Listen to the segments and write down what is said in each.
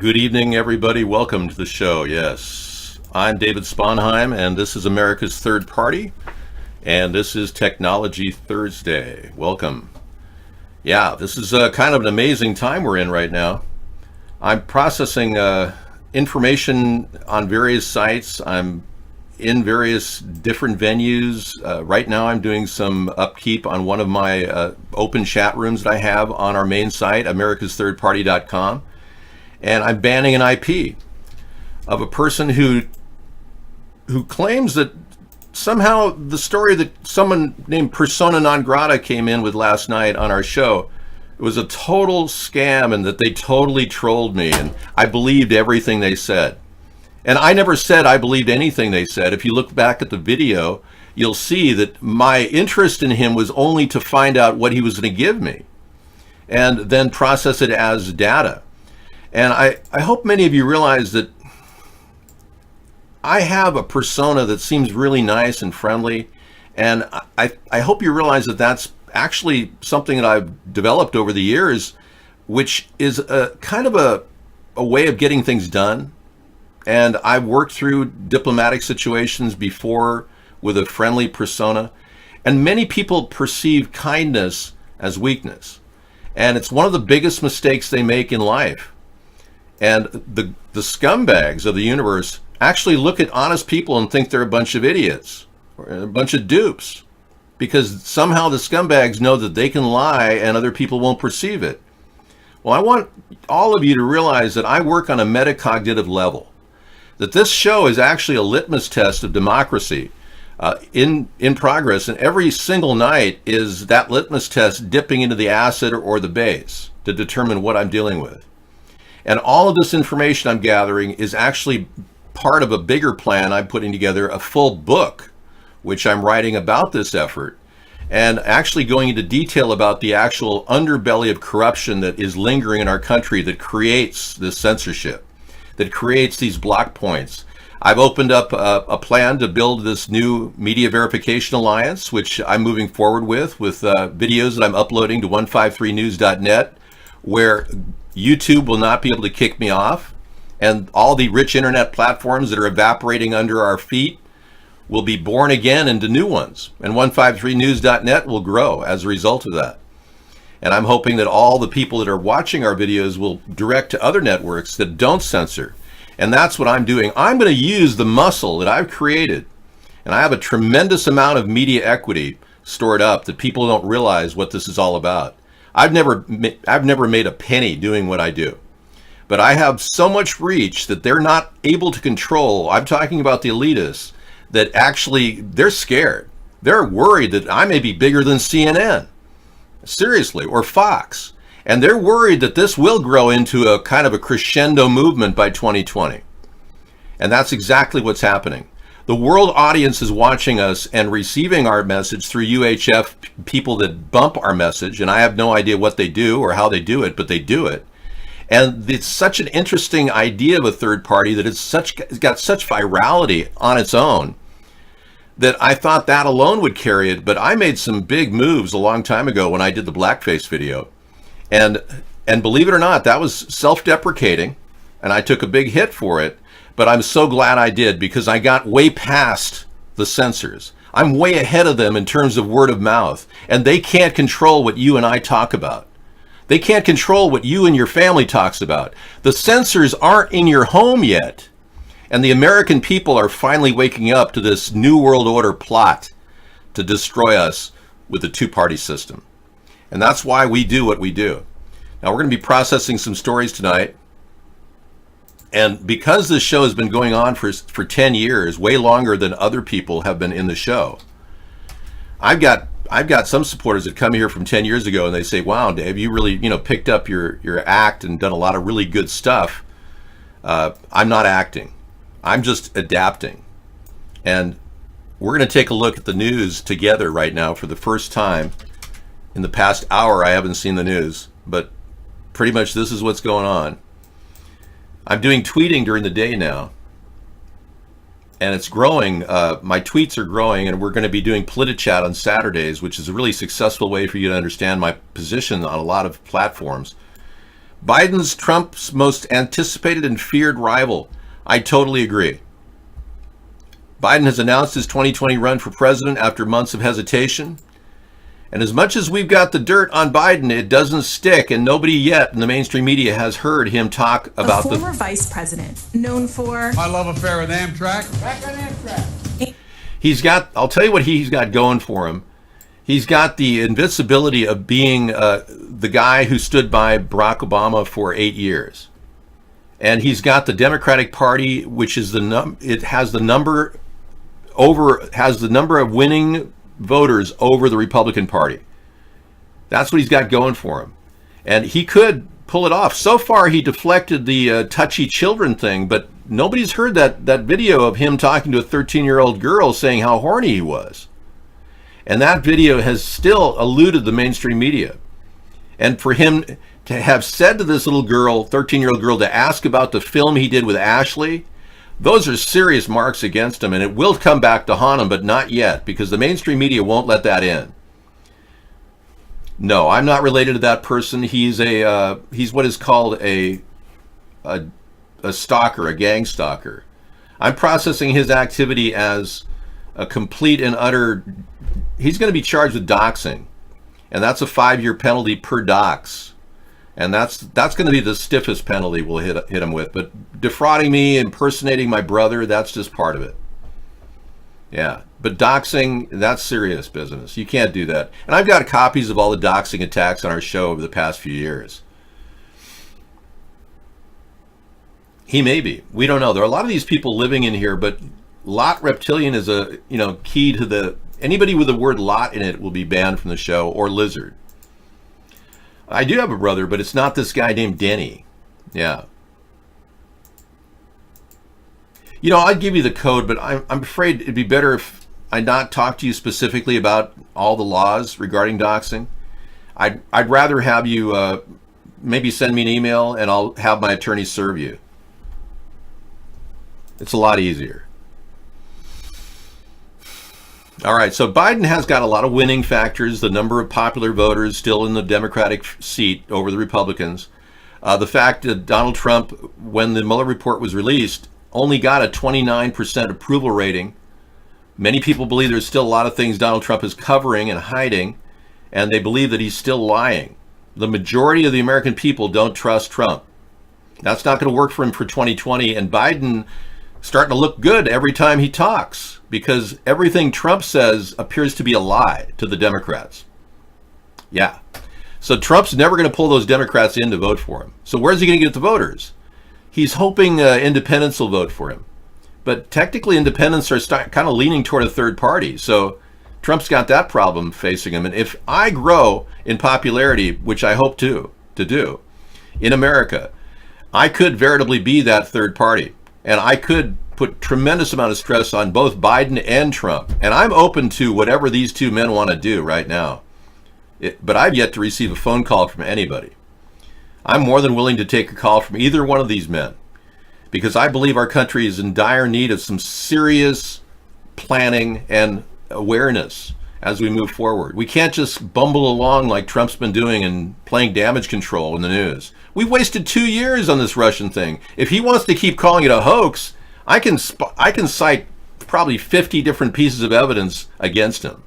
Good evening, everybody. Welcome to the show. Yes, I'm David Sponheim, and this is America's Third Party, and this is Technology Thursday. Welcome. Yeah, this is kind of an amazing time we're in right now. I'm processing information on various sites. I'm in various different venues. Right now, I'm doing some upkeep on one of my open chat rooms that I have on our main site, americasthirdparty.com. And I'm banning an IP of a person who claims that somehow the story that someone named Persona Non Grata came in with last night on our show was a total scam, and that they totally trolled me, and I believed everything they said. And I never said I believed anything they said. If you look back at the video, you'll see that my interest in him was only to find out what he was going to give me and then process it as data. And I hope many of you realize that I have a persona that seems really nice and friendly. And I hope you realize that that's actually something that I've developed over the years, which is a kind of a way of getting things done. And I've worked through diplomatic situations before with a friendly persona. And many people perceive kindness as weakness. And it's one of the biggest mistakes they make in life. And the scumbags of the universe actually look at honest people and think they're a bunch of idiots or a bunch of dupes, because somehow the scumbags know that they can lie and other people won't perceive it. Well, I want all of you to realize that I work on a metacognitive level, that this show is actually a litmus test of democracy in progress, and every single night is that litmus test dipping into the acid or the base to determine what I'm dealing with. And all of this information I'm gathering is actually part of a bigger plan. I'm putting together a full book, which I'm writing about this effort, and actually going into detail about the actual underbelly of corruption that is lingering in our country, that creates this censorship, that creates these block points. I've opened up a plan to build this new Media Verification Alliance, which I'm moving forward with videos that I'm uploading to 153news.net, where YouTube will not be able to kick me off, and all the rich internet platforms that are evaporating under our feet will be born again into new ones, and 153news.net will grow as a result of that. And I'm hoping that all the people that are watching our videos will direct to other networks that don't censor. And that's what I'm doing. I'm going to use the muscle that I've created, and I have a tremendous amount of media equity stored up that people don't realize what this is all about. I've never made a penny doing what I do, but I have so much reach that they're not able to control. I'm talking about the elitists that actually, they're scared. They're worried that I may be bigger than CNN, seriously, or Fox. And they're worried that this will grow into a kind of a crescendo movement by 2020. And that's exactly what's happening. The world audience is watching us and receiving our message through UHF people that bump our message, and I have no idea what they do or how they do it, but they do it. And it's such an interesting idea of a third party that it's got such virality on its own that I thought that alone would carry it. But I made some big moves a long time ago when I did the blackface video. And believe it or not, that was self-deprecating, and I took a big hit for it. But I'm so glad I did, because I got way past the censors. I'm way ahead of them in terms of word of mouth, and they can't control what you and I talk about. They can't control what you and your family talks about. The censors aren't in your home yet, and the American people are finally waking up to this New World Order plot to destroy us with a two-party system. And that's why we do what we do. Now, we're going to be processing some stories tonight. And because this show has been going on for 10 years, way longer than other people have been in the show, I've got some supporters that come here from 10 years ago and they say, wow, Dave, you really picked up your act and done a lot of really good stuff. I'm not acting. I'm just adapting. And we're going to take a look at the news together right now for the first time. In the past hour, I haven't seen the news, but pretty much this is what's going on. I'm doing tweeting during the day now, and it's growing. My tweets are growing, and we're going to be doing PolitiChat on Saturdays, which is a really successful way for you to understand my position on a lot of platforms. Biden's Trump's most anticipated and feared rival. I totally agree. Biden has announced his 2020 run for president after months of hesitation. And as much as we've got the dirt on Biden, it doesn't stick, and nobody yet in the mainstream media has heard him talk about the former vice president, known for my love affair with Amtrak. Back on Amtrak. I'll tell you what he's got going for him. He's got the invincibility of being the guy who stood by Barack Obama for 8 years. And he's got the Democratic Party, which is has the number of winning voters over the Republican Party. That's what he's got going for him. And he could pull it off. So far, he deflected the touchy children thing, but nobody's heard that video of him talking to a 13-year-old girl saying how horny he was. And that video has still eluded the mainstream media. And for him to have said to this little girl, 13-year-old girl, to ask about the film he did with Ashley, those are serious marks against him, and it will come back to haunt him, but not yet, because the mainstream media won't let that in. No, I'm not related to that person. He's what is called a stalker, a gang stalker. I'm processing his activity as a complete and utter. He's going to be charged with doxing, and that's a 5-year penalty per dox. And that's going to be the stiffest penalty we'll hit him with. But defrauding me, impersonating my brother, that's just part of it. Yeah. But doxing, that's serious business. You can't do that. And I've got copies of all the doxing attacks on our show over the past few years. He may be. We don't know. There are a lot of these people living in here, but lot reptilian is a key to the. Anybody with the word lot in it will be banned from the show, or lizard. I do have a brother, but it's not this guy named Denny. Yeah. I'd give you the code, but I'm afraid it'd be better if I not talk to you specifically about all the laws regarding doxing. I'd rather have you maybe send me an email, and I'll have my attorney serve you. It's a lot easier. All right, so Biden has got a lot of winning factors, the number of popular voters still in the Democratic seat over the Republicans. The fact that Donald Trump, when the Mueller report was released, only got a 29% approval rating. Many people believe there's still a lot of things Donald Trump is covering and hiding, and they believe that he's still lying. The majority of the American people don't trust Trump. That's not going to work for him for 2020, and Biden starting to look good every time he talks, because everything Trump says appears to be a lie to the Democrats. Yeah. So Trump's never going to pull those Democrats in to vote for him. So where's he going to get the voters? He's hoping independents will vote for him. But technically independents are kind of leaning toward a third party. So Trump's got that problem facing him. And if I grow in popularity, which I hope to do in America, I could veritably be that third party. And I could put tremendous amount of stress on both Biden and Trump. And I'm open to whatever these two men want to do right now. But I've yet to receive a phone call from anybody. I'm more than willing to take a call from either one of these men, because I believe our country is in dire need of some serious planning and awareness as we move forward. We can't just bumble along like Trump's been doing and playing damage control in the news. We've wasted 2 years on this Russian thing. If he wants to keep calling it a hoax, I can cite probably 50 different pieces of evidence against him.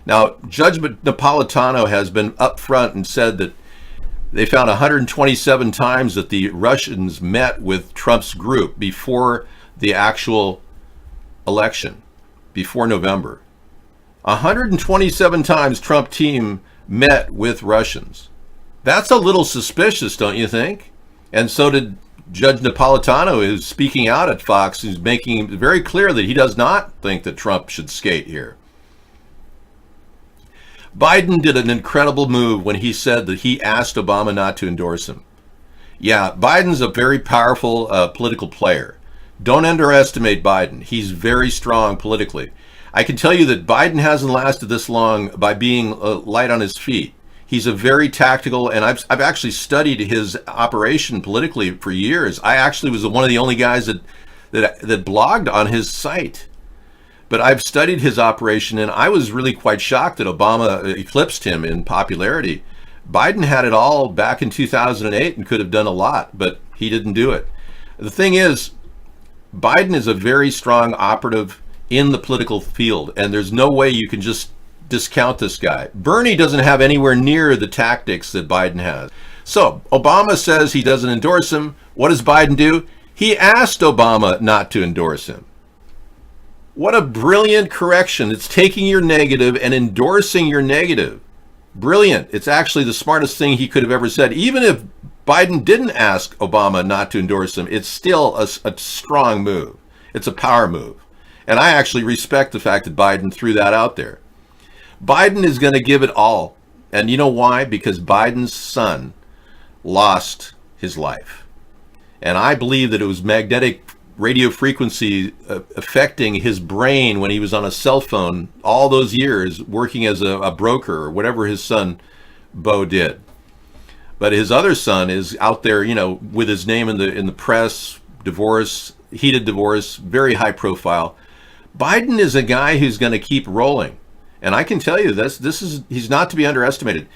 Now, Judge Napolitano has been upfront and said that they found 127 times that the Russians met with Trump's group before the actual election, before November. 127 times Trump team met with Russians. That's a little suspicious, don't you think? And so did Judge Napolitano, who's speaking out at Fox, who's making it very clear that he does not think that Trump should skate here. Biden did an incredible move when he said that he asked Obama not to endorse him. Yeah, Biden's a very powerful political player. Don't underestimate Biden. He's very strong politically. I can tell you that Biden hasn't lasted this long by being light on his feet. He's a very tactical, and I've actually studied his operation politically for years. I actually was one of the only guys that blogged on his site. But I've studied his operation, and I was really quite shocked that Obama eclipsed him in popularity. Biden had it all back in 2008 and could have done a lot, but he didn't do it. The thing is, Biden is a very strong operative in the political field, and there's no way you can just discount this guy. Bernie doesn't have anywhere near the tactics that Biden has. So Obama says he doesn't endorse him. What does Biden do? He asked Obama not to endorse him. What a brilliant correction. It's taking your negative and endorsing your negative. Brilliant. It's actually the smartest thing he could have ever said. Even if Biden didn't ask Obama not to endorse him, it's still a strong move. It's a power move. And I actually respect the fact that Biden threw that out there. Biden is going to give it all. And you know why? Because Biden's son lost his life. And I believe that it was magnetic radio frequency affecting his brain when he was on a cell phone all those years working as a broker or whatever his son Bo did. But his other son is out there, you know, with his name in the press, divorce, heated divorce, very high profile. Biden is a guy who's going to keep rolling. And I can tell you he's not to be underestimated.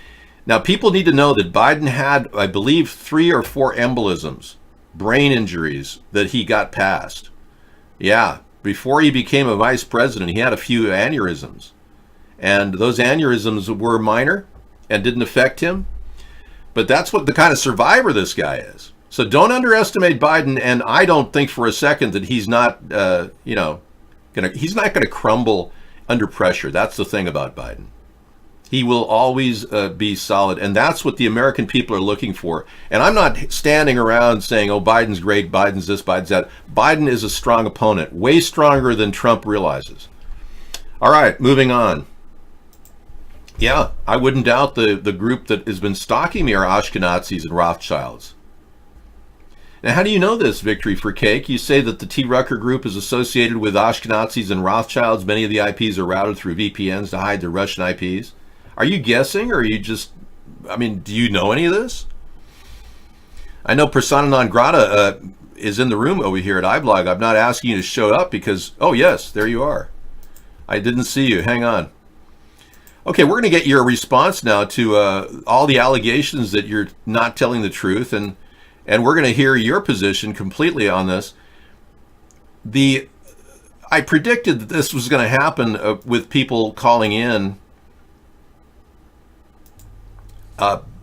Now, people need to know that Biden had, I believe, 3 or 4 embolisms, brain injuries that he got past. Yeah, before he became a vice president, he had a few aneurysms. And those aneurysms were minor and didn't affect him. But that's what the kind of survivor this guy is. So don't underestimate Biden. And I don't think for a second that he's not, he's not going to crumble under pressure. That's the thing about Biden. He will always be solid. And that's what the American people are looking for. And I'm not standing around saying, oh, Biden's great, Biden's this, Biden's that. Biden is a strong opponent, way stronger than Trump realizes. All right, moving on. Yeah, I wouldn't doubt the group that has been stalking me are Ashkenazis and Rothschilds. Now, how do you know this, Victory for Cake? You say that the T. Rucker group is associated with Ashkenazis and Rothschilds. Many of the IPs are routed through VPNs to hide their Russian IPs. Are you guessing, or are you just, do you know any of this? I know Persona non grata is in the room over here at iBlog. I'm not asking you to show up because, oh yes, there you are. I didn't see you. Hang on. Okay, we're going to get your response now to all the allegations that you're not telling the truth, and we're going to hear your position completely on this. I predicted that this was going to happen with people calling in.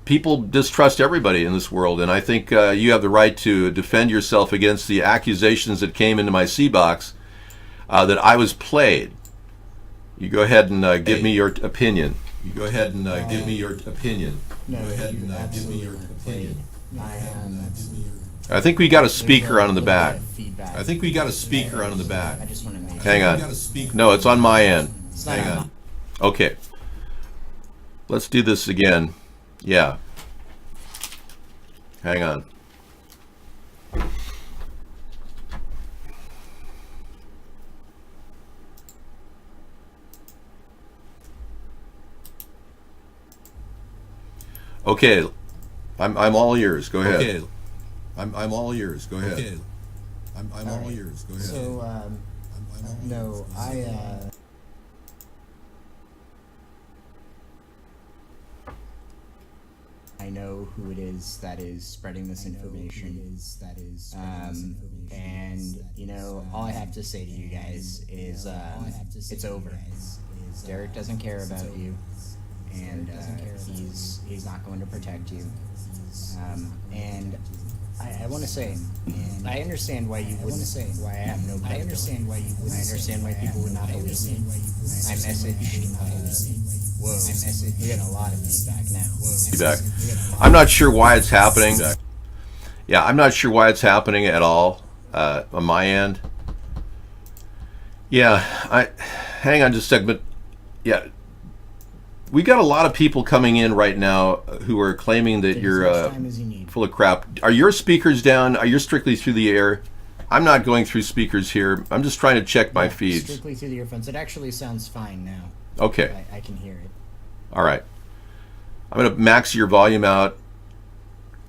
People distrust everybody in this world, and I think you have the right to defend yourself against the accusations that came into my C-box that I was played. You go ahead and give me your opinion. You go ahead and give me your opinion. No, go ahead and give me your opinion. I think we got a speaker on in the back. Feedback. I think we got a speaker on in the back. I just want to make Hang on. No, it's on my end. Hang on. Okay. Let's do this again. Yeah. Hang on. Okay. I'm all ears. Go ahead. Okay. I'm all ears. Go ahead. Okay. I'm all ears. Go ahead. So, no, I know who it is that is spreading this information. And you know, all I have to say to you guys is, it's over. Derek doesn't care about you, and he's not going to protect you. And I want to say, I understand why you wouldn't say why I have no credibility. I understand why people would not believe me. I messaged. We're getting a lot of feedback now. Feedback. I'm not sure why it's happening. Yeah, I'm not sure why it's happening at all on my end. Yeah, hang on just a second. But yeah, we got a lot of people coming in right now who are claiming that you're full of crap. Are your speakers down? Are you strictly through the air? I'm not going through speakers here. I'm just trying to check my feeds. Strictly through the earphones. It actually sounds fine now. Okay. I can hear it. All right. I'm going to max your volume out.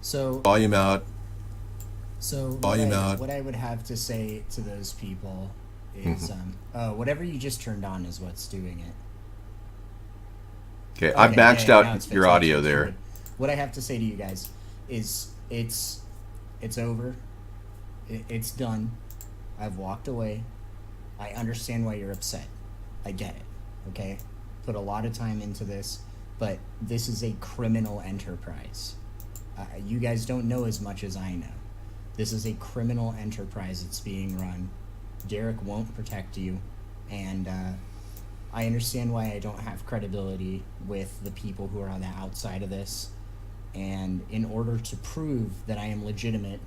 So volume out. So volume out. What I would have to say to those people is, whatever you just turned on is what's doing it. Okay, I've maxed out your audio there. what I have to say to you guys is it's over. It's done. I've walked away. I understand why you're upset. I get it. Okay? Put a lot of time into this, but this is a criminal enterprise. You guys don't know as much as I know. This is a criminal enterprise that's being run. Derek won't protect you, and I understand why I don't have credibility with the people who are on the outside of this. And in order to prove that I am legitimate,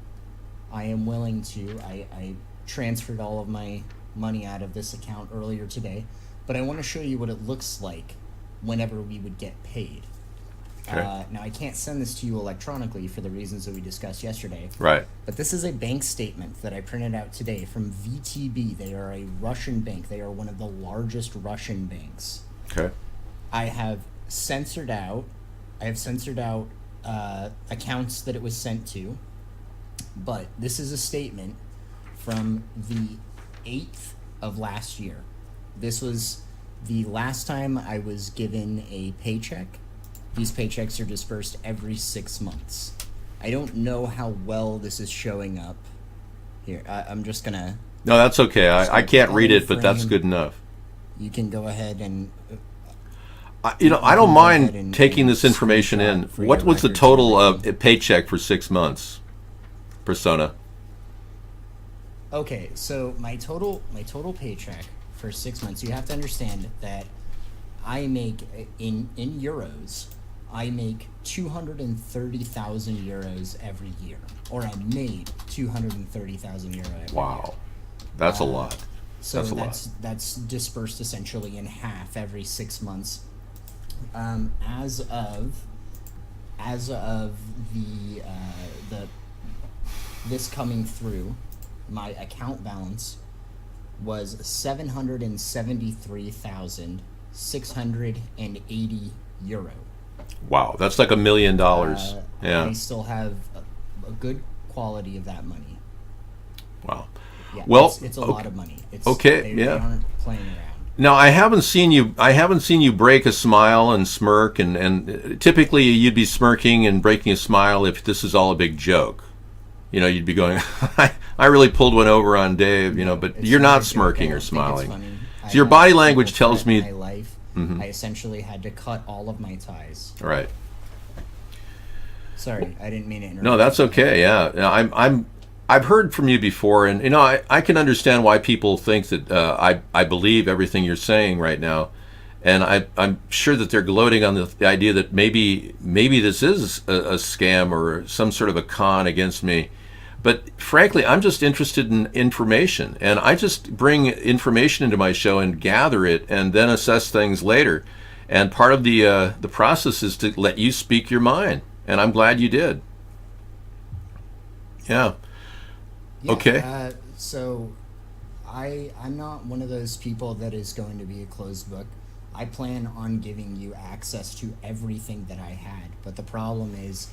I am willing to. I transferred all of my money out of this account earlier today, but I want to show you what it looks like whenever we would get paid. Okay. Now, I can't send this to you electronically for the reasons that we discussed yesterday. Right. But this is a bank statement that I printed out today from VTB. They are a Russian bank. They are one of the largest Russian banks. Okay. I have censored out accounts that it was sent to, but this is a statement from the 8th of last year. This was the last time I was given a paycheck. These paychecks are dispersed every 6 months. I don't know how well this is showing up here. I'm just gonna. No, that's okay. I can't read it, but that's good enough. You can go ahead and. I don't mind taking this information in. What was the total paycheck for 6 months, Persona? Okay, so my total paycheck for 6 months. You have to understand that I make in euros. I make 230,000 euros every year, or I made 230,000 euro every year. Wow, that's a lot. So that's a lot. That's dispersed essentially in half every 6 months. As of the this coming through, my account balance was 773,680 euro. Wow, that's like $1 million. Yeah. I still have a good quality of that money. Wow. Yeah, Well, it's a lot of money. It's, okay, they yeah. aren't playing around. Now I haven't seen you break a smile and smirk, and typically you'd be smirking and breaking a smile if this is all a big joke. You'd be going, I really pulled one over on Dave, but It's you're not not a joke. smirking I or don't think it's smiling. funny. So your I body had language people tells threaten me. my life. I essentially had to cut all of my ties. Right. Sorry, I didn't mean to interrupt. No, that's okay. Yeah, I've heard from you before, and I can understand why people think that I believe everything you're saying right now, and I'm sure that they're gloating on the idea that maybe this is a scam or some sort of a con against me. But frankly, I'm just interested in information, and I just bring information into my show and gather it, and then assess things later. And part of the process is to let you speak your mind, and I'm glad you did. Yeah. Yeah, Okay. So I'm not one of those people that is going to be a closed book. I plan on giving you access to everything that I had, but the problem is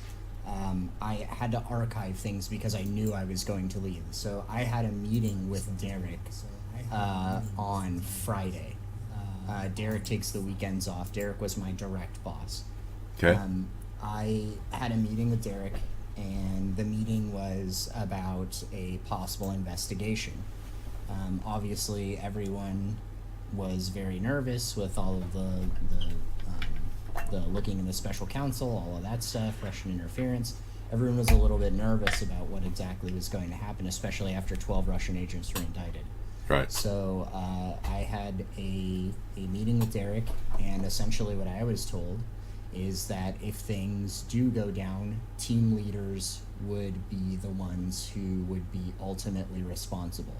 I had to archive things because I knew I was going to leave. So I had a meeting with Derek on Friday. Derek takes the weekends off. Derek was my direct boss. Okay. I had a meeting with Derek, and the meeting was about a possible investigation. Obviously, everyone was very nervous with all of the looking in the special counsel, all of that stuff, Russian interference. Everyone was a little bit nervous about what exactly was going to happen, especially after 12 Russian agents were indicted. Right. So I had a meeting with Derek, and essentially what I was told is that if things do go down, team leaders would be the ones who would be ultimately responsible.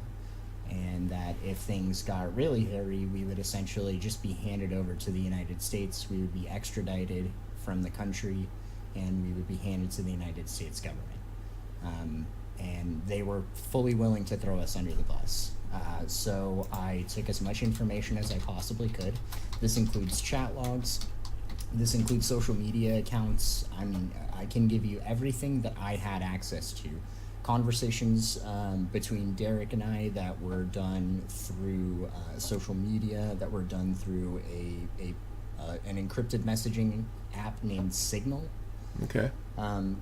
And that if things got really hairy, we would essentially just be handed over to the United States. We would be extradited from the country, and we would be handed to the United States government. And they were fully willing to throw us under the bus. So I took as much information as I possibly could. This includes chat logs. This includes social media accounts. I mean, I can give you everything that I had access to. Conversations between Derek and I that were done through social media, that were done through an encrypted messaging app named Signal. Okay.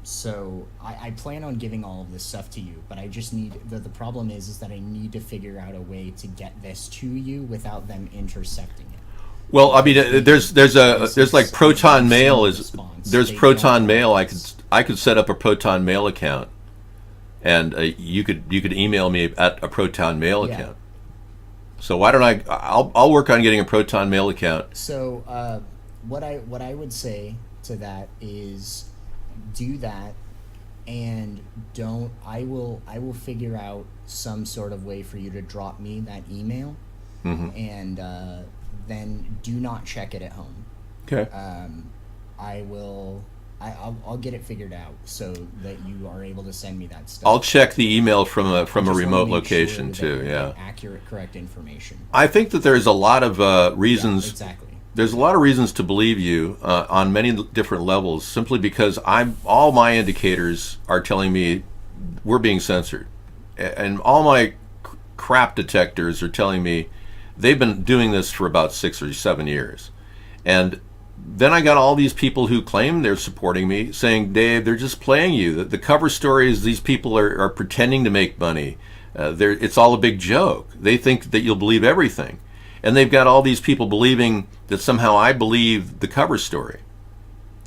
So I plan on giving all of this stuff to you, but I just need the problem is that I need to figure out a way to get this to you without them intercepting it. Well, I mean, there's like Proton Mail is there's Proton Mail. I could set up a Proton Mail account, and you could email me at a Proton Mail account. So why don't I'll work on getting a Proton Mail account. So what I would say to that is do that, and I will figure out some sort of way for you to drop me that email, and then do not check it at home. Okay. I'll get it figured out so that you are able to send me that stuff. I'll check the email from a Just wanna remote make sure location that too. you Yeah. get accurate, correct information. I think that there's a lot of reasons. Yeah, exactly. There's a lot of reasons to believe you on many different levels, simply because all my indicators are telling me we're being censored, and all my crap detectors are telling me they've been doing this for about 6 or 7 years. And then I got all these people who claim they're supporting me saying, Dave, they're just playing you. The cover story is these people are pretending to make money. It's all a big joke. They think that you'll believe everything. And they've got all these people believing that somehow I believe the cover story,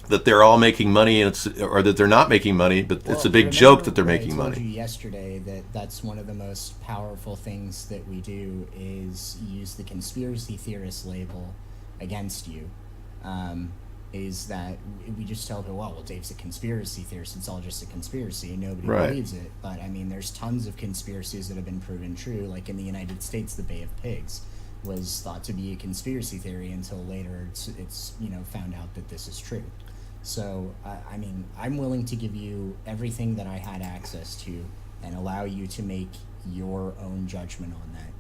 that they're all making money, or that they're not making money, but it's a big joke that they're making money. I told you yesterday that that's one of the most powerful things that we do is use the conspiracy theorist label against you. Is that we just tell people, well, Dave's a conspiracy theorist. It's all just a conspiracy, and nobody believes it. But I mean, there's tons of conspiracies that have been proven true. Like in the United States, the Bay of Pigs was thought to be a conspiracy theory until later it's found out that this is true. So I mean, I'm willing to give you everything that I had access to and allow you to make your own judgment on that.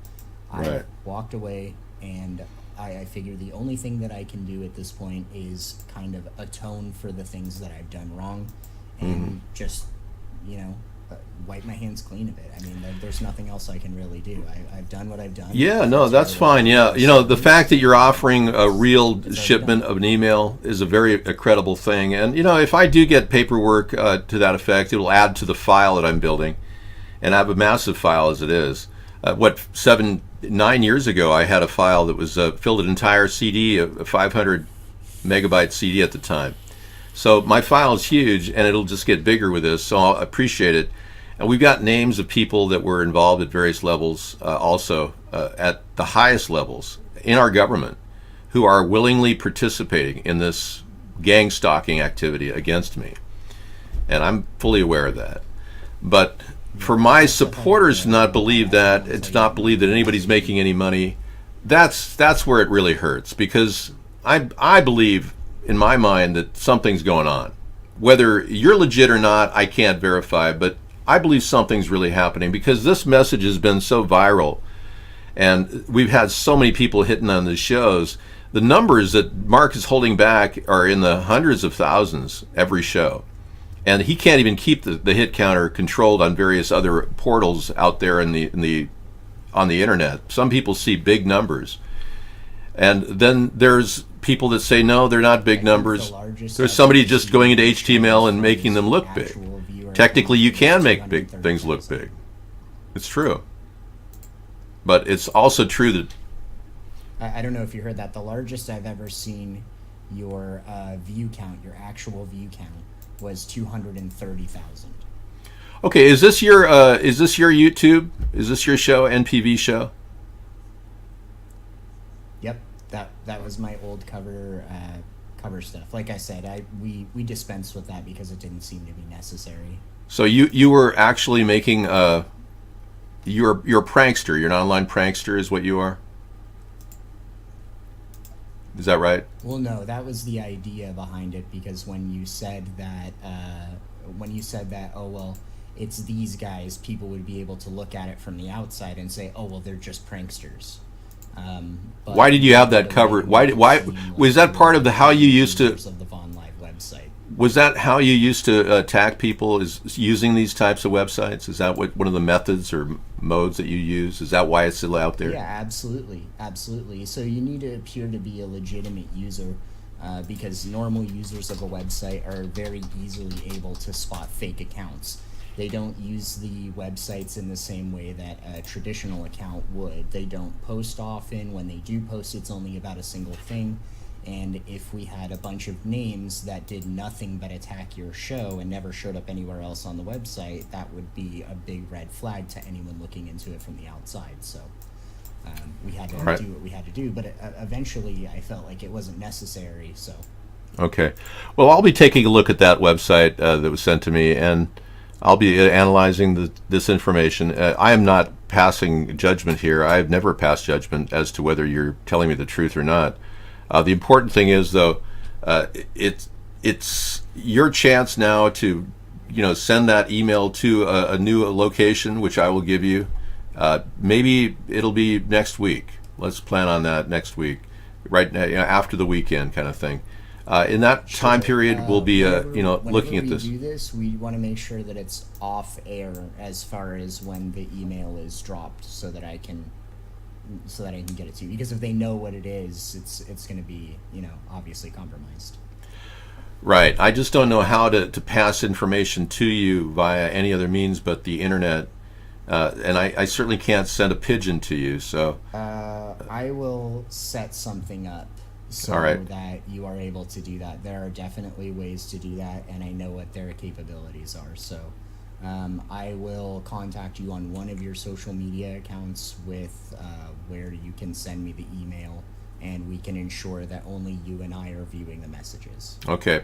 I walked away, and I figure the only thing that I can do at this point is kind of atone for the things that I've done wrong, and just wipe my hands clean of it. I mean, there's nothing else I can really do. I've done what I've done. Yeah, no, that's fine. Yeah, the fact that you're offering a real shipment of an email is a very credible thing. And if I do get paperwork to that effect, it'll add to the file that I'm building, and I have a massive file as it is. 9 years ago, I had a file that was filled an entire CD, a 500 megabyte CD at the time. So my file is huge, and it'll just get bigger with this, so I appreciate it. And we've got names of people that were involved at various levels, also at the highest levels in our government, who are willingly participating in this gang stalking activity against me. And I'm fully aware of that. But for my supporters to not believe that, and to not believe that anybody's making any money, that's where it really hurts, because I believe in my mind that something's going on. Whether you're legit or not, I can't verify, but I believe something's really happening, because this message has been so viral, and we've had so many people hitting on the shows. The numbers that Mark is holding back are in the hundreds of thousands every show. And he can't even keep the hit counter controlled on various other portals out there on the internet. Some people see big numbers, and then there's people that say no, they're not big numbers. There's somebody just going into HTML and making them look big. Technically, you can make big things look big. It's true, but it's also true that I don't know if you heard that. The largest I've ever seen your view count, your actual view count, was 230,000. Okay, is this your YouTube? Is this your show, NPV show? Yep, that was my old cover stuff. Like I said, we dispensed with that because it didn't seem to be necessary. So you were actually making you're a prankster. You're an online prankster, is what you are. Is that right? Well, no, that was the idea behind it, because when you said that, oh, well, it's these guys, people would be able to look at it from the outside and say, oh, well, they're just pranksters. But why did you have that covered? Why was that part of how you used to? Of the Von Live website. Was that how you used to attack people? Is using these types of websites? Is that one of the methods or modes that you use? Is that why it's still out there? Yeah, absolutely. So you need to appear to be a legitimate user. because normal users of a website are very easily able to spot fake accounts. They don't use the websites in the same way that a traditional account would. They don't post often. When they do post, it's only about a single thing. And if we had a bunch of names that did nothing but attack your show and never showed up anywhere else on the website, that would be a big red flag to anyone looking into it from the outside. So we had to do what we had to do, but eventually I felt like it wasn't necessary. So Okay. Well, I'll be taking a look at that website that was sent to me, and I'll be analyzing this information. I am not passing judgment here. I have never passed judgment as to whether you're telling me the truth or not. The important thing is, though, it's your chance now to, send that email to a new location, which I will give you. Maybe it'll be next week. Let's plan on that next week, right now, after the weekend, kind of thing. In that time period, we'll be, looking at this. Whenever we do this, we want to make sure that it's off air as far as when the email is dropped, so that I can get it to you. Because if they know what it is, it's going to be, obviously compromised. Right. I just don't know how to pass information to you via any other means but the internet. And I certainly can't send a pigeon to you. So I will set something up so All right. that you are able to do that. There are definitely ways to do that, and I know what their capabilities are. So I will contact you on one of your social media accounts with where you can send me the email, and we can ensure that only you and I are viewing the messages. Okay.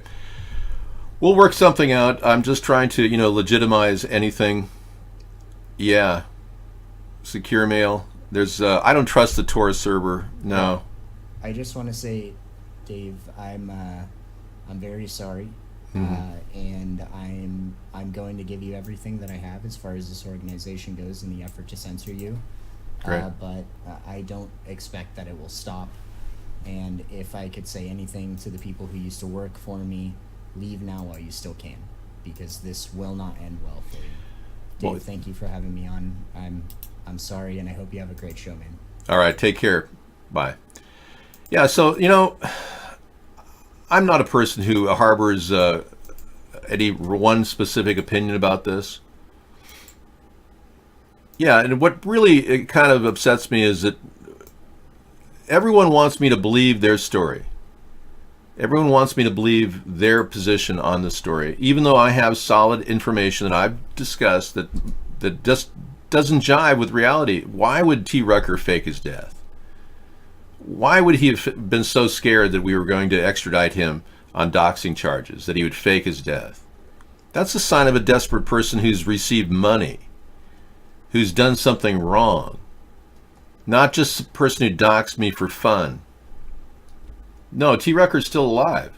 We'll work something out. I'm just trying to, legitimize anything. Yeah. Secure mail. There's I don't trust the Tor server. No. I just want to say, Dave, I'm very sorry, and I'm going to give you everything that I have as far as this organization goes in the effort to censor you. Great. But I don't expect that it will stop. And if I could say anything to the people who used to work for me, leave now while you still can, because this will not end well for you. Dave, Well, thank you for having me on. I'm sorry, and I hope you have a great show, man. All right. Take care. Bye. Yeah, so, I'm not a person who harbors any one specific opinion about this. Yeah, and what really it kind of upsets me is that everyone wants me to believe their story. Everyone wants me to believe their position on the story, even though I have solid information that I've discussed that just doesn't jive with reality. Why would T. Rucker fake his death? Why would he have been so scared that we were going to extradite him on doxing charges, that he would fake his death? That's a sign of a desperate person who's received money, who's done something wrong, not just a person who doxed me for fun. No, T. Rucker's still alive.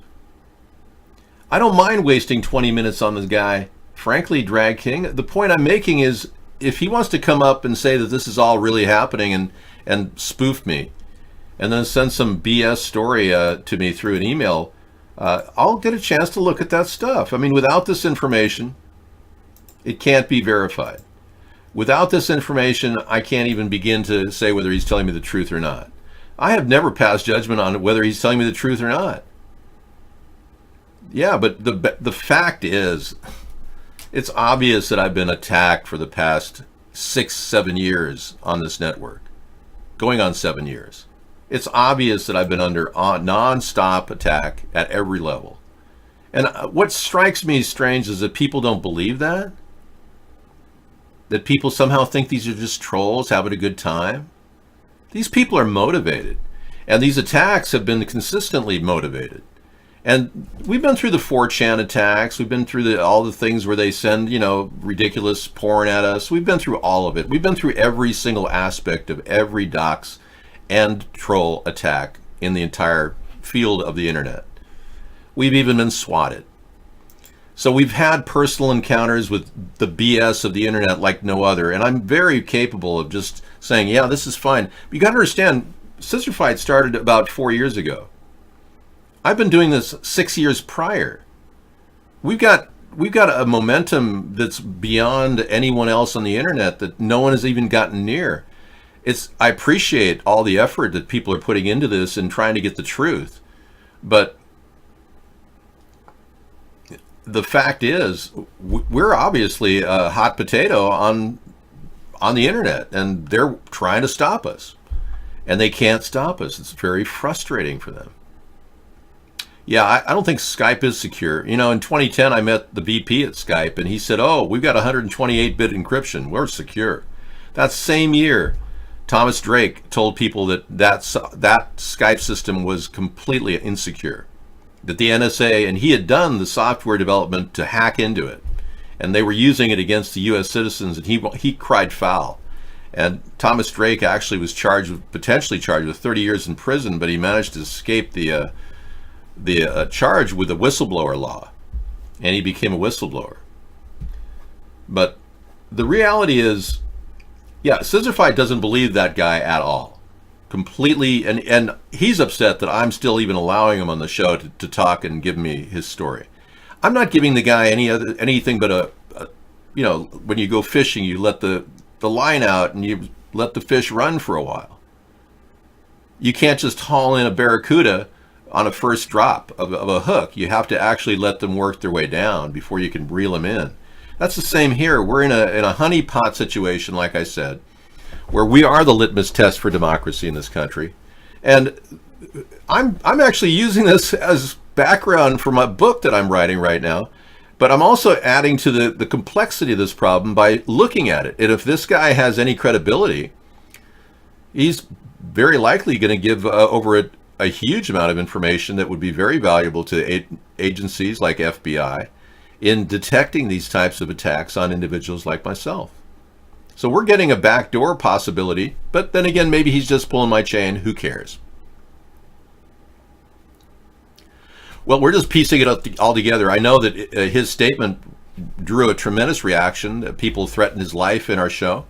I don't mind wasting 20 minutes on this guy, frankly, Drag King. The point I'm making is, if he wants to come up and say that this is all really happening and spoof me, and then send some BS story to me through an email, I'll get a chance to look at that stuff. I mean, without this information, it can't be verified. Without this information, I can't even begin to say whether he's telling me the truth or not. I have never passed judgment on whether he's telling me the truth or not. Yeah, but the fact is, it's obvious that I've been attacked for the past 6-7 years on this network, going on 7 years. It's obvious that I've been under non-stop attack at every level. And what strikes me as strange is that people don't believe that. That people somehow think these are just trolls having a good time. These people are motivated. And these attacks have been consistently motivated. And we've been through the 4chan attacks. We've been through all the things where they send, ridiculous porn at us. We've been through all of it. We've been through every single aspect of every dox and troll attack in the entire field of the internet. We've even been swatted. So we've had personal encounters with the BS of the internet like no other, and I'm very capable of just saying, yeah, this is fine. But you got to understand, Scissor Fight started about 4 years ago. I've been doing this 6 years prior. We've got a momentum that's beyond anyone else on the internet that no one has even gotten near. I appreciate all the effort that people are putting into this and trying to get the truth, but the fact is, we're obviously a hot potato on the internet, and they're trying to stop us, and they can't stop us. It's very frustrating for them. Yeah, I don't think Skype is secure. You know, in 2010, I met the VP at Skype, and he said, "Oh, we've got 128-bit encryption. We're secure." That same year, Thomas Drake told people that Skype system was completely insecure, that the NSA, and he had done the software development to hack into it, and they were using it against the U.S. citizens, and he cried foul. And Thomas Drake actually was potentially charged with 30 years in prison, but he managed to escape the charge with a whistleblower law, and he became a whistleblower. But the reality is, yeah, Scissorfight doesn't believe that guy at all, completely, and he's upset that I'm still even allowing him on the show to talk and give me his story. I'm not giving the guy anything but you know, when you go fishing, you let the line out and you let the fish run for a while. You can't just haul in a barracuda on a first drop of a hook. You have to actually let them work their way down before you can reel them in. That's the same here. We're in a honeypot situation, like I said, where we are the litmus test for democracy in this country. And I'm actually using this as background for my book that I'm writing right now, but I'm also adding to the complexity of this problem by looking at it. And if this guy has any credibility, he's very likely going to give over a huge amount of information that would be very valuable to agencies like FBI in detecting these types of attacks on individuals like myself. So we're getting a backdoor possibility, but then again, maybe he's just pulling my chain. Who cares? Well, we're just piecing it all together. I know that his statement drew a tremendous reaction. People threatened his life in our show.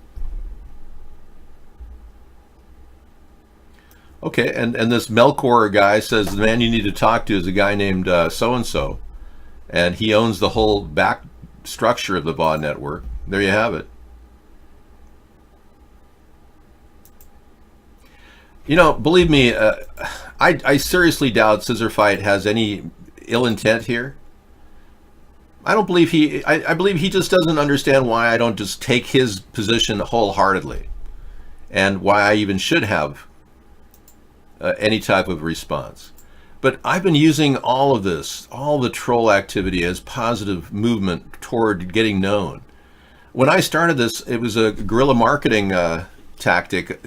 Okay, and this Melkor guy says the man you need to talk to is a guy named so-and-so, and he owns the whole back structure of the Baugh network. There you have it. You know, believe me, I seriously doubt Scissorfight has any ill intent here. I don't believe I believe he just doesn't understand why I don't just take his position wholeheartedly, and why I even should have any type of response. But I've been using all of this, all the troll activity, as positive movement toward getting known. When I started this, it was a guerrilla marketing tactic,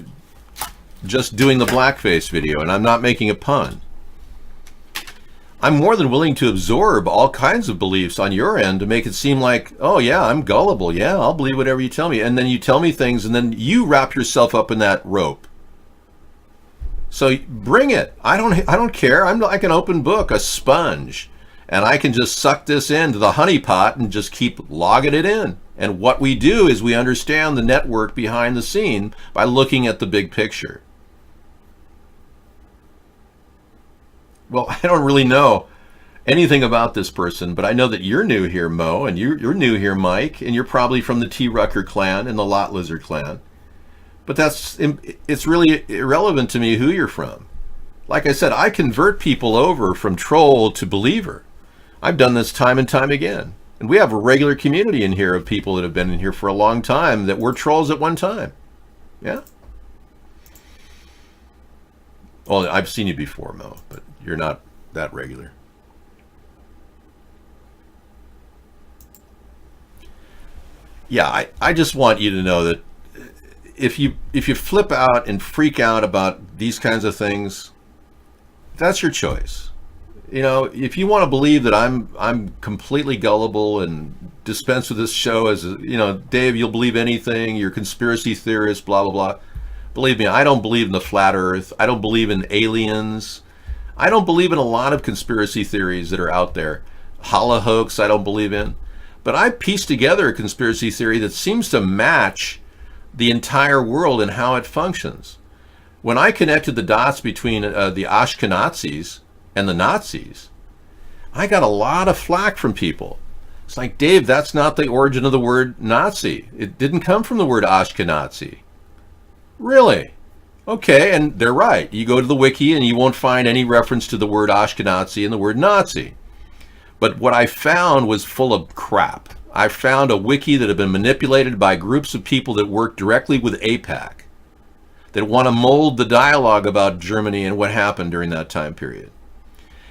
just doing the blackface video, and I'm not making a pun. I'm more than willing to absorb all kinds of beliefs on your end to make it seem like, oh yeah, I'm gullible, yeah, I'll believe whatever you tell me. And then you tell me things, and then you wrap yourself up in that rope. So bring it. I don't care. I'm like an open book, a sponge, and I can just suck this into the honeypot and just keep logging it in. And what we do is we understand the network behind the scene by looking at the big picture. Well, I don't really know anything about this person, but I know that you're new here, Mo, and you're new here, Mike, and you're probably from the T. Rucker clan and the Lot Lizard clan. But it's really irrelevant to me who you're from. Like I said, I convert people over from troll to believer. I've done this time and time again. And we have a regular community in here of people that have been in here for a long time that were trolls at one time. Yeah? Well, I've seen you before, Mo, but you're not that regular. Yeah, I just want you to know that if you flip out and freak out about these kinds of things, that's your choice. You know, if you want to believe that I'm completely gullible and dispense with this show as Dave, you'll believe anything, you're a conspiracy theorist, blah blah blah. Believe me, I don't believe in the flat earth. I don't believe in aliens. I don't believe in a lot of conspiracy theories that are out there. Holohoax, I don't believe in. But I pieced together a conspiracy theory that seems to match the entire world and how it functions. When I connected the dots between the Ashkenazis and the Nazis, I got a lot of flack from people. It's like, Dave, that's not the origin of the word Nazi. It didn't come from the word Ashkenazi. Really? Okay, and they're right. You go to the wiki and you won't find any reference to the word Ashkenazi and the word Nazi. But what I found was full of crap. I found a wiki that had been manipulated by groups of people that work directly with AIPAC, that want to mold the dialogue about Germany and what happened during that time period.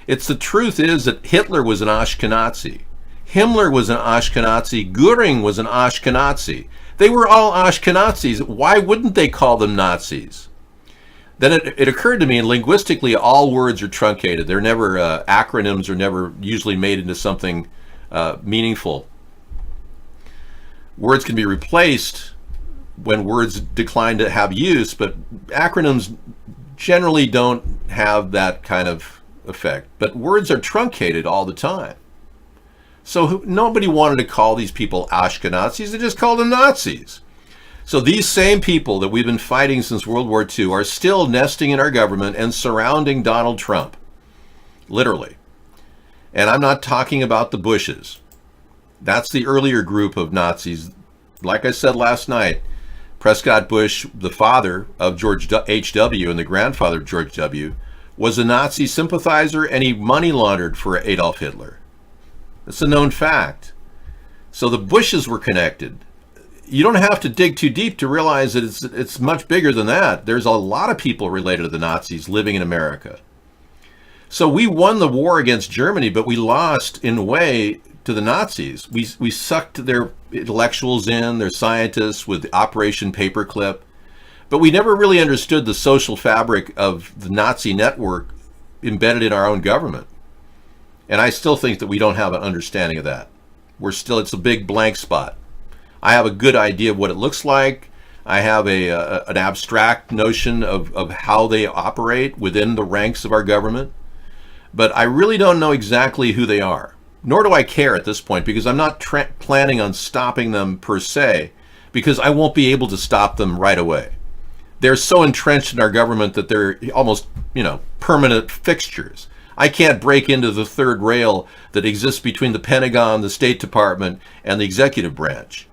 The truth is that Hitler was an Ashkenazi. Himmler was an Ashkenazi. Goering was an Ashkenazi. They were all Ashkenazis. Why wouldn't they call them Nazis? Then it occurred to me, linguistically, all words are truncated. They're never, acronyms are never usually made into something meaningful. Words can be replaced when words decline to have use, but acronyms generally don't have that kind of effect. But words are truncated all the time. So nobody wanted to call these people Ashkenazis. They just called them Nazis. So these same people that we've been fighting since World War II are still nesting in our government and surrounding Donald Trump, literally. And I'm not talking about the Bushes. That's the earlier group of Nazis. Like I said last night, Prescott Bush, the father of George H.W. and the grandfather of George W., was a Nazi sympathizer, and he money laundered for Adolf Hitler. It's a known fact. So the Bushes were connected. You don't have to dig too deep to realize that it's much bigger than that. There's a lot of people related to the Nazis living in America. So we won the war against Germany, but we lost in a way to the Nazis. We sucked their intellectuals in, their scientists, with Operation Paperclip. But we never really understood the social fabric of the Nazi network embedded in our own government. And I still think that we don't have an understanding of that. It's a big blank spot. I have a good idea of what it looks like. I have an abstract notion of how they operate within the ranks of our government. But I really don't know exactly who they are. Nor do I care at this point, because I'm not planning on stopping them per se, because I won't be able to stop them right away. They're so entrenched in our government that they're almost, permanent fixtures. I can't break into the third rail that exists between the Pentagon, the State Department, and the executive branch.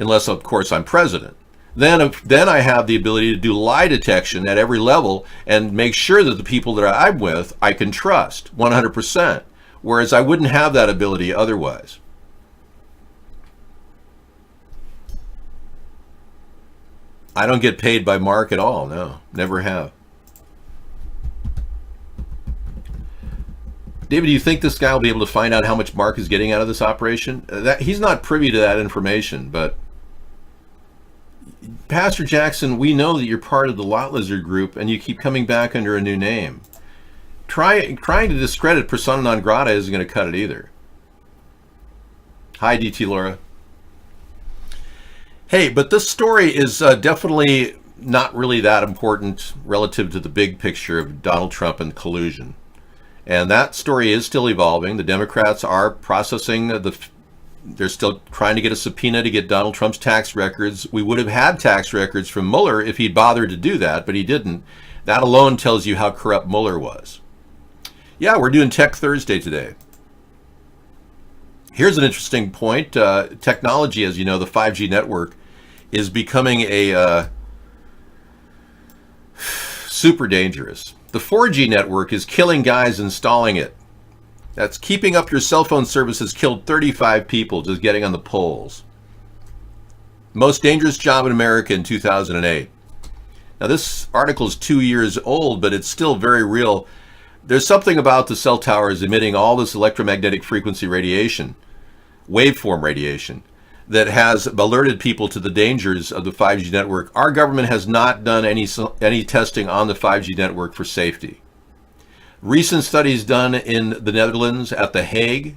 Unless, of course, I'm president. Then I have the ability to do lie detection at every level and make sure that the people that I'm with, I can trust 100%, whereas I wouldn't have that ability otherwise. I don't get paid by Mark at all, no, never have. David, do you think this guy will be able to find out how much Mark is getting out of this operation? He's not privy to that information, but Pastor Jackson, we know that you're part of the Lot Lizard group and you keep coming back under a new name. Trying to discredit persona non grata isn't going to cut it either. Hi, DT Laura. Hey, but this story is definitely not really that important relative to the big picture of Donald Trump and collusion. And that story is still evolving. The Democrats are processing they're still trying to get a subpoena to get Donald Trump's tax records. We would have had tax records from Mueller if he'd bothered to do that, but he didn't. That alone tells you how corrupt Mueller was. Yeah, we're doing Tech Thursday today. Here's an interesting point. Technology, as you know, the 5G network is becoming a super dangerous. The 4G network is killing guys installing it. That's keeping up your cell phone service has killed 35 people just getting on the polls. Most dangerous job in America in 2008. Now this article is 2 years old, but it's still very real. There's something about the cell towers emitting all this electromagnetic frequency radiation, waveform radiation, that has alerted people to the dangers of the 5G network. Our government has not done any testing on the 5G network for safety. Recent studies done in the Netherlands at The Hague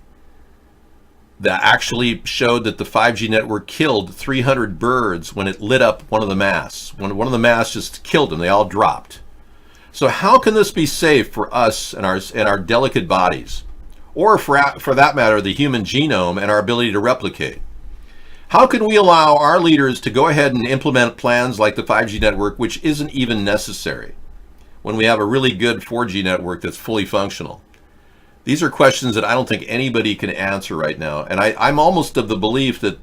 that actually showed that the 5G network killed 300 birds when it lit up one of the masts. One of the masts just killed them. They all dropped. So how can this be safe for us and our delicate bodies? Or for that matter, the human genome and our ability to replicate? How can we allow our leaders to go ahead and implement plans like the 5G network, which isn't even necessary, when we have a really good 4G network that's fully functional? These are questions that I don't think anybody can answer right now. And I'm almost of the belief that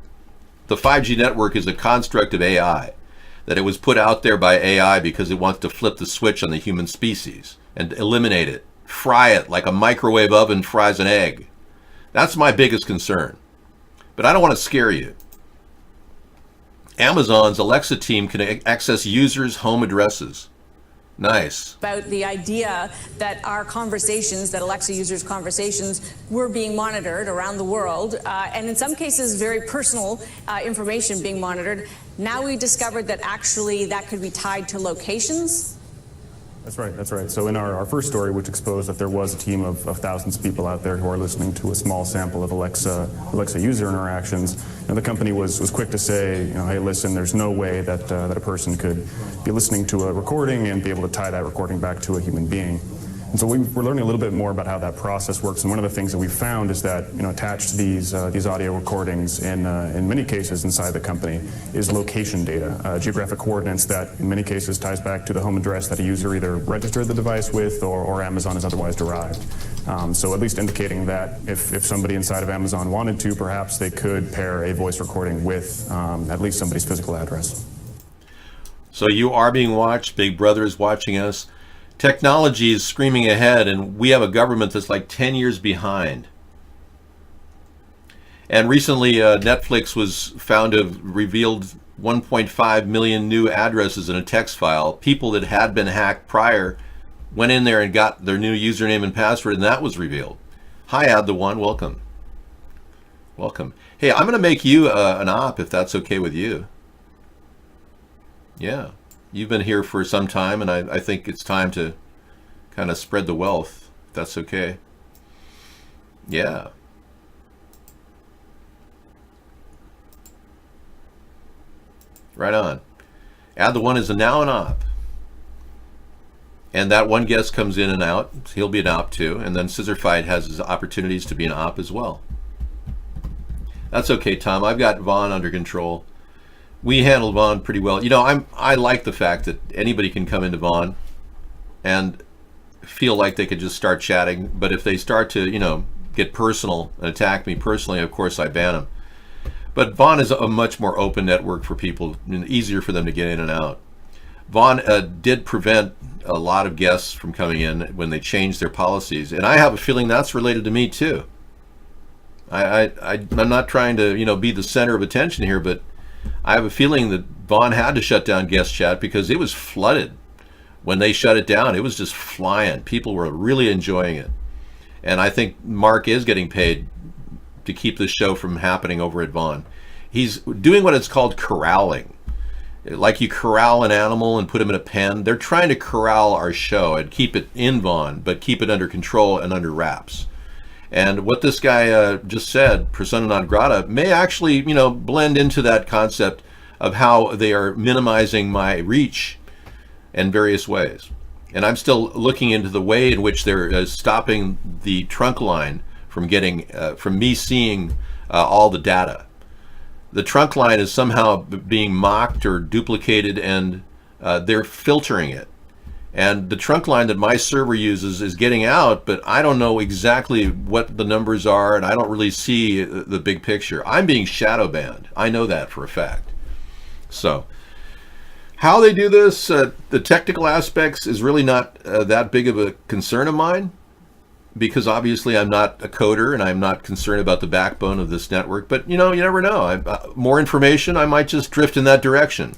the 5G network is a construct of AI, that it was put out there by AI because it wants to flip the switch on the human species and eliminate it, fry it like a microwave oven fries an egg. That's my biggest concern. But I don't want to scare you. Amazon's Alexa team can access users' home addresses. Nice. About the idea that our conversations, that Alexa users' conversations, were being monitored around the world, and in some cases, very personal information being monitored. Now we discovered that actually that could be tied to locations. That's right. So in our first story, which exposed that there was a team of thousands of people out there who are listening to a small sample of Alexa user interactions, the company was quick to say, hey, listen, there's no way that a person could be listening to a recording and be able to tie that recording back to a human being. And so we're learning a little bit more about how that process works. And one of the things that we found is that attached to these audio recordings in many cases inside the company is location data, geographic coordinates that in many cases ties back to the home address that a user either registered the device with or Amazon has otherwise derived. So at least indicating that if somebody inside of Amazon wanted to, perhaps they could pair a voice recording with at least somebody's physical address. So you are being watched. Big Brother is watching us. Technology is screaming ahead, and we have a government that's like 10 years behind. And recently, Netflix was found to have revealed 1.5 million new addresses in a text file. People that had been hacked prior went in there and got their new username and password, and that was revealed. Hi, Add the One. Welcome. Welcome. Hey, I'm going to make you an op if that's okay with you. Yeah. You've been here for some time, and I think it's time to kind of spread the wealth, if that's okay. Yeah. Right on. Add the One is now an op. And that one guest comes in and out. He'll be an op too. And then Scissor Fight has his opportunities to be an op as well. That's okay, Tom. I've got Vaughn under control. We handled Vaughn pretty well. I like the fact that anybody can come into Vaughn and feel like they could just start chatting. But if they start to, get personal and attack me personally, of course I ban them. But Vaughn is a much more open network for people, and easier for them to get in and out. Vaughn did prevent a lot of guests from coming in when they changed their policies, and I have a feeling that's related to me too. I'm not trying to, be the center of attention here, but I have a feeling that Vaughn had to shut down guest chat because it was flooded. When they shut it down, it was just flying. People were really enjoying it. And I think Mark is getting paid to keep this show from happening over at Vaughn. He's doing what it's called corralling. Like you corral an animal and put him in a pen. They're trying to corral our show and keep it in Vaughn, but keep it under control and under wraps. And what this guy just said, persona non grata, may actually, blend into that concept of how they are minimizing my reach in various ways. And I'm still looking into the way in which they're stopping the trunk line from from me seeing all the data. The trunk line is somehow being mocked or duplicated, and they're filtering it. And the trunk line that my server uses is getting out, but I don't know exactly what the numbers are, and I don't really see the big picture. I'm being shadow banned. I know that for a fact. So how they do this, the technical aspects is really not that big of a concern of mine, because obviously I'm not a coder and I'm not concerned about the backbone of this network. But, you never know. More information, I might just drift in that direction.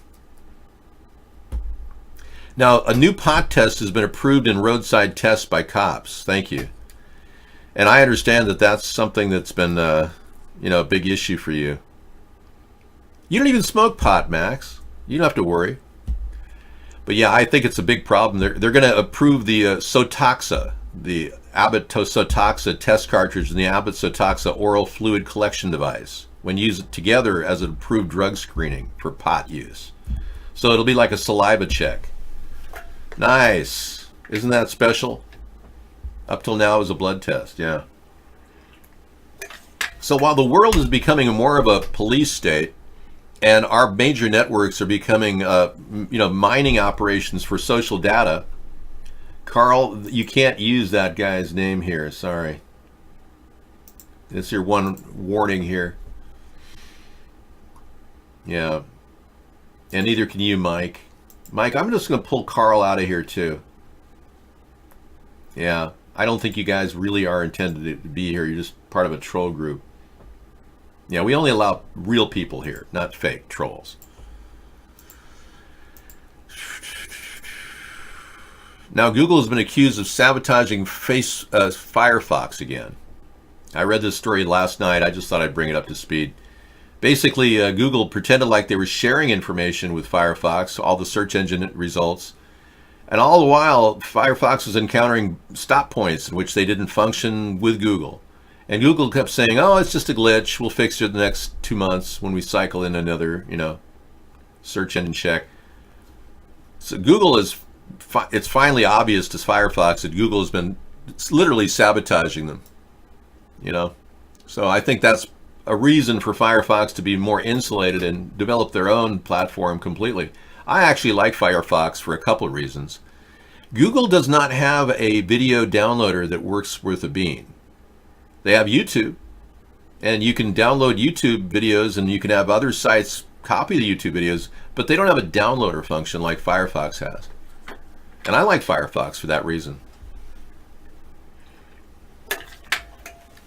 Now, a new pot test has been approved in roadside tests by cops. Thank you. And I understand that that's something that's been, a big issue for you. You don't even smoke pot, Max. You don't have to worry. But yeah, I think it's a big problem. They're going to approve the Sotoxa, the Abbott Sotoxa test cartridge and the Abbott Sotoxa oral fluid collection device when used together as an approved drug screening for pot use. So it'll be like a saliva check. Nice. Isn't that special? Up till now it was a blood test, yeah. So while the world is becoming more of a police state and our major networks are becoming, mining operations for social data, Carl, you can't use that guy's name here, sorry. It's your one warning here. Yeah. And neither can you, Mike. Mike, I'm just going to pull Carl out of here too. Yeah. I don't think you guys really are intended to be here. You're just part of a troll group. Yeah, we only allow real people here, not fake trolls. Now, Google has been accused of sabotaging Firefox again. I read this story last night. I just thought I'd bring it up to speed. Basically, Google pretended like they were sharing information with Firefox, all the search engine results. And all the while, Firefox was encountering stop points in which they didn't function with Google. And Google kept saying, oh, it's just a glitch. We'll fix it in the next 2 months when we cycle in another, search engine check. So Google it's finally obvious to Firefox that Google has been literally sabotaging them. So I think that's a reason for Firefox to be more insulated and develop their own platform completely. I actually like Firefox for a couple of reasons. Google does not have a video downloader that works worth a bean. They have YouTube, and you can download YouTube videos, and you can have other sites copy the YouTube videos, but they don't have a downloader function like Firefox has. And I like Firefox for that reason.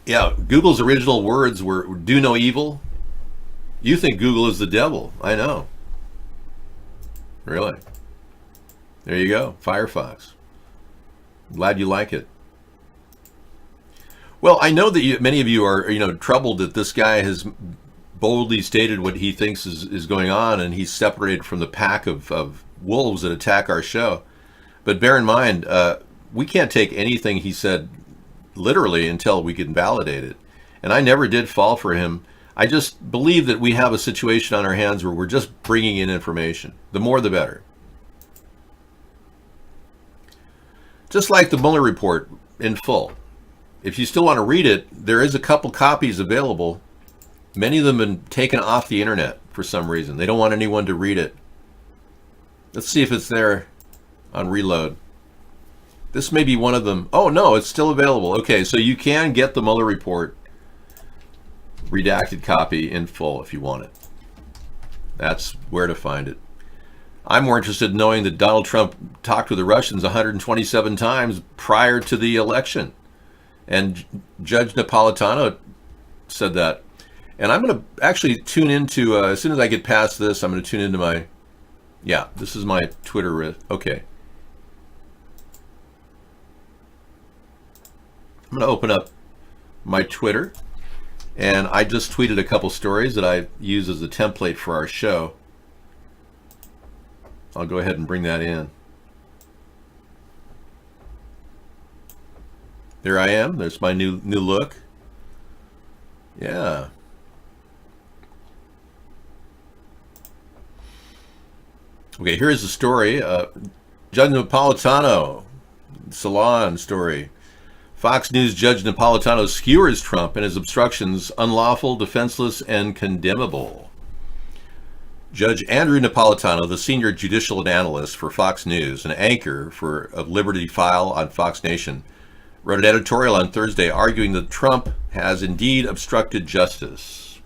Yeah, Google's original words were, do no evil. You think Google is the devil. I know. Really. There you go, Firefox. Glad you like it. Well, I know that many of you are, troubled that this guy has boldly stated what he thinks is going on, and he's separated from the pack of wolves that attack our show. But bear in mind, we can't take anything he said literally until we can validate it. And I never did fall for him. I just believe that we have a situation on our hands where we're just bringing in information. The more, the better. Just like the Mueller report in full. If you still want to read it, there is a couple copies available. Many of them have been taken off the internet for some reason. They don't want anyone to read it. Let's see if it's there on Reload. This may be one of them. Oh, no, it's still available. Okay, so you can get the Mueller report redacted copy in full if you want it. That's where to find it. I'm more interested in knowing that Donald Trump talked with the Russians 127 times prior to the election. And Judge Napolitano said that. And I'm going to actually tune into, as soon as I get past this, I'm going to tune into my, this is my Twitter. Okay. I'm going to open up my Twitter. And I just tweeted a couple stories that I use as a template for our show. I'll go ahead and bring that in. There I am. There's my new look. Yeah. Okay, here's the story. Judge Napolitano, Salon story. Fox News Judge Napolitano skewers Trump and his obstructions unlawful, defenseless, and condemnable. Judge Andrew Napolitano, the senior judicial analyst for Fox News and anchor of Liberty File on Fox Nation, wrote an editorial on Thursday arguing that Trump has indeed obstructed justice.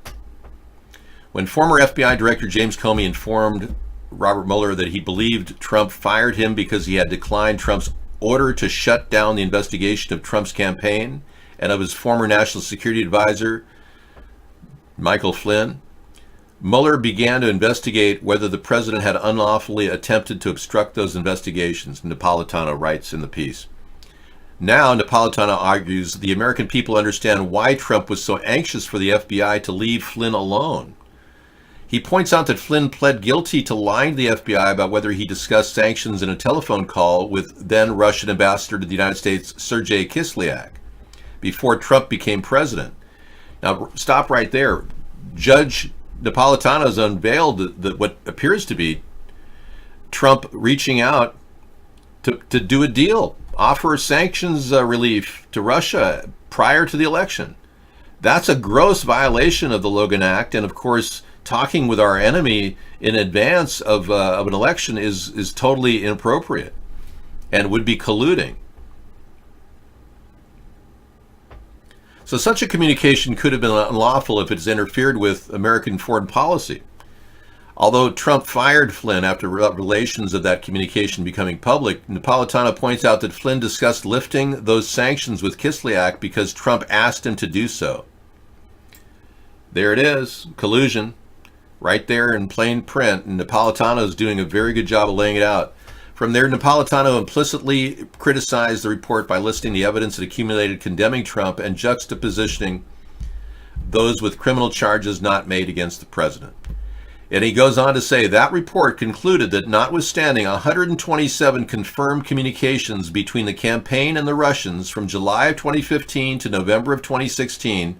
When former FBI Director James Comey informed Robert Mueller that he believed Trump fired him because he had declined Trump's order to shut down the investigation of Trump's campaign and of his former national security advisor, Michael Flynn, Mueller began to investigate whether the president had unlawfully attempted to obstruct those investigations, Napolitano writes in the piece. Now, Napolitano argues the American people understand why Trump was so anxious for the FBI to leave Flynn alone. He points out that Flynn pled guilty to lying to the FBI about whether he discussed sanctions in a telephone call with then Russian ambassador to the United States, Sergei Kislyak, before Trump became president. Now, stop right there. Judge Napolitano has unveiled that what appears to be Trump reaching out to do a deal, offer sanctions relief to Russia prior to the election. That's a gross violation of the Logan Act, and of course, talking with our enemy in advance of an election is totally inappropriate and would be colluding. So such a communication could have been unlawful if it's interfered with American foreign policy. Although Trump fired Flynn after revelations of that communication becoming public, Napolitano points out that Flynn discussed lifting those sanctions with Kislyak because Trump asked him to do so. There it is, collusion, right there in plain print, and Napolitano is doing a very good job of laying it out. From there, Napolitano implicitly criticized the report by listing the evidence it accumulated condemning Trump and juxtapositioning those with criminal charges not made against the president. And he goes on to say that report concluded that notwithstanding 127 confirmed communications between the campaign and the Russians from July of 2015 to November of 2016,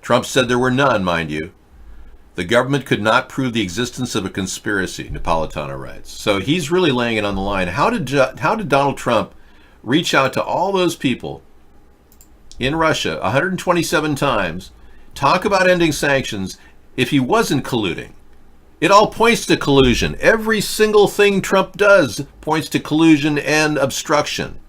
Trump said there were none, mind you, the government could not prove the existence of a conspiracy, Napolitano writes. So he's really laying it on the line. How did Donald Trump reach out to all those people in Russia 127 times, talk about ending sanctions, if he wasn't colluding? It all points to collusion. Every single thing Trump does points to collusion and obstruction.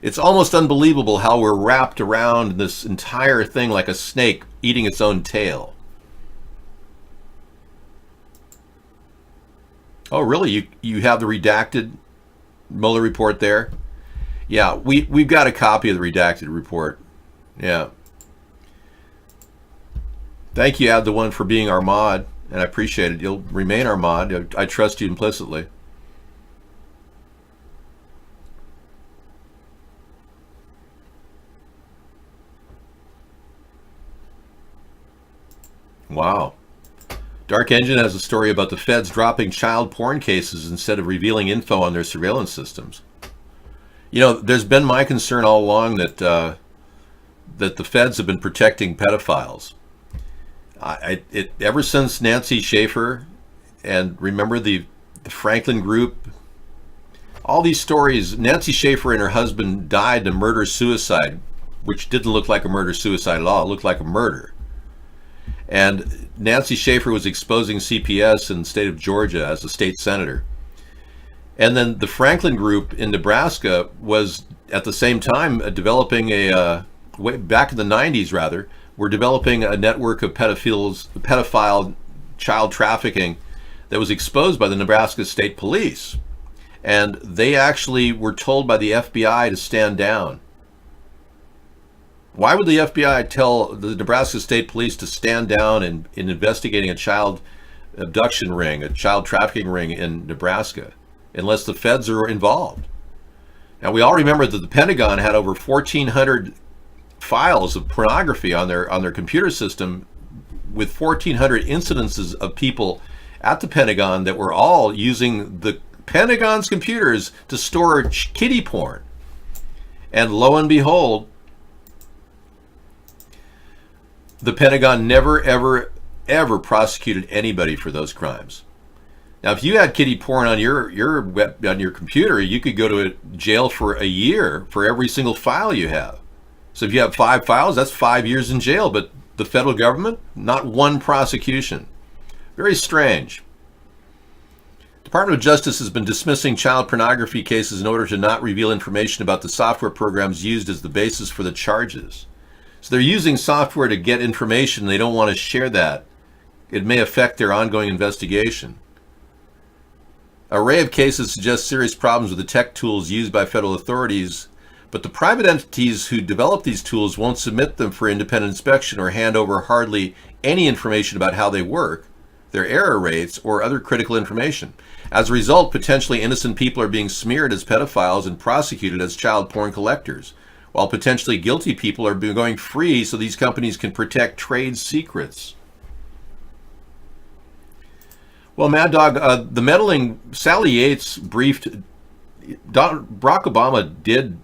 It's almost unbelievable how we're wrapped around this entire thing like a snake eating its own tail. Oh, really? You have the redacted Mueller report there? Yeah, we've got a copy of the redacted report. Yeah. Thank you, Ad the One, for being our mod, and I appreciate it. You'll remain our mod. I trust you implicitly. Wow. Dark Engine has a story about the feds dropping child porn cases instead of revealing info on their surveillance systems. You know, there's been my concern all along that that the feds have been protecting pedophiles. Ever since Nancy Schaefer, and remember the Franklin Group, all these stories. Nancy Schaefer and her husband died in a murder-suicide, which didn't look like a murder-suicide at all. It looked like a murder. And Nancy Schaefer was exposing CPS in the state of Georgia as a state senator. And then the Franklin Group in Nebraska was at the same time developing way back in the 90s rather, were developing a network of pedophile child trafficking that was exposed by the Nebraska State Police. And they actually were told by the FBI to stand down. Why would the FBI tell the Nebraska State Police to stand down in investigating a child abduction ring, a child trafficking ring in Nebraska, unless the feds are involved? Now, we all remember that the Pentagon had over 1,400 files of pornography on their computer system, with 1,400 incidences of people at the Pentagon that were all using the Pentagon's computers to store kiddie porn. And lo and behold, the Pentagon never, ever, ever prosecuted anybody for those crimes. Now, if you had kiddie porn on your computer, you could go to jail for a year for every single file you have. So if you have 5 files, that's 5 years in jail. But the federal government, not one prosecution. Very strange. Department of Justice has been dismissing child pornography cases in order to not reveal information about the software programs used as the basis for the charges. So they're using software to get information. They don't want to share that. It may affect their ongoing investigation. An array of cases suggest serious problems with the tech tools used by federal authorities, but the private entities who develop these tools won't submit them for independent inspection or hand over hardly any information about how they work, their error rates, or other critical information. As a result, potentially innocent people are being smeared as pedophiles and prosecuted as child porn collectors, while potentially guilty people are going free so these companies can protect trade secrets. Well, Mad Dog, the meddling, Sally Yates briefed, Barack Obama did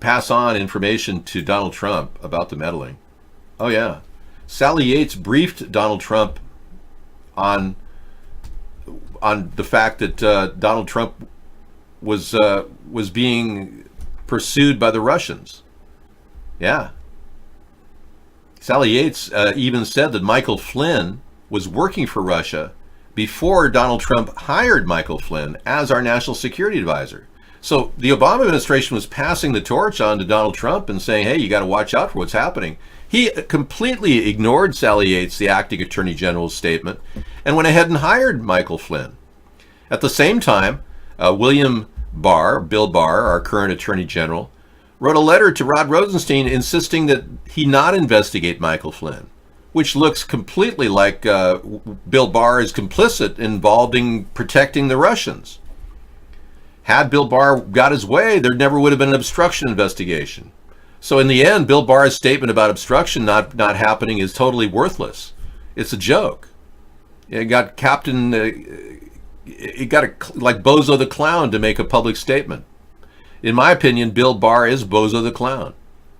pass on information to Donald Trump about the meddling. Oh yeah. Sally Yates briefed Donald Trump on the fact that Donald Trump was being pursued by the Russians. Yeah. Sally Yates even said that Michael Flynn was working for Russia before Donald Trump hired Michael Flynn as our national security advisor. So the Obama administration was passing the torch on to Donald Trump and saying, hey, you got to watch out for what's happening. He completely ignored Sally Yates, the acting attorney general's statement, and went ahead and hired Michael Flynn. At the same time, William Barr, Bill Barr, our current attorney general, wrote a letter to Rod Rosenstein insisting that he not investigate Michael Flynn, which looks completely like Bill Barr is complicit involved in protecting the Russians. Had Bill Barr got his way, there never would have been an obstruction investigation. So in the end, Bill Barr's statement about obstruction not happening is totally worthless. It's a joke. It got like Bozo the Clown to make a public statement. In my opinion, Bill Barr is Bozo the Clown.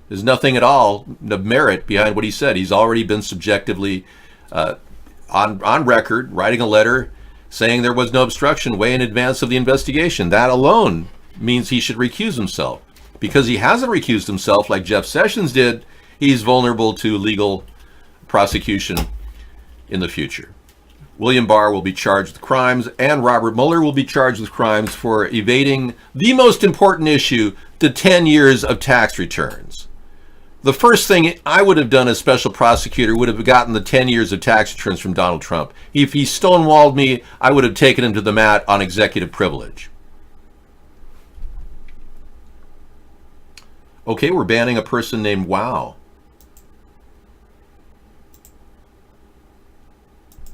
There's nothing at all of merit behind what he said. He's already been subjectively on record, writing a letter saying there was no obstruction way in advance of the investigation. That alone means he should recuse himself. Because he hasn't recused himself like Jeff Sessions did, he's vulnerable to legal prosecution in the future. William Barr will be charged with crimes, and Robert Mueller will be charged with crimes for evading the most important issue, the 10 years of tax returns. The first thing I would have done as special prosecutor would have gotten the 10 years of tax returns from Donald Trump. If he stonewalled me, I would have taken him to the mat on executive privilege. Okay, we're banning a person named Wow.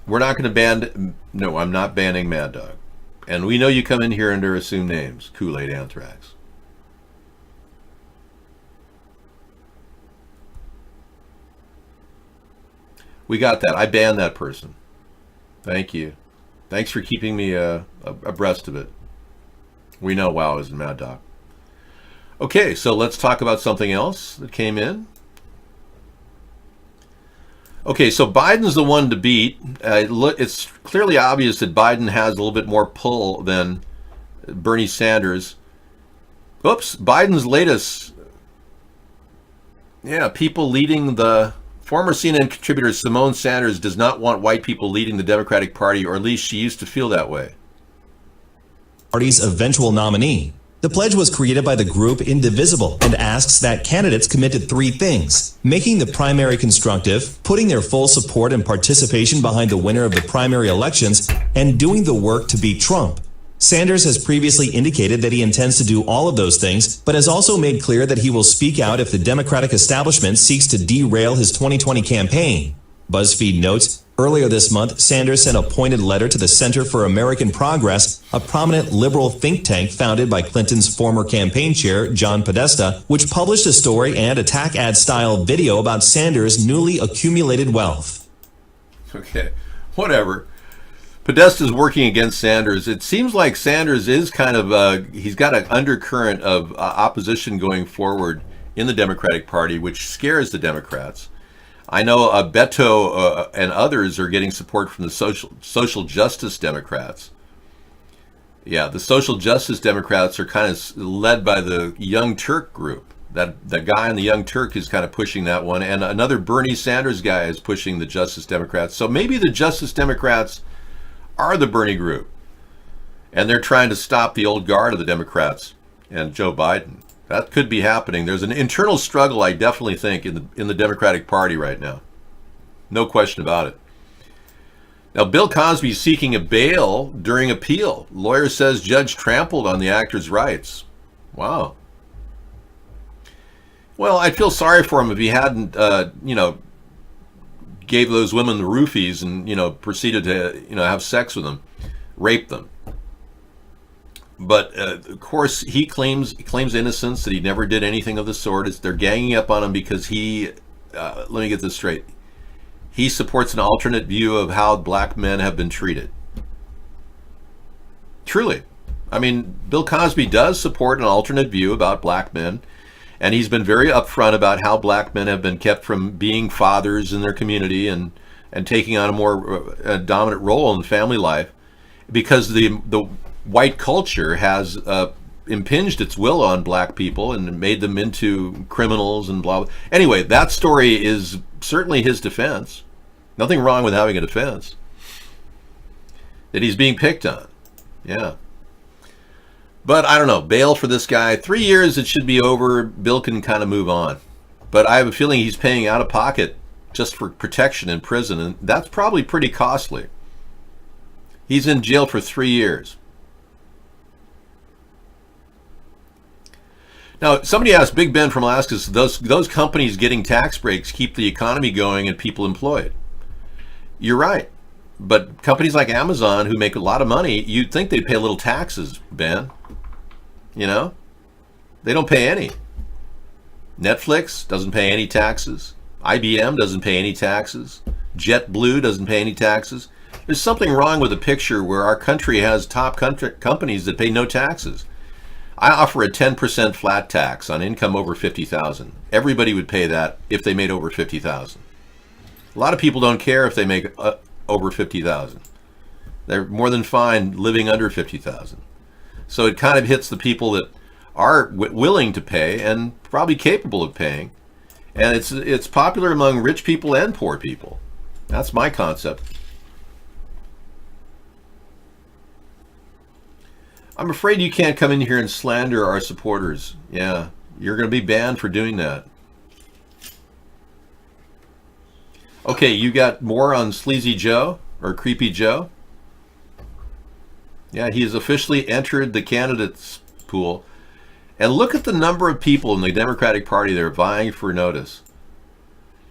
We're not going to ban... No, I'm not banning Mad Dog. And we know you come in here under assumed names. Kool-Aid Anthrax. We got that. I banned that person. Thank you. Thanks for keeping me abreast of it. We know Wow isn't Mad Dog. Okay, so let's talk about something else that came in. Okay, so Biden's the one to beat. It's clearly obvious that Biden has a little bit more pull than Bernie Sanders. Oops, Biden's latest. Yeah, people leading the... Former CNN contributor Simone Sanders does not want white people leading the Democratic Party, or at least she used to feel that way. Party's eventual nominee. The pledge was created by the group Indivisible and asks that candidates commit to 3 things: making the primary constructive, putting their full support and participation behind the winner of the primary elections, and doing the work to beat Trump. Sanders has previously indicated that he intends to do all of those things, but has also made clear that he will speak out if the Democratic establishment seeks to derail his 2020 campaign. BuzzFeed notes, earlier this month, Sanders sent a pointed letter to the Center for American Progress, a prominent liberal think tank founded by Clinton's former campaign chair, John Podesta, which published a story and attack ad-style video about Sanders' newly accumulated wealth. Okay, whatever. Podesta's working against Sanders. It seems like Sanders is kind of, he's got an undercurrent of opposition going forward in the Democratic Party, which scares the Democrats. I know Beto and others are getting support from the social justice Democrats. Yeah, the social justice Democrats are kind of led by the Young Turk group. That guy in the Young Turk is kind of pushing that one, and another Bernie Sanders guy is pushing the Justice Democrats. So maybe the Justice Democrats are the Bernie group, and they're trying to stop the old guard of the Democrats and Joe Biden. That could be happening. There's an internal struggle, I definitely think, in the Democratic Party right now. No question about it. Now, Bill Cosby is seeking a bail during appeal. Lawyer says judge trampled on the actor's rights. Wow. Well, I'd feel sorry for him if he hadn't, gave those women the roofies and, proceeded to, have sex with them, rape them. But, of course, he claims innocence, that he never did anything of the sort. They're ganging up on him because he, let me get this straight, he supports an alternate view of how black men have been treated. Truly. I mean, Bill Cosby does support an alternate view about black men, and he's been very upfront about how black men have been kept from being fathers in their community and taking on a more dominant role in family life because the white culture has impinged its will on black people and made them into criminals and blah, blah. Anyway, that story is certainly his defense. Nothing wrong with having a defense. That he's being picked on. Yeah. But I don't know, bail for this guy. 3 years, it should be over. Bill can kind of move on. But I have a feeling he's paying out of pocket just for protection in prison, and that's probably pretty costly. He's in jail for 3 years. Now, somebody asked Big Ben from Alaska, those companies getting tax breaks keep the economy going and people employed. You're right. But companies like Amazon, who make a lot of money, you'd think they'd pay a little taxes, Ben. You know? They don't pay any. Netflix doesn't pay any taxes. IBM doesn't pay any taxes. JetBlue doesn't pay any taxes. There's something wrong with the picture where our country has top companies that pay no taxes. I offer a 10% flat tax on income over $50,000. Everybody would pay that if they made over $50,000. A lot of people don't care if they make over $50,000. They're more than fine living under $50,000. So it kind of hits the people that are willing to pay and probably capable of paying. And it's popular among rich people and poor people. That's my concept. I'm afraid you can't come in here and slander our supporters. Yeah, you're going to be banned for doing that. Okay, you got more on Sleazy Joe or Creepy Joe? Yeah, he has officially entered the candidates pool. And look at the number of people in the Democratic Party that are vying for notice.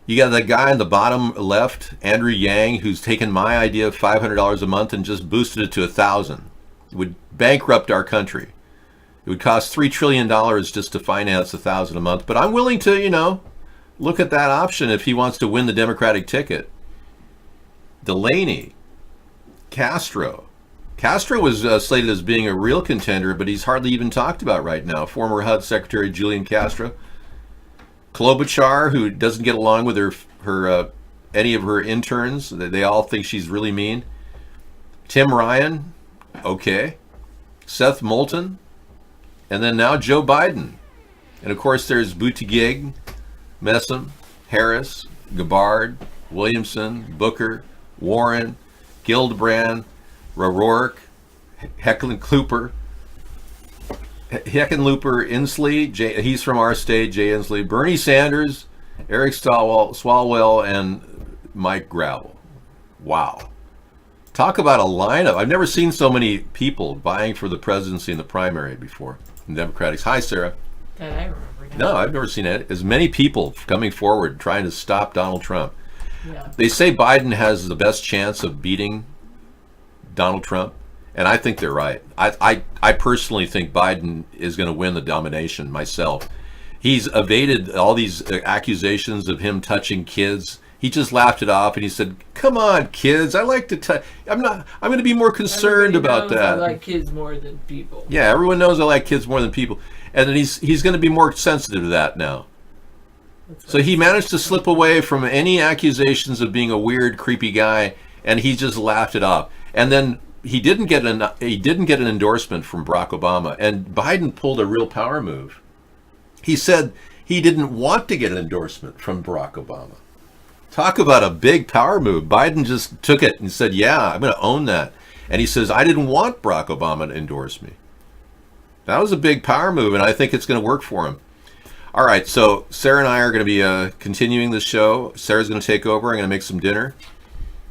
You got that guy in the bottom left, Andrew Yang, who's taken my idea of $500 a month and just boosted it to $1,000. It would bankrupt our country. It would cost $3 trillion just to finance $1,000 a month. But I'm willing to, look at that option if he wants to win the Democratic ticket. Delaney, Castro. Castro was slated as being a real contender, but he's hardly even talked about right now. Former HUD Secretary Julian Castro. Klobuchar, who doesn't get along with her any of her interns. They all think she's really mean. Tim Ryan. Okay. Seth Moulton. And then now Joe Biden. And of course there's Buttigieg, Messam, Harris, Gabbard, Williamson, Booker, Warren, Gillibrand, O'Rourke, Hickenlooper, Inslee, he's from our state, Jay Inslee, Bernie Sanders, Eric Swalwell, and Mike Gravel. Wow. Talk about a lineup. I've never seen so many people vying for the presidency in the primary before in Democrats. Hi, Sarah. That I remember. No, I've never seen it. As many people coming forward trying to stop Donald Trump. Yeah. They say Biden has the best chance of beating Donald Trump, and I think they're right. I personally think Biden is going to win the nomination myself. He's evaded all these accusations of him touching kids. He just laughed it off and he said, "Come on, kids! I like to touch. I'm going to be more concerned about that." I like kids more than people. Yeah, everyone knows I like kids more than people, and then he's going to be more sensitive to that now. So he managed to slip away from any accusations of being a weird, creepy guy, and he just laughed it off. And then he didn't get an endorsement from Barack Obama, and Biden pulled a real power move. He said he didn't want to get an endorsement from Barack Obama. Talk about a big power move. Biden just took it and said, "Yeah, I'm going to own that." And he says, "I didn't want Barack Obama to endorse me." That was a big power move, and I think it's going to work for him. All right, so Sarah and I are going to be continuing this show. Sarah's going to take over. I'm going to make some dinner.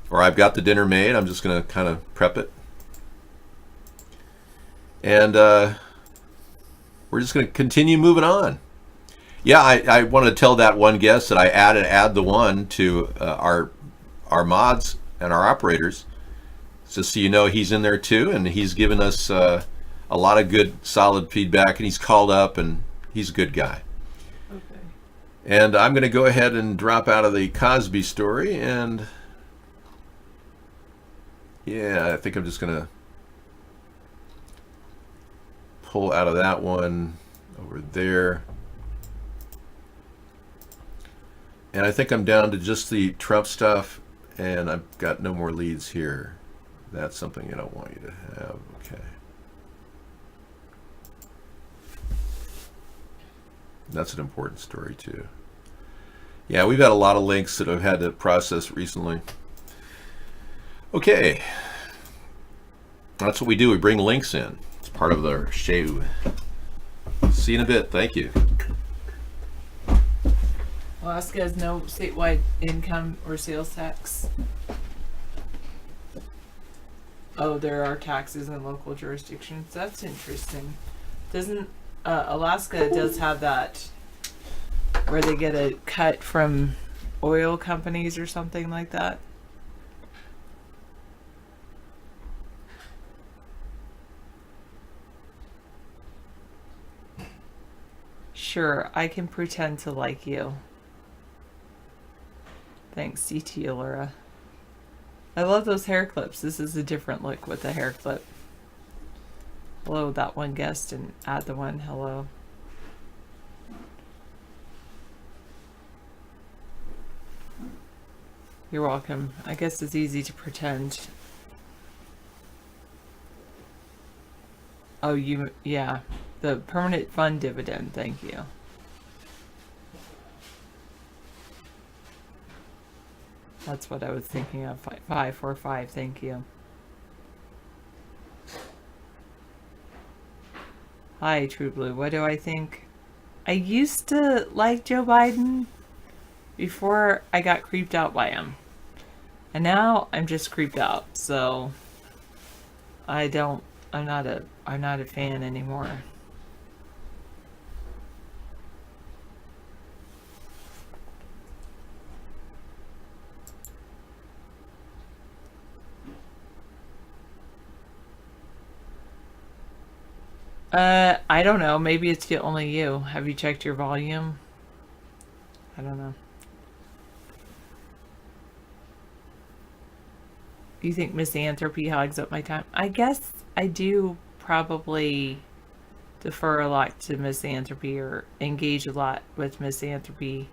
Or I've got the dinner made. I'm just going to kind of prep it. And we're just going to continue moving on. Yeah, I wanted to tell that one guest that I add the one to our mods and our operators. Just so you know, he's in there too, and he's given us a lot of good, solid feedback, and he's called up, and he's a good guy. Okay. And I'm going to go ahead and drop out of the Cosby story, and yeah, I think I'm just going to pull out of that one over there. And I think I'm down to just the Trump stuff, and I've got no more leads here. That's something I don't want you to have. Okay. That's an important story too. Yeah, we've had a lot of links that I've had to process recently. Okay. That's what we do. We bring links in. It's part of the show. See you in a bit. Thank you. Alaska has no statewide income or sales tax. Oh, there are taxes in local jurisdictions. That's interesting. Doesn't Alaska does have that where they get a cut from oil companies or something like that? Sure, I can pretend to like you. Thanks, CT Allura. I love those hair clips. This is a different look with the hair clip. Hello, that one guest, and add the one. Hello. You're welcome. I guess it's easy to pretend. Oh, yeah. The permanent fund dividend, thank you. That's what I was thinking of. 545, thank you. Hi, True Blue. What do I think? I used to like Joe Biden before I got creeped out by him. And now I'm just creeped out. So I'm not a fan anymore. I don't know. Maybe it's only you. Have you checked your volume? I don't know. You think misanthropy hogs up my time? I guess I do probably defer a lot to misanthropy or engage a lot with misanthropy.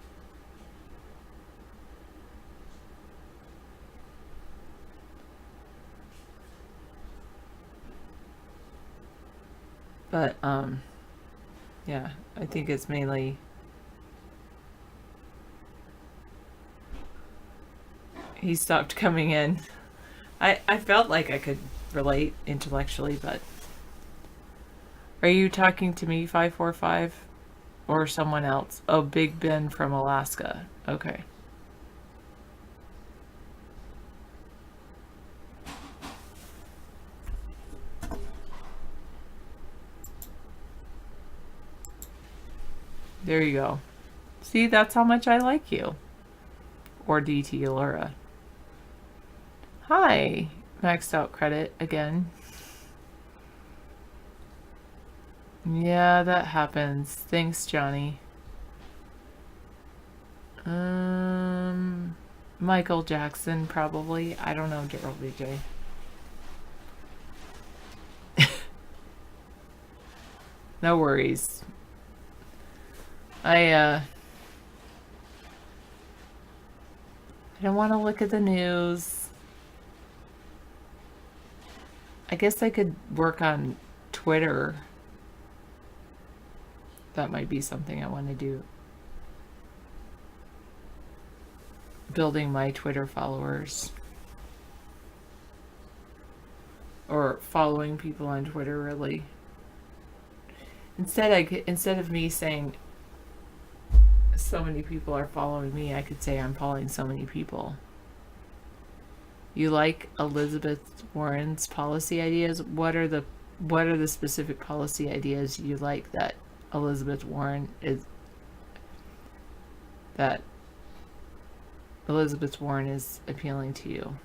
But, yeah, I think it's mainly he stopped coming in. I felt like I could relate intellectually, but are you talking to me, 545, or someone else? Oh, Big Ben from Alaska. Okay. There you go. See, that's how much I like you. Or DT Allura. Hi. Maxed out credit again. Yeah, that happens. Thanks, Johnny. Michael Jackson, probably. I don't know, Gerald BJ. No worries. I don't want to look at the news. I guess I could work on Twitter. That might be something I want to do. Building my Twitter followers. Or following people on Twitter, really. Instead of me saying so many people are following me, I could say I'm following so many people. You like Elizabeth Warren's policy ideas? What are the specific policy ideas you like that Elizabeth Warren is appealing to you?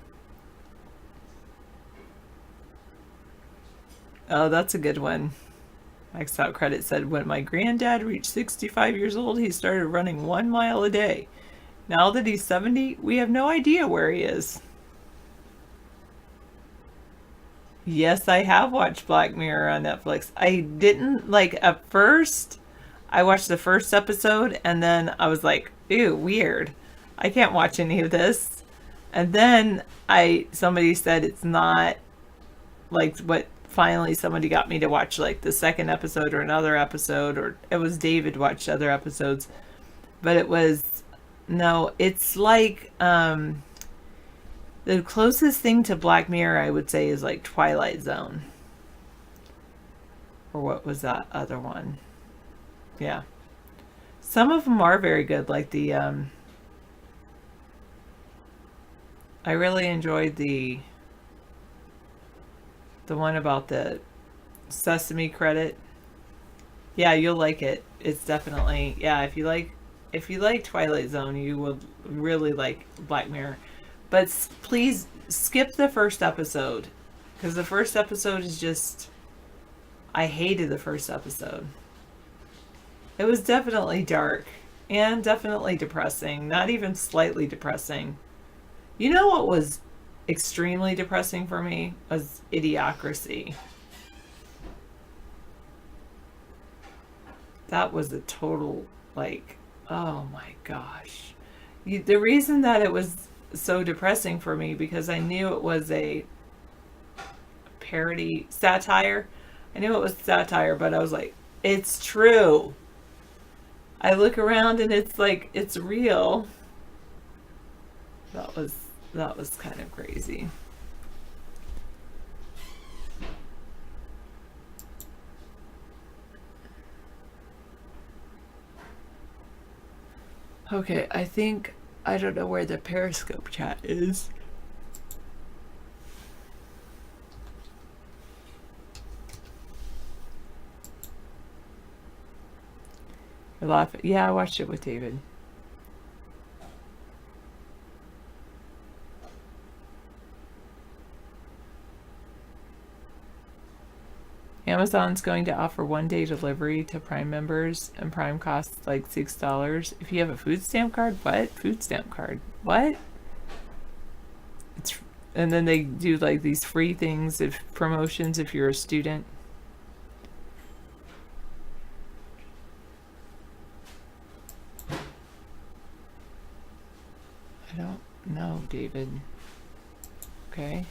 Oh, that's a good one. Maxed Out Credit said, when my granddad reached 65 years old, he started running 1 mile a day. Now that he's 70, we have no idea where he is. Yes, I have watched Black Mirror on Netflix. I didn't, at first, I watched the first episode, and then I was like, ew, weird. I can't watch any of this. And then somebody said it's not like what. Finally, somebody got me to watch the second episode or another episode, or it was David watched other episodes, but it's like the closest thing to Black Mirror I would say is like Twilight Zone. Or what was that other one? Yeah. Some of them are very good, like the I really enjoyed the one about the Sesame credit. Yeah, you'll like it. It's definitely, yeah, if you like Twilight Zone, you will really like Black Mirror. But please skip the first episode, because the first episode is just, I hated the first episode. It was definitely dark and definitely depressing, not even slightly depressing. You know what was extremely depressing for me was Idiocracy. That was a total, like, oh my gosh. The reason that it was so depressing for me, because I knew it was a parody, satire. I knew it was satire, but I was like, it's true. I look around and it's like, it's real. That was kind of crazy. Okay, I don't know where the Periscope chat is. I laugh. Yeah, I watched it with David. Amazon's going to offer 1-day delivery to Prime members, and Prime costs like $6. If you have a food stamp card, what? Food stamp card? What? And then they do like these free things, if promotions if you're a student. I don't know, David. Okay.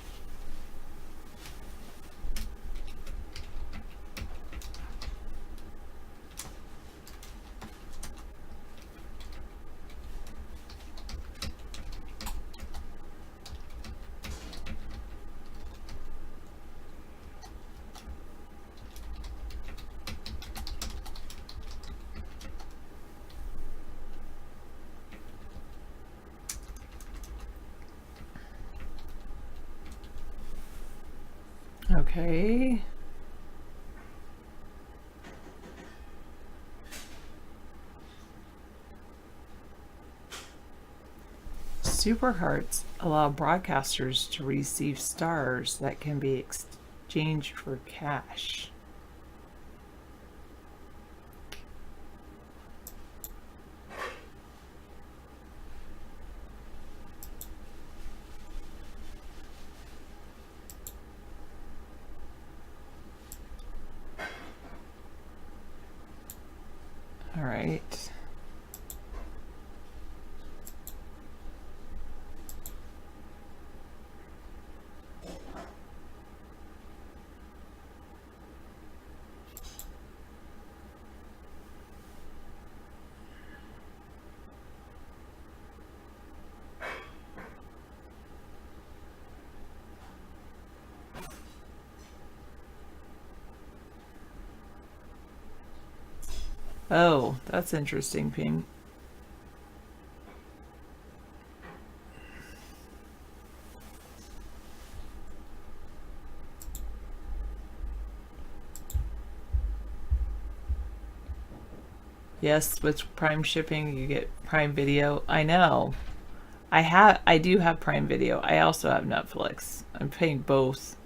Okay. Superhearts allow broadcasters to receive stars that can be exchanged for cash. All right. Oh, that's interesting, Ping. Yes, with Prime shipping, you get Prime Video. I know. I do have Prime Video. I also have Netflix. I'm paying both.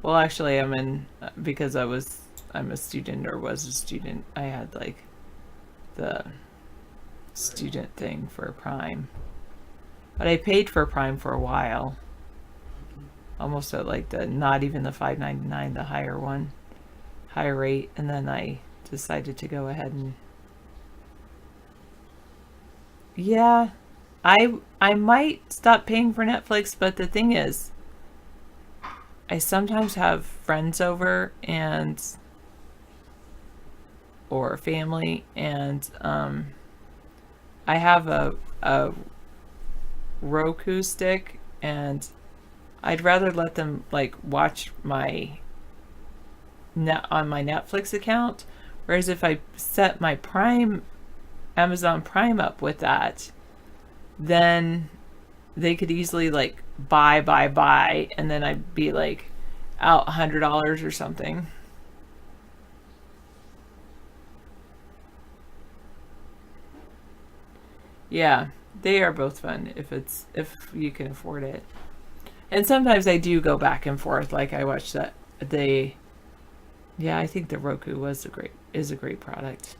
Well, actually, because I'm a student or was a student. I had like the student thing for Prime. But I paid for Prime for a while. Almost at like not even the $5.99, the higher rate, and then I decided to go ahead and yeah, I might stop paying for Netflix, but the thing is, I sometimes have friends over or family, and I have a Roku stick, and I'd rather let them like watch my on my Netflix account. Whereas if I set my Amazon Prime up with that, then they could easily like buy, and then I'd be like out $100 or something. Yeah, they are both fun if you can afford it. And sometimes I do go back and forth. Like I watched I think the Roku is a great product.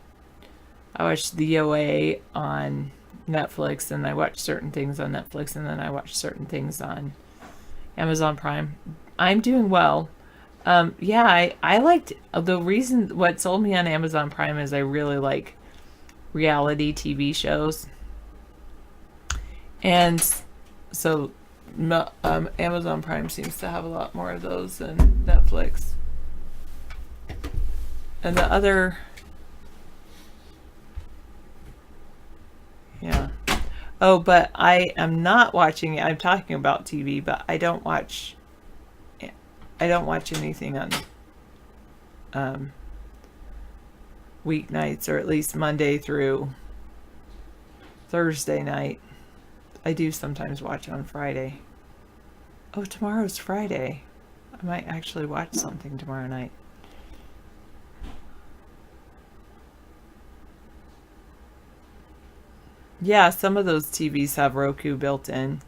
I watched the OA on Netflix, and I watch certain things on Netflix, and then I watch certain things on Amazon Prime. I'm doing well. I liked the reason what sold me on Amazon Prime is I really like reality TV shows, and so Amazon Prime seems to have a lot more of those than Netflix. And the other, yeah. Oh, but I am not watching it. I'm talking about TV, but I don't watch anything on weeknights, or at least Monday through Thursday night. I do sometimes watch on Friday. Oh, tomorrow's Friday. I might actually watch something tomorrow night. Yeah, some of those TVs have Roku built in.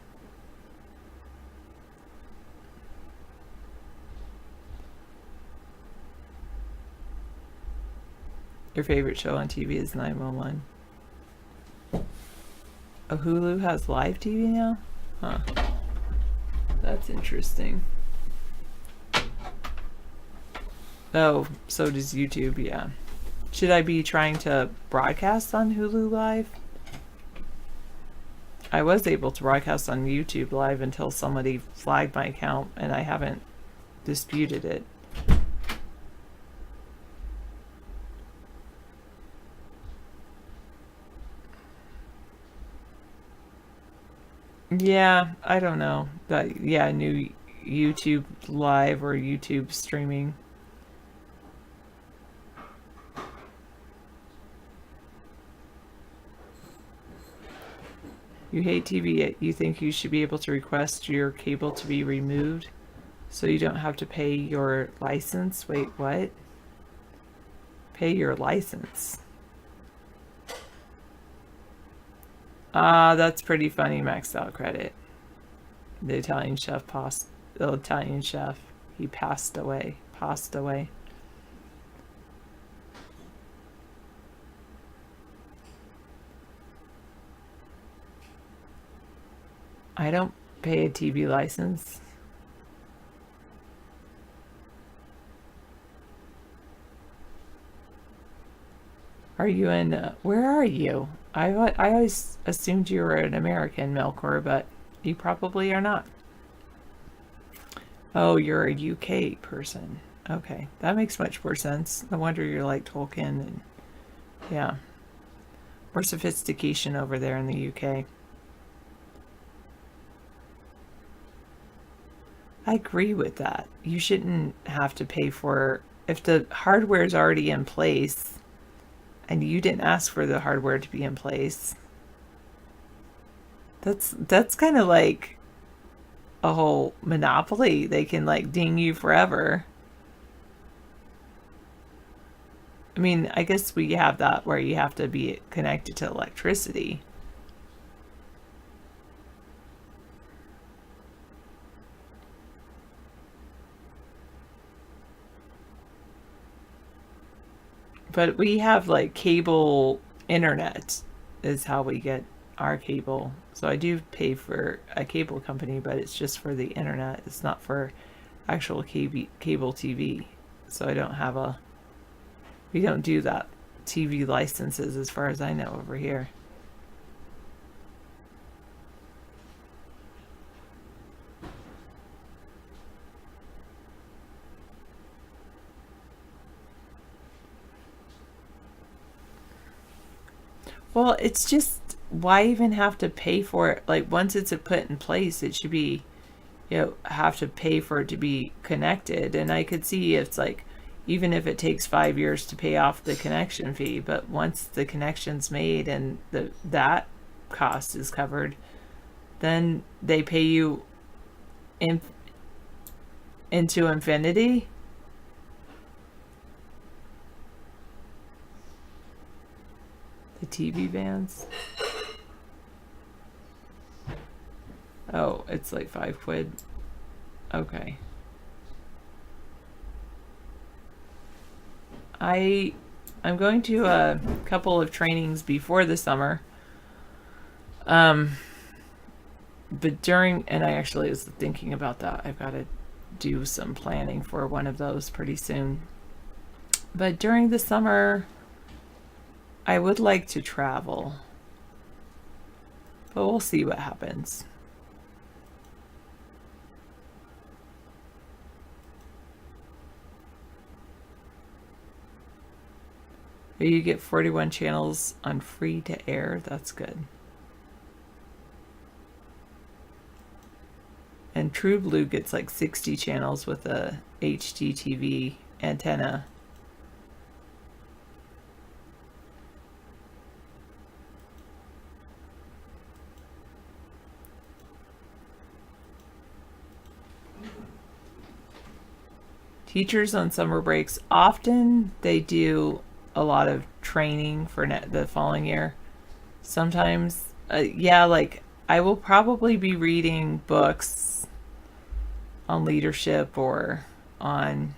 Your favorite show on TV is 911. Oh, Hulu has live TV now? Huh. That's interesting. Oh, so does YouTube, yeah. Should I be trying to broadcast on Hulu Live? I was able to broadcast on YouTube Live until somebody flagged my account, and I haven't disputed it. Yeah, I don't know. New YouTube Live or YouTube streaming. You hate TV, you think you should be able to request your cable to be removed so you don't have to pay your license? Wait, what? Pay your license? That's pretty funny, maxed out credit. The Italian chef, he passed away. I don't pay a TV license. Are you in, where are you? I always assumed you were an American, Melkor, but you probably are not. Oh, you're a UK person. Okay, that makes much more sense. No wonder you're like Tolkien, and yeah. More sophistication over there in the UK. I agree with that. You shouldn't have to pay for, if the hardware is already in place and you didn't ask for the hardware to be in place. That's kind of like a whole monopoly. They can like ding you forever. I mean, I guess we have that where you have to be connected to electricity. But we have like cable internet is how we get our cable. So I do pay for a cable company, but it's just for the internet. It's not for actual cable TV. So I don't have we don't do that TV licenses as far as I know over here. Well, it's just, why even have to pay for it? Like, once it's put in place, it should be, have to pay for it to be connected. And I could see it's like, even if it takes 5 years to pay off the connection fee. But once the connection's made and that cost is covered, then they pay you into infinity. The TV bands. Oh, it's like £5. Okay. I'm going to a couple of trainings before the summer. But and I actually was thinking about that. I've got to do some planning for one of those pretty soon. But during the summer, I would like to travel. But we'll see what happens. You get 41 channels on free to air. That's good. And True Blue gets like 60 channels with a HDTV antenna. Teachers on summer breaks, often they do a lot of training for the following year. Sometimes, yeah, like I will probably be reading books on leadership or on,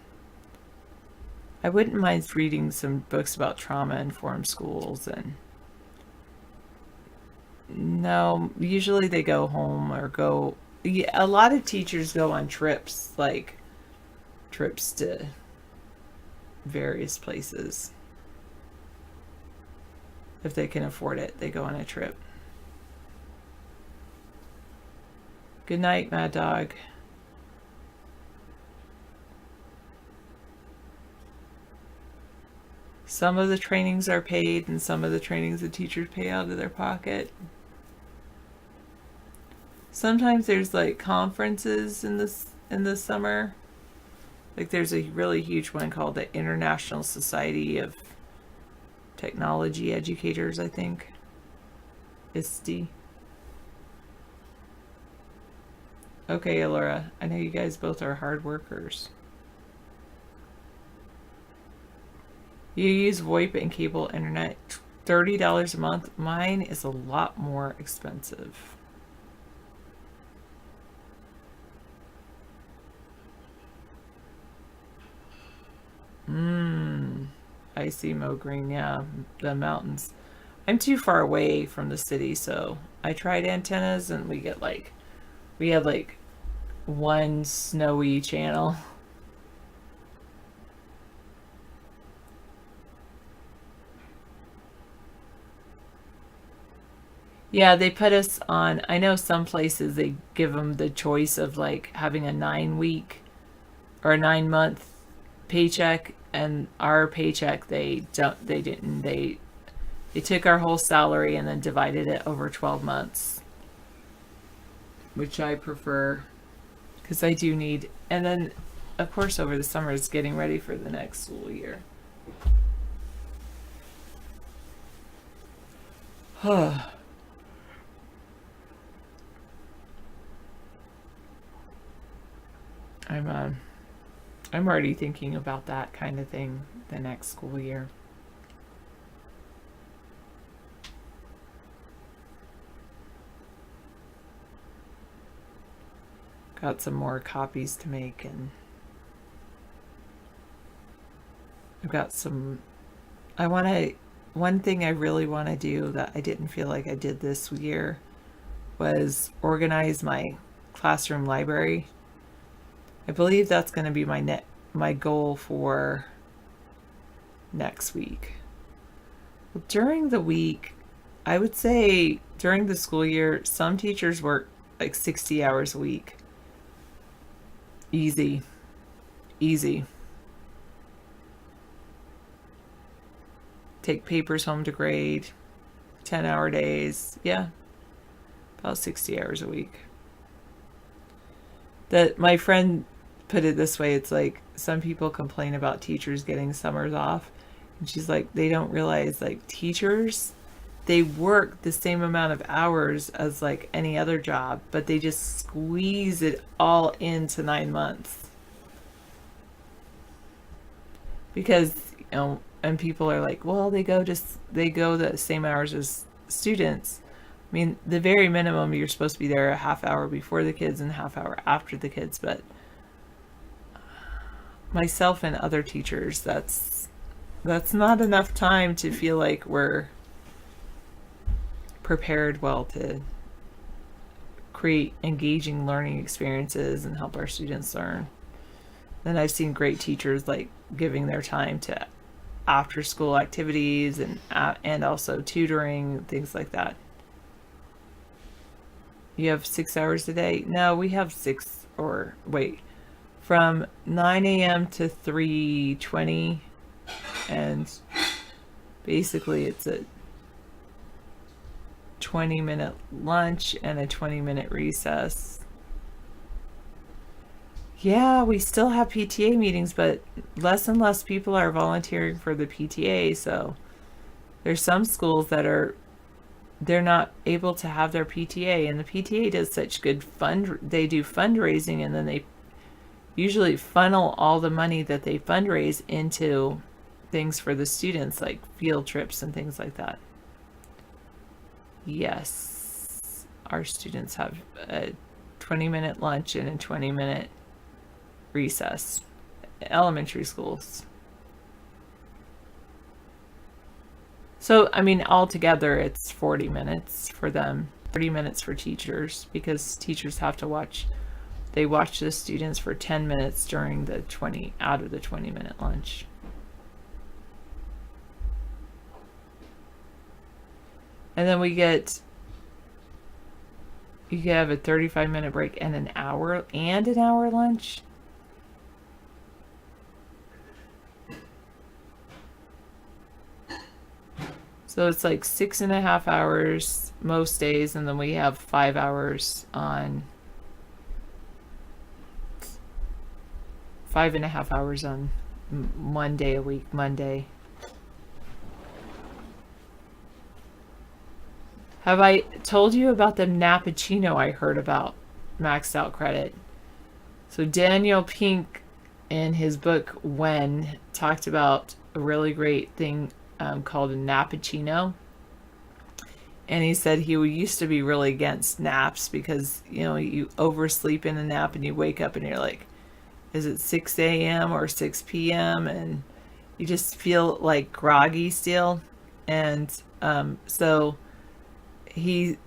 I wouldn't mind reading some books about trauma-informed schools. And no, usually they go home or go, yeah, a lot of teachers go on trips, like trips to various places. If they can afford it, they go on a trip. Good night, Mad Dog. Some of the trainings are paid, and some of the trainings the teachers pay out of their pocket. Sometimes there's like conferences in the summer. Like there's a really huge one called the International Society of Technology Educators, I think. ISTE. Okay, Alora, I know you guys both are hard workers. You use VoIP and cable internet, $30 a month. Mine is a lot more expensive. I see, Mo Green. Yeah, the mountains. I'm too far away from the city, so I tried antennas and we have like one snowy channel. Yeah, they put us on, I know some places they give them the choice of like having a 9-week or a 9-month paycheck, and our paycheck they took our whole salary and then divided it over 12 months, which I prefer because I do need, and then of course over the summer it's getting ready for the next school year. I'm already thinking about that kind of thing the next school year. Got some more copies to make, and I've got some, one thing I really want to do that I didn't feel like I did this year was organize my classroom library. I believe that's going to be my goal for next week. During the week, I would say during the school year, some teachers work like 60 hours a week. Easy. Take papers home to grade, 10-hour days. Yeah, about 60 hours a week. That my friend put it this way. It's like some people complain about teachers getting summers off. And she's like, they don't realize like teachers, they work the same amount of hours as like any other job, but they just squeeze it all into 9 months. Because, and people are like, well, they go the same hours as students. I mean, the very minimum, you're supposed to be there a half hour before the kids and a half hour after the kids. But myself and other teachers, that's not enough time to feel like we're prepared well to create engaging learning experiences and help our students learn. Then I've seen great teachers like giving their time to after school activities and also tutoring, things like that. You have 6 hours a day? No, we have from 9 a.m. to 3:20, and basically it's a 20-minute lunch and a 20-minute recess. Yeah, we still have PTA meetings, but less and less people are volunteering for the PTA. So there's some schools that they're not able to have their PTA, and the PTA does such good they do fundraising, and then they usually funnel all the money that they fundraise into things for the students, like field trips and things like that. Yes, our students have a 20-minute lunch and a 20-minute recess. Elementary schools. So, I mean, altogether it's 40 minutes for them, 30 minutes for teachers, because teachers have to watch the students for 10 minutes during the 20-minute lunch. And then you have a 35-minute break and an hour lunch. So it's like 6.5 hours most days, and then we have 5 hours on 5.5 hours on one day a week, Monday. Have I told you about the Nappuccino I heard about maxed out credit? So Daniel Pink in his book When talked about a really great thing called a Nappuccino. And he said he used to be really against naps because, you oversleep in a nap and you wake up and you're like, is it 6 a.m. or 6 p.m.? And you just feel like groggy still. And so he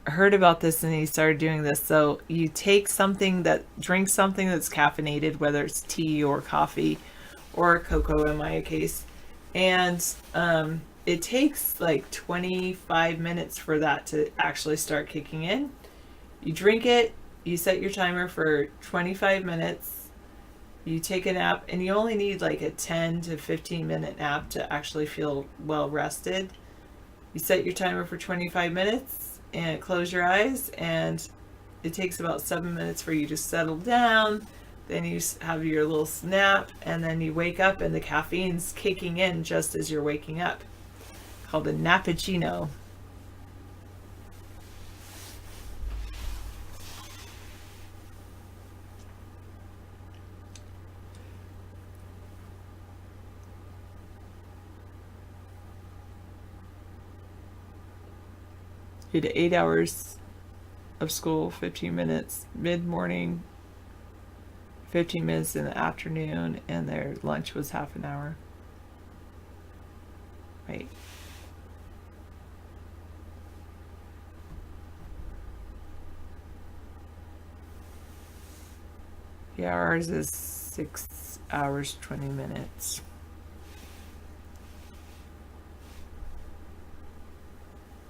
heard about this and he started doing this. So you drink something that's caffeinated, whether it's tea or coffee or cocoa in my case. And it takes like 25 minutes for that to actually start kicking in. You drink it, you set your timer for 25 minutes, you take a nap, and you only need like a 10 to 15 minute nap to actually feel well rested. You set your timer for 25 minutes and close your eyes, and it takes about 7 minutes for you to settle down. Then you have your little snap, and then you wake up and the caffeine's kicking in just as you're waking up. Called a Nappuccino. You did 8 hours of school, 15 minutes mid-morning, 15 minutes in the afternoon, and their lunch was half an hour. Right. Yeah, ours is 6 hours, 20 minutes.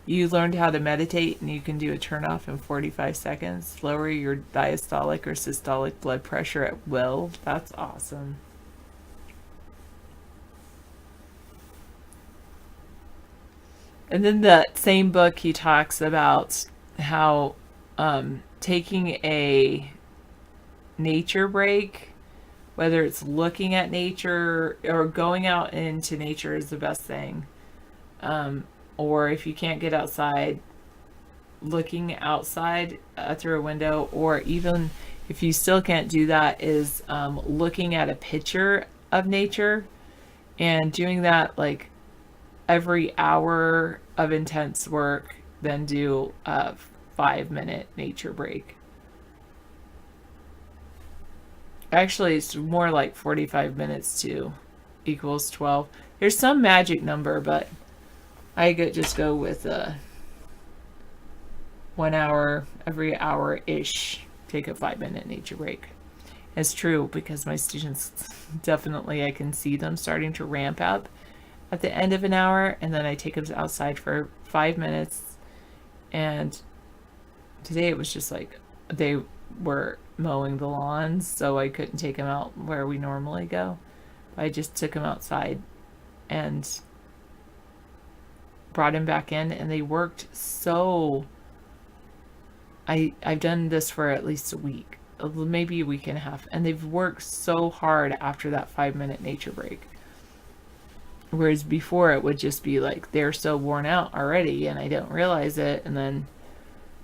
You learned how to meditate, and you can do a turnoff in 45 seconds. Lower your diastolic or systolic blood pressure at will. That's awesome. And then that same book, he talks about how taking a nature break whether it's looking at nature or going out into nature is the best thing. Or if you can't get outside, looking outside through a window, or even if you still can't do that, is looking at a picture of nature and doing that like every hour of intense work, then do a 5-minute nature break. Actually, it's more like 45 minutes to equals 12. There's some magic number, but I could just go with 1 hour every hour-ish. Take a 5-minute nature break. It's true because my students definitely, I can see them starting to ramp up at the end of an hour, and then I take them outside for 5 minutes. And today it was just like they were mowing the lawns, so I couldn't take them out where we normally go. I just took them outside and brought him back in, and they worked so... I've done this for at least a week, maybe a week and a half, and they've worked so hard after that 5-minute nature break. Whereas before it would just be like they're so worn out already and I don't realize it, and then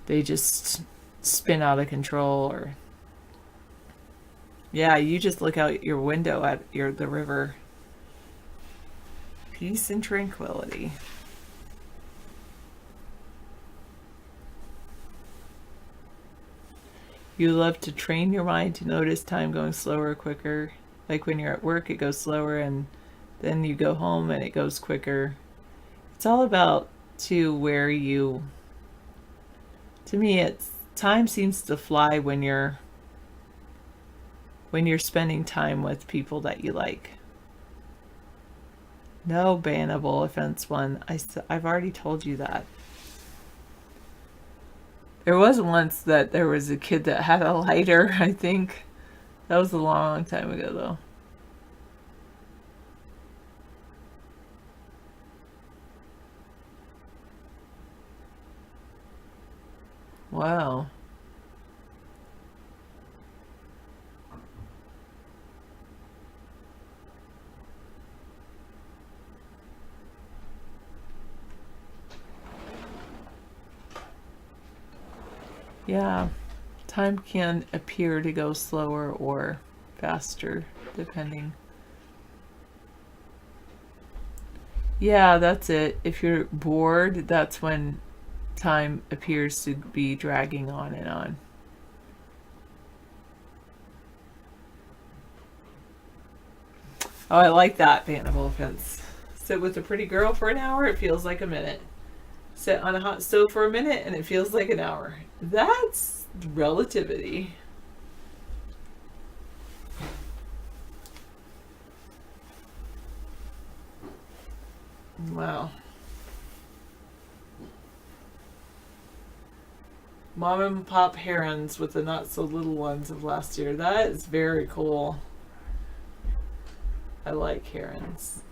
they just spin out of control. Or yeah, you just look out your window at the river. Peace and tranquility. You love to train your mind to notice time going slower or quicker. Like when you're at work, it goes slower, and then you go home and it goes quicker. It's all about to me, it's time seems to fly when you're spending time with people that you like. No bannable offense one. I've already told you that. There was once that there was a kid that had a lighter, I think. That was a long time ago, though. Wow. Yeah, time can appear to go slower or faster, depending. Yeah, that's it. If you're bored, that's when time appears to be dragging on and on. Oh, I like that bannable offense. Sit with a pretty girl for an hour, it feels like a minute. Sit on a hot stove for a minute and it feels like an hour. That's relativity. Wow. Mom and pop herons with the not so little ones of last year. That is very cool. I like herons.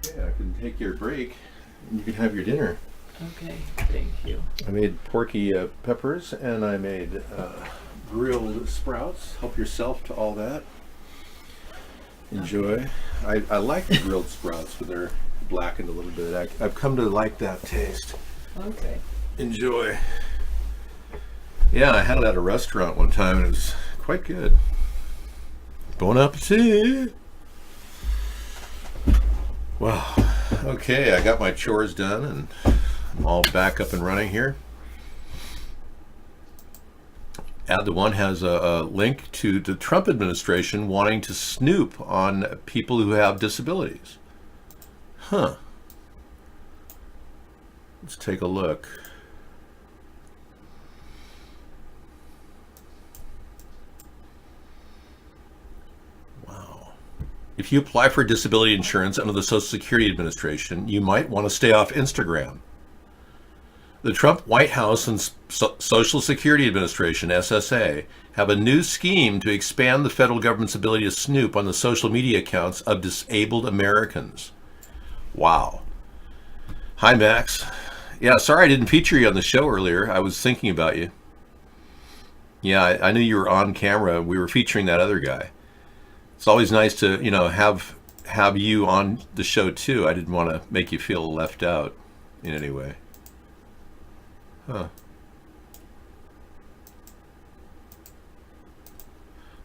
Okay, I can take your break and you can have your dinner. Okay, thank you. I made porky peppers and I made grilled sprouts. Help yourself to all that. Enjoy. I like the grilled sprouts, but they're blackened a little bit. I've come to like that taste. Okay. Enjoy. Yeah, I had it at a restaurant one time and it was quite good. Bon appetit! Wow. Okay, I got my chores done and I'm all back up and running here. Add the One has a link to the Trump administration wanting to snoop on people who have disabilities. Huh. Let's take a look. Wow. If you apply for disability insurance under the Social Security Administration, you might want to stay off Instagram. The Trump White House and Social Security Administration, SSA, have a new scheme to expand the federal government's ability to snoop on the social media accounts of disabled Americans. Wow. Hi, Max. Yeah, sorry I didn't feature you on the show earlier. I was thinking about you. Yeah, I knew you were on camera. We were featuring that other guy. It's always nice to, have you on the show too. I didn't want to make you feel left out in any way. Huh.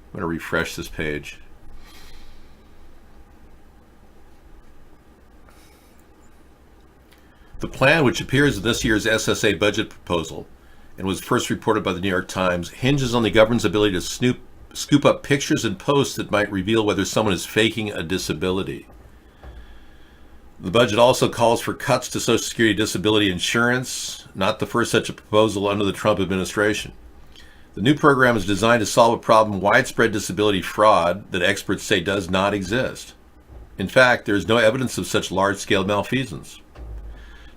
I'm going to refresh this page. The plan, which appears in this year's SSA budget proposal and was first reported by the New York Times, hinges on the government's ability to scoop up pictures and posts that might reveal whether someone is faking a disability. The budget also calls for cuts to Social Security disability insurance, not the first such a proposal under the Trump administration. The new program is designed to solve a problem, widespread disability fraud, that experts say does not exist. In fact, there is no evidence of such large-scale malfeasance.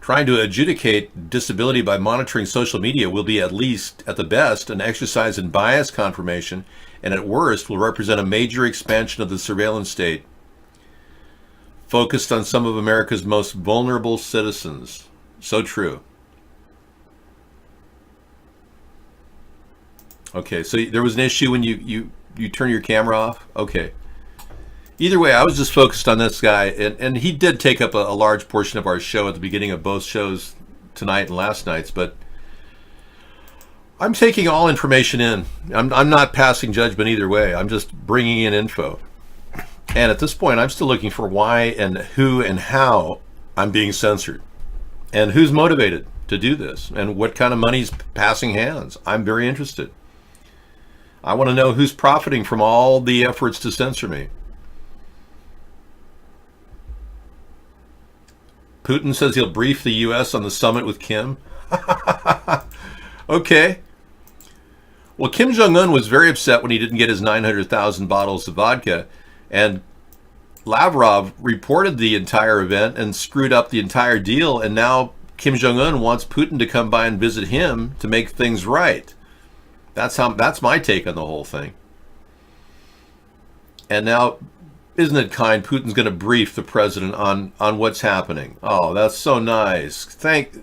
Trying to adjudicate disability by monitoring social media will be, at the best, an exercise in bias confirmation, and at worst will represent a major expansion of the surveillance state focused on some of America's most vulnerable citizens. So true. Okay, so there was an issue when you turn your camera off? Okay. Either way, I was just focused on this guy, and he did take up a large portion of our show at the beginning of both shows tonight and last night's, but I'm taking all information in. I'm not passing judgment either way. I'm just bringing in info. And at this point, I'm still looking for why and who and how I'm being censored, and who's motivated to do this, and what kind of money's passing hands. I'm very interested. I want to know who's profiting from all the efforts to censor me. Putin says he'll brief the U.S. on the summit with Kim. Okay. Well, Kim Jong-un was very upset when he didn't get his 900,000 bottles of vodka, and Lavrov reported the entire event and screwed up the entire deal, and now Kim Jong-un wants Putin to come by and visit him to make things right. That's my take on the whole thing. And now, isn't it kind, Putin's going to brief the president on what's happening. Oh, that's so nice. Thank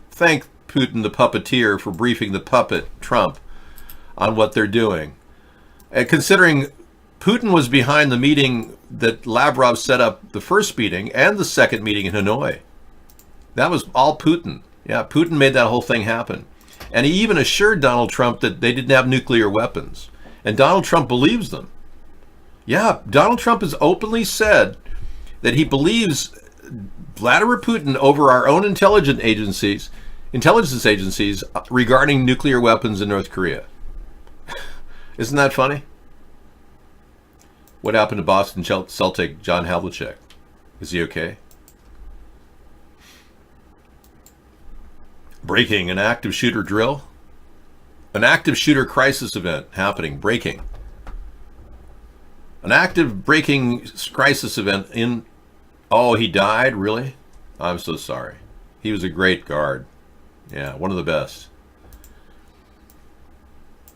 Putin, the puppeteer, for briefing the puppet, Trump, on what they're doing. And considering Putin was behind the meeting that Lavrov set up, the first meeting and the second meeting in Hanoi. That was all Putin. Yeah, Putin made that whole thing happen. And he even assured Donald Trump that they didn't have nuclear weapons. And Donald Trump believes them. Yeah, Donald Trump has openly said that he believes Vladimir Putin over our own intelligence agencies regarding nuclear weapons in North Korea. Isn't that funny? What happened to Boston Celtic John Havlicek? Is he okay? Breaking, an active shooter drill. An active shooter crisis event happening, breaking. An active breaking crisis event in... Oh, he died? Really? I'm so sorry. He was a great guard. Yeah, one of the best.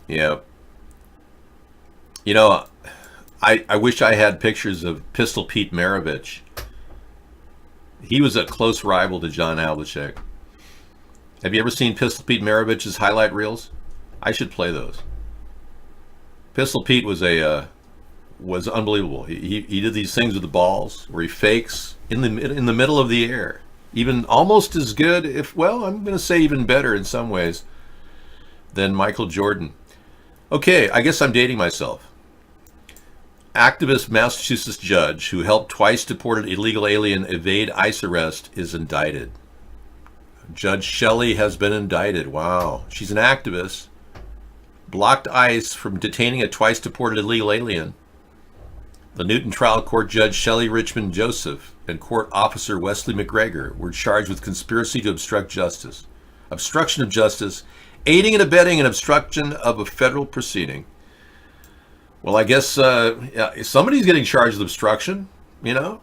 Yeah. You know, I wish I had pictures of Pistol Pete Maravich. He was a close rival to John Havlicek. Have you ever seen Pistol Pete Maravich's highlight reels? I should play those. Pistol Pete was unbelievable. He did these things with the balls where he fakes in the middle of the air. Even almost as good, I'm going to say even better in some ways, than Michael Jordan. Okay, I guess I'm dating myself. Activist Massachusetts judge who helped twice deported illegal alien evade ICE arrest is indicted. Judge Shelley has been indicted. Wow. She's an activist. Blocked ICE from detaining a twice deported illegal alien. The Newton Trial Court Judge Shelley Richmond Joseph and court officer Wesley McGregor were charged with conspiracy to obstruct justice, obstruction of justice, aiding and abetting an obstruction of a federal proceeding. Well, I guess somebody's getting charged with obstruction, you know?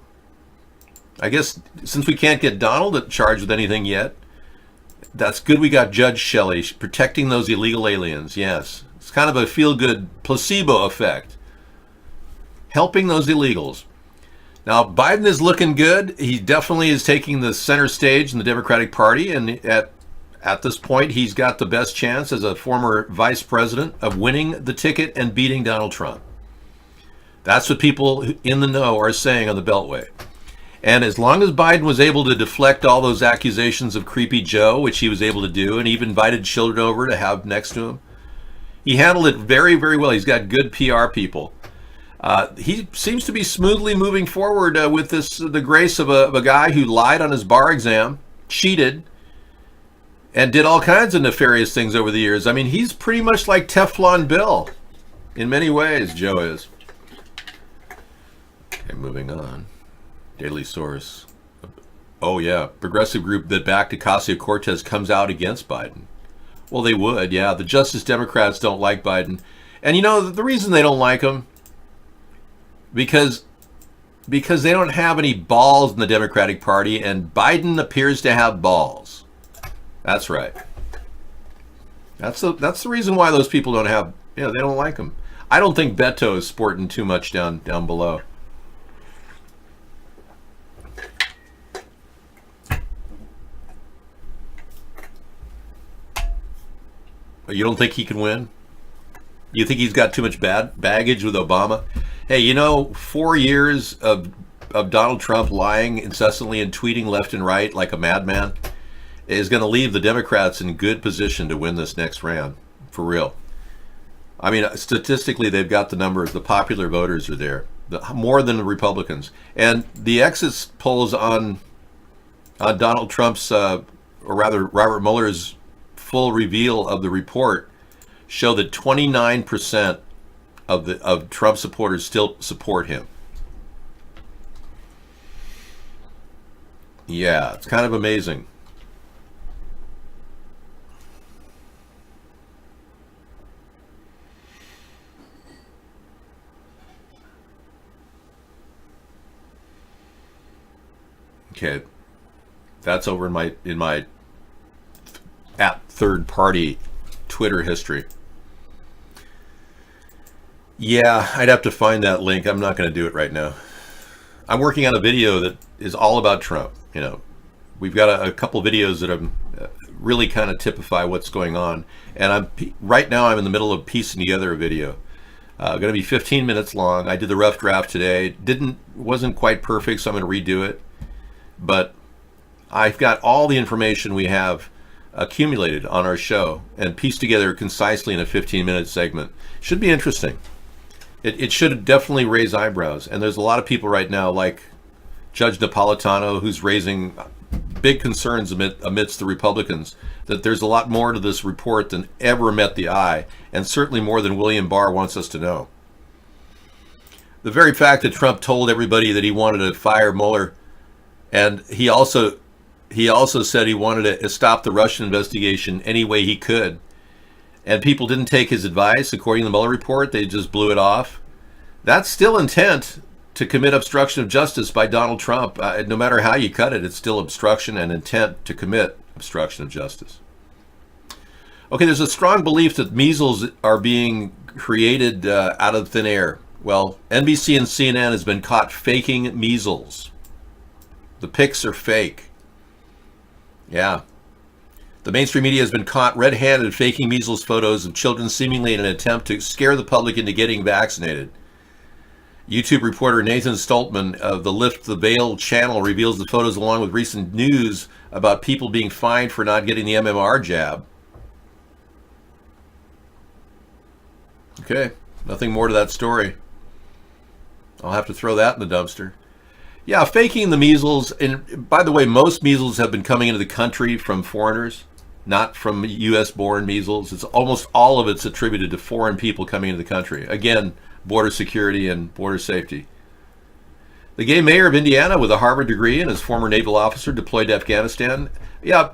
I guess since we can't get Donald charged with anything yet, that's good we got Judge Shelley protecting those illegal aliens, yes. It's kind of a feel-good placebo effect. Helping those illegals. Now, Biden is looking good. He definitely is taking the center stage in the Democratic Party, and at this point, he's got the best chance as a former vice president of winning the ticket and beating Donald Trump. That's what people in the know are saying on the Beltway. And as long as Biden was able to deflect all those accusations of Creepy Joe, which he was able to do, and even invited children over to have next to him, he handled it very, very well. He's got good PR people. He seems to be smoothly moving forward with the grace of a guy who lied on his bar exam, cheated, and did all kinds of nefarious things over the years. I mean, he's pretty much like Teflon Bill in many ways, Joe is. Okay, moving on. Daily Source. Oh yeah, progressive group that backed Ocasio-Cortez comes out against Biden. Well, they would, yeah. The Justice Democrats don't like Biden. And you know, the reason they don't like him, because they don't have any balls in the Democratic Party, and Biden appears to have balls. That's right. That's the reason why those people don't have, they don't like him. I don't think Beto is sporting too much down below. You don't think he can win? You think he's got too much baggage with Obama? Hey, 4 years of Donald Trump lying incessantly and tweeting left and right like a madman is going to leave the Democrats in good position to win this next round, for real. I mean, statistically, they've got the numbers. The popular voters are there, more than the Republicans. And the exit polls on Donald Trump's, or rather Robert Mueller's full reveal of the report show that 29% of Trump supporters still support him. Yeah, it's kind of amazing. Okay, that's over in my at third party Twitter history. Yeah, I'd have to find that link. I'm not going to do it right now. I'm working on a video that is all about Trump. We've got a couple videos that really kind of typify what's going on. And right now I'm in the middle of piecing together a video. Going to be 15 minutes long. I did the rough draft today. Wasn't quite perfect, so I'm going to redo it. But I've got all the information we have accumulated on our show and pieced together concisely in a 15-minute segment. Should be interesting. It should definitely raise eyebrows. And there's a lot of people right now, like Judge Napolitano, who's raising big concerns amidst the Republicans, that there's a lot more to this report than ever met the eye, and certainly more than William Barr wants us to know. The very fact that Trump told everybody that he wanted to fire Mueller, and he also said he wanted to stop the Russian investigation any way he could, and people didn't take his advice, according to the Mueller report, they just blew it off. That's still intent to commit obstruction of justice by Donald Trump. No matter how you cut it, it's still obstruction and intent to commit obstruction of justice. Okay, there's a strong belief that measles are being created out of thin air. Well, NBC and CNN has been caught faking measles. The pics are fake. Yeah. The mainstream media has been caught red-handed faking measles photos of children seemingly in an attempt to scare the public into getting vaccinated. YouTube reporter Nathan Stoltman of the Lift the Veil channel reveals the photos along with recent news about people being fined for not getting the MMR jab. Okay, nothing more to that story. I'll have to throw that in the dumpster. Yeah, faking the measles, and by the way, most measles have been coming into the country from foreigners, not from U.S.-born measles. It's almost all of it's attributed to foreign people coming into the country. Again, border security and border safety. The gay mayor of Indiana with a Harvard degree and his former naval officer deployed to Afghanistan. Yeah,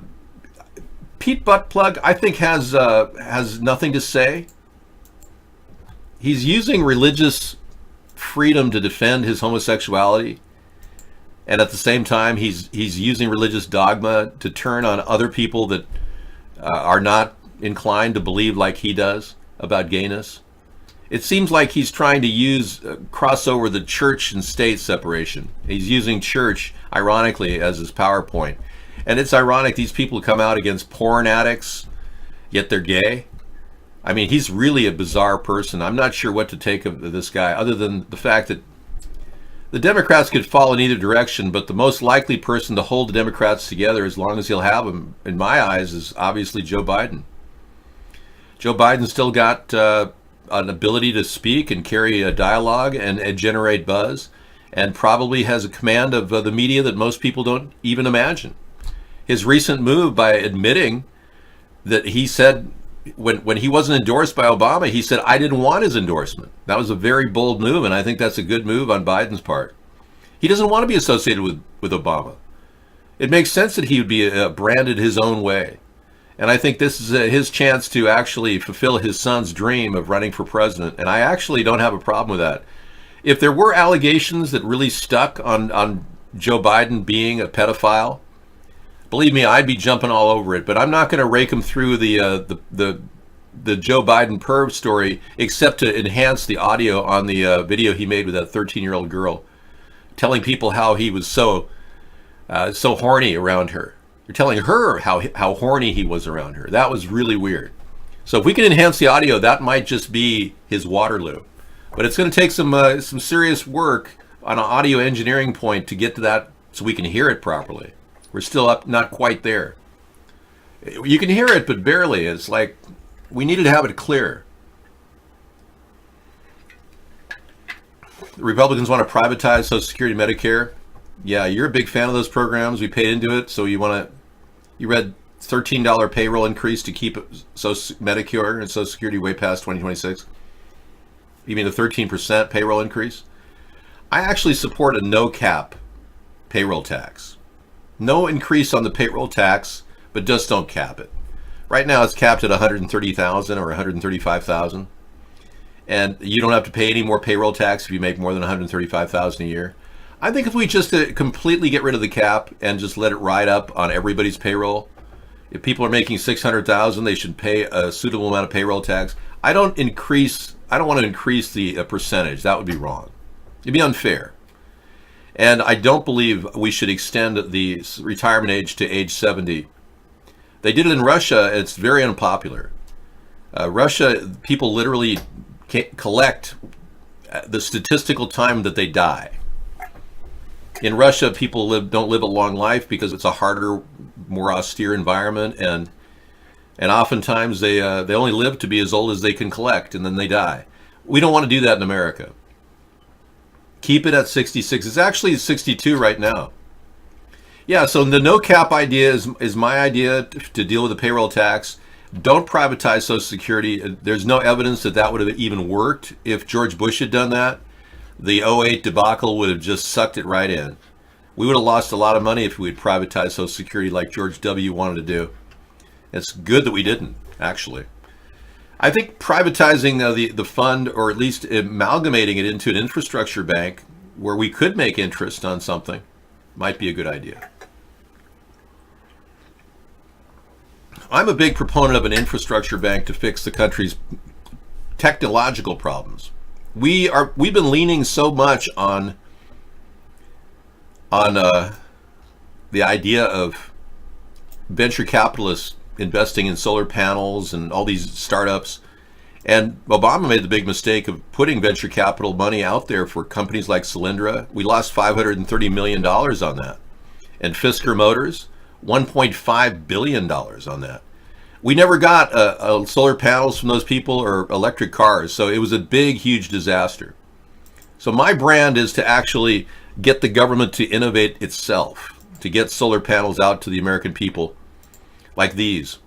Pete Buttplug, I think, has nothing to say. He's using religious freedom to defend his homosexuality. And at the same time, he's using religious dogma to turn on other people that are not inclined to believe like he does about gayness. It seems like he's trying to cross over the church and state separation. He's using church, ironically, as his PowerPoint. And it's ironic these people come out against porn addicts, yet they're gay. I mean, he's really a bizarre person. I'm not sure what to take of this guy, other than the fact that the Democrats could fall in either direction, but the most likely person to hold the Democrats together, as long as he'll have them, in my eyes, is obviously Joe Biden. Joe Biden still got an ability to speak and carry a dialogue and generate buzz, and probably has a command of the media that most people don't even imagine. His recent move by admitting that he said, when he wasn't endorsed by Obama, he said, I didn't want his endorsement. That was a very bold move, and I think that's a good move on Biden's part. He doesn't want to be associated with Obama. It makes sense that he would be branded his own way. And I think this is his chance to actually fulfill his son's dream of running for president, and I actually don't have a problem with that. If there were allegations that really stuck on Joe Biden being a pedophile, believe me, I'd be jumping all over it, but I'm not going to rake him through the Joe Biden perv story, except to enhance the audio on the video he made with that 13-year-old girl, telling people how he was so horny around her. You're telling her how horny he was around her. That was really weird. So if we can enhance the audio, that might just be his Waterloo. But it's going to take some serious work on an audio engineering point to get to that so we can hear it properly. We're still not quite there. You can hear it, but barely. It's like we needed to have it clear. The Republicans want to privatize Social Security, Medicare. Yeah, you're a big fan of those programs. We paid into it, so you read $13 payroll increase to keep Medicare and Social Security way past 2026. You mean a 13% payroll increase? I actually support a no cap payroll tax. No increase on the payroll tax, but just don't cap it. Right now it's capped at $130,000 or $135,000. And you don't have to pay any more payroll tax if you make more than $135,000 a year. I think if we just completely get rid of the cap and just let it ride up on everybody's payroll, if people are making $600,000, they should pay a suitable amount of payroll tax. I don't want to increase the percentage. That would be wrong. It'd be unfair. And I don't believe we should extend the retirement age to age 70. They did it in Russia. It's very unpopular. Russia, people literally collect the statistical time that they die. In Russia, people don't live a long life because it's a harder, more austere environment, and oftentimes they only live to be as old as they can collect, and then they die. We don't want to do that in America. Keep it at 66. It's actually 62 right now. Yeah, so the no cap idea is my idea to deal with the payroll tax. Don't privatize Social Security. There's no evidence that would have even worked. If George Bush had done that, the 2008 debacle would have just sucked it right in. We would have lost a lot of money if we had privatized Social Security like George W. wanted to do. It's good that we didn't, actually. I think privatizing the fund, or at least amalgamating it into an infrastructure bank where we could make interest on something, might be a good idea. I'm a big proponent of an infrastructure bank to fix the country's technological problems. We've been leaning so much on the idea of venture capitalists investing in solar panels and all these startups. And Obama made the big mistake of putting venture capital money out there for companies like Solyndra. We lost $530 million on that. And Fisker Motors, $1.5 billion on that. We never got solar panels from those people or electric cars, so it was a big, huge disaster. So my brand is to actually get the government to innovate itself, to get solar panels out to the American people, like these.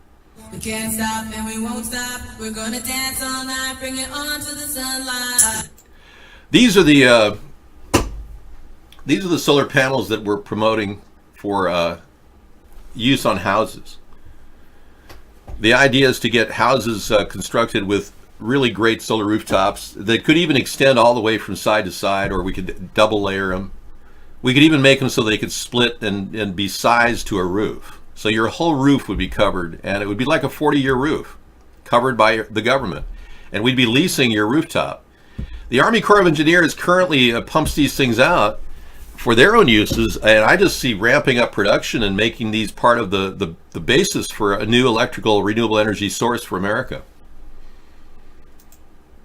We can't stop and we won't stop. We're gonna dance all night, bring it on to the sunlight. These are the solar panels that we're promoting for use on houses. The idea is to get houses constructed with really great solar rooftops that could even extend all the way from side to side, or we could double layer them. We could even make them so they could split and be sized to a roof. So your whole roof would be covered, and it would be like a 40-year roof covered by the government. And we'd be leasing your rooftop. The Army Corps of Engineers currently pumps these things out for their own uses, and I just see ramping up production and making these part of the basis for a new electrical renewable energy source for America.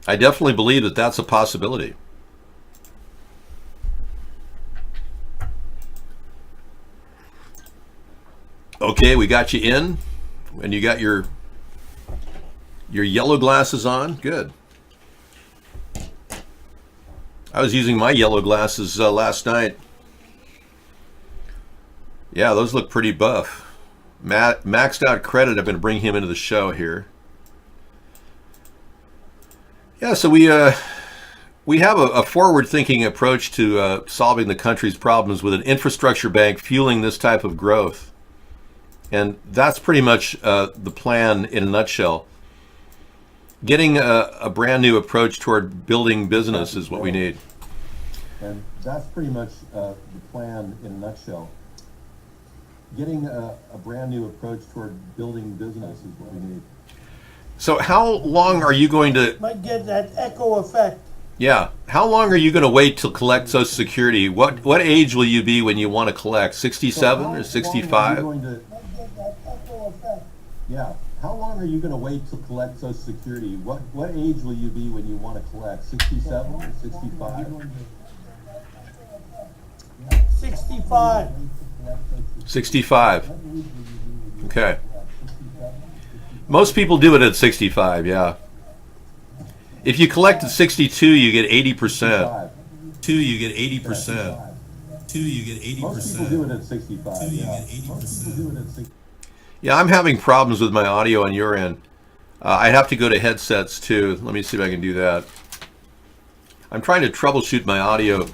I definitely believe that that's a possibility. Okay, we got you in, and you got your yellow glasses on. Good. I was using my yellow glasses last night. Yeah, those look pretty buff. Maxed Out Credit, I'm going to bring him into the show here. Yeah, so we have a forward-thinking approach to solving the country's problems with an infrastructure bank fueling this type of growth. And that's pretty much the plan in a nutshell. Getting a brand new approach toward building business is what we need. And that's pretty much the plan in a nutshell. Getting a brand new approach toward building business is what we need. So how long are you going to... Might get that echo effect. Yeah. How long are you going to wait to collect Social Security? What age will you be when you want to collect? 67 or 65? Yeah. How long are you going to wait to collect Social Security? What age will you be when you want to collect? 67 or 65? 65. 65. Okay. Most people do it at 65, yeah. If you collect at 62, you get 80%. You get 80%. You get 80%. Most people do it at 65, yeah. Most people do it at 65. Yeah, I'm having problems with my audio on your end. I have to go to headsets too. Let me see if I can do that. I'm trying to troubleshoot my audio.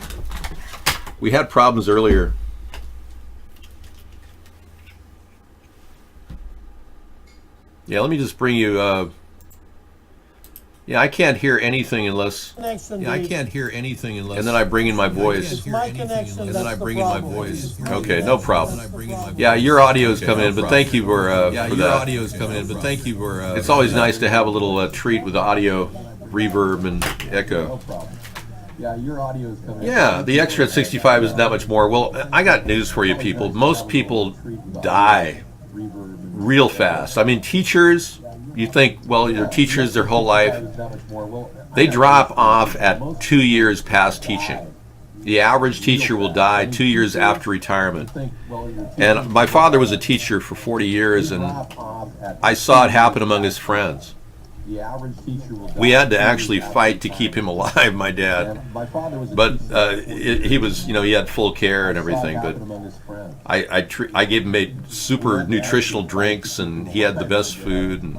We had problems earlier. Yeah, let me just bring you. Yeah, I can't hear anything unless. Connection, I Dave. can't hear anything unless. And then I bring in my voice. It's my connection. And then that's I the bring in my problem. voice. Okay, no problem. Yeah, your audio is coming in, but thank you for Yeah, for your that. audio is coming in, but thank you for. It's always nice to have a little treat with audio, reverb, and echo. No problem. Yeah, your audio is coming. Yeah, the extra at 65 isn't that much more. Well, I got news for you people. Most people die real fast. I mean, teachers, you think, well, they're teachers their whole life. They drop off at 2 years past teaching. The average teacher will die 2 years after retirement. And my father was a teacher for 40 years, and I saw it happen among his friends. We had to actually fight to keep him alive, my dad. But he was, he had full care and everything. But I gave him super nutritional drinks, and he had the best food. And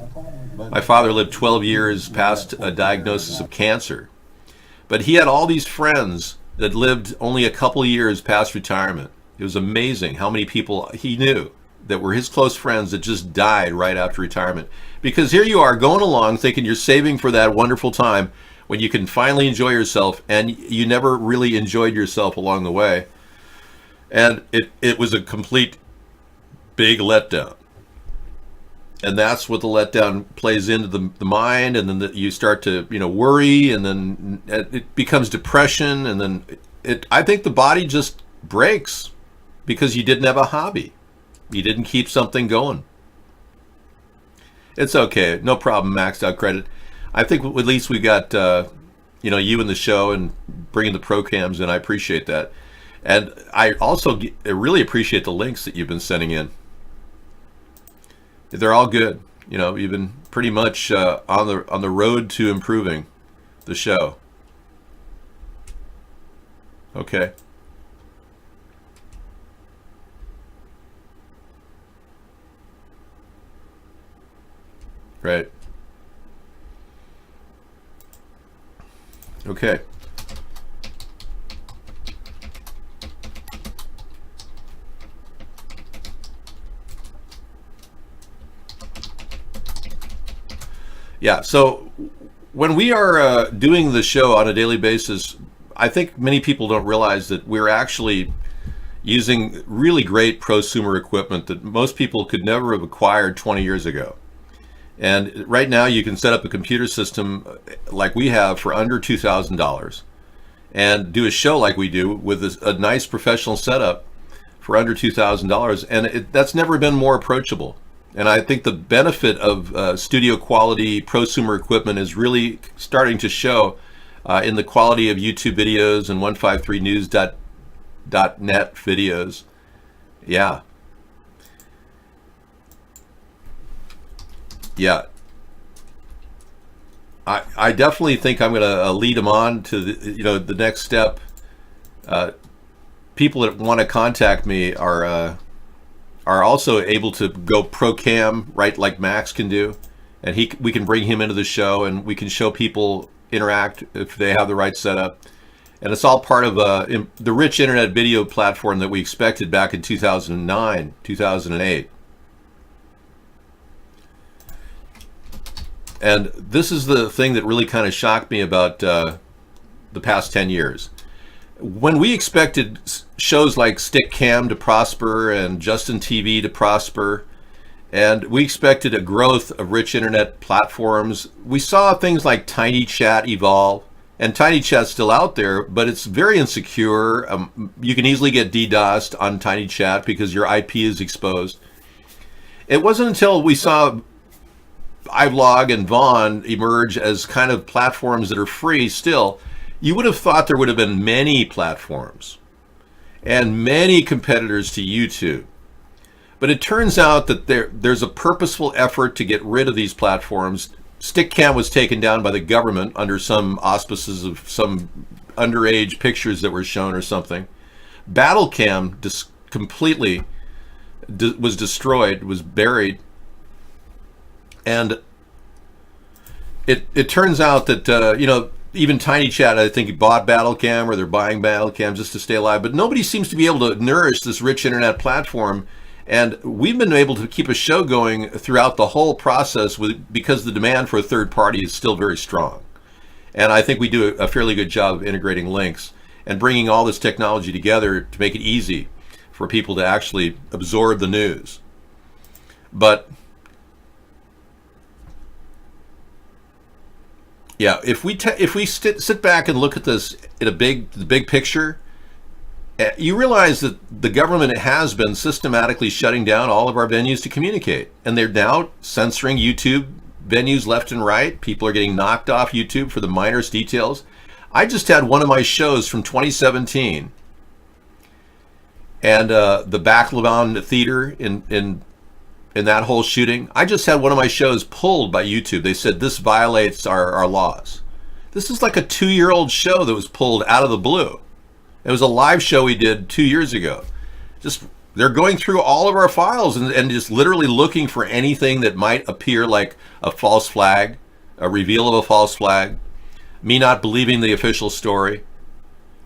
my father lived 12 years past a diagnosis of cancer. But he had all these friends that lived only a couple of years past retirement. It was amazing how many people he knew that were his close friends that just died right after retirement. Because here you are going along thinking you're saving for that wonderful time when you can finally enjoy yourself, and you never really enjoyed yourself along the way. And it was a complete big letdown. And that's what the letdown plays into the mind, and then you start to worry, and then it becomes depression, and then I think the body just breaks because you didn't have a hobby. You didn't keep something going. It's okay. No problem, Maxed Out Credit. I think at least we got, you in the show and bringing the pro-cams in. I appreciate that. And I also really appreciate the links that you've been sending in. They're all good. You've been pretty much on the road to improving the show. Okay. Right. Okay. Yeah, so when we are doing the show on a daily basis, I think many people don't realize that we're actually using really great prosumer equipment that most people could never have acquired 20 years ago. And right now you can set up a computer system like we have for under $2,000 and do a show like we do with a nice professional setup for under $2,000. And that's never been more approachable. And I think the benefit of studio quality prosumer equipment is really starting to show in the quality of YouTube videos and 153news.net videos. Yeah. Yeah. I definitely think I'm going to lead them on to the next step. People that want to contact me are also able to go pro cam, right, like Max can do, and we can bring him into the show, and we can show people interact if they have the right setup, and it's all part of the rich internet video platform that we expected back in 2009, 2008. And this is the thing that really kind of shocked me about the past 10 years. When we expected shows like Stick Cam to prosper and Justin TV to prosper, and we expected a growth of rich internet platforms, we saw things like TinyChat evolve. And TinyChat's still out there, but it's very insecure. You can easily get DDoSed on TinyChat because your IP is exposed. It wasn't until we saw iVlog and Vaughn emerge as kind of platforms that are free still. You would have thought there would have been many platforms and many competitors to YouTube. But it turns out that there's a purposeful effort to get rid of these platforms. Stickcam was taken down by the government under some auspices of some underage pictures that were shown or something. Battlecam completely was destroyed, was buried. And it turns out that, even TinyChat, I think, bought Battlecam, or they're buying Battlecam just to stay alive. But nobody seems to be able to nourish this rich internet platform. And we've been able to keep a show going throughout the whole process because the demand for a third party is still very strong. And I think we do a fairly good job of integrating links and bringing all this technology together to make it easy for people to actually absorb the news. But yeah, if we sit back and look at this in the big picture, you realize that the government has been systematically shutting down all of our venues to communicate, and they're now censoring YouTube venues left and right. People are getting knocked off YouTube for the minorest details. I just had one of my shows from 2017, and the Baclavan Theater in that whole shooting. I just had one of my shows pulled by YouTube. They said this violates our laws. This is like a 2-year-old show that was pulled out of the blue. It was a live show we did 2 years ago. They're going through all of our files and just literally looking for anything that might appear like a false flag, a reveal of a false flag, me not believing the official story.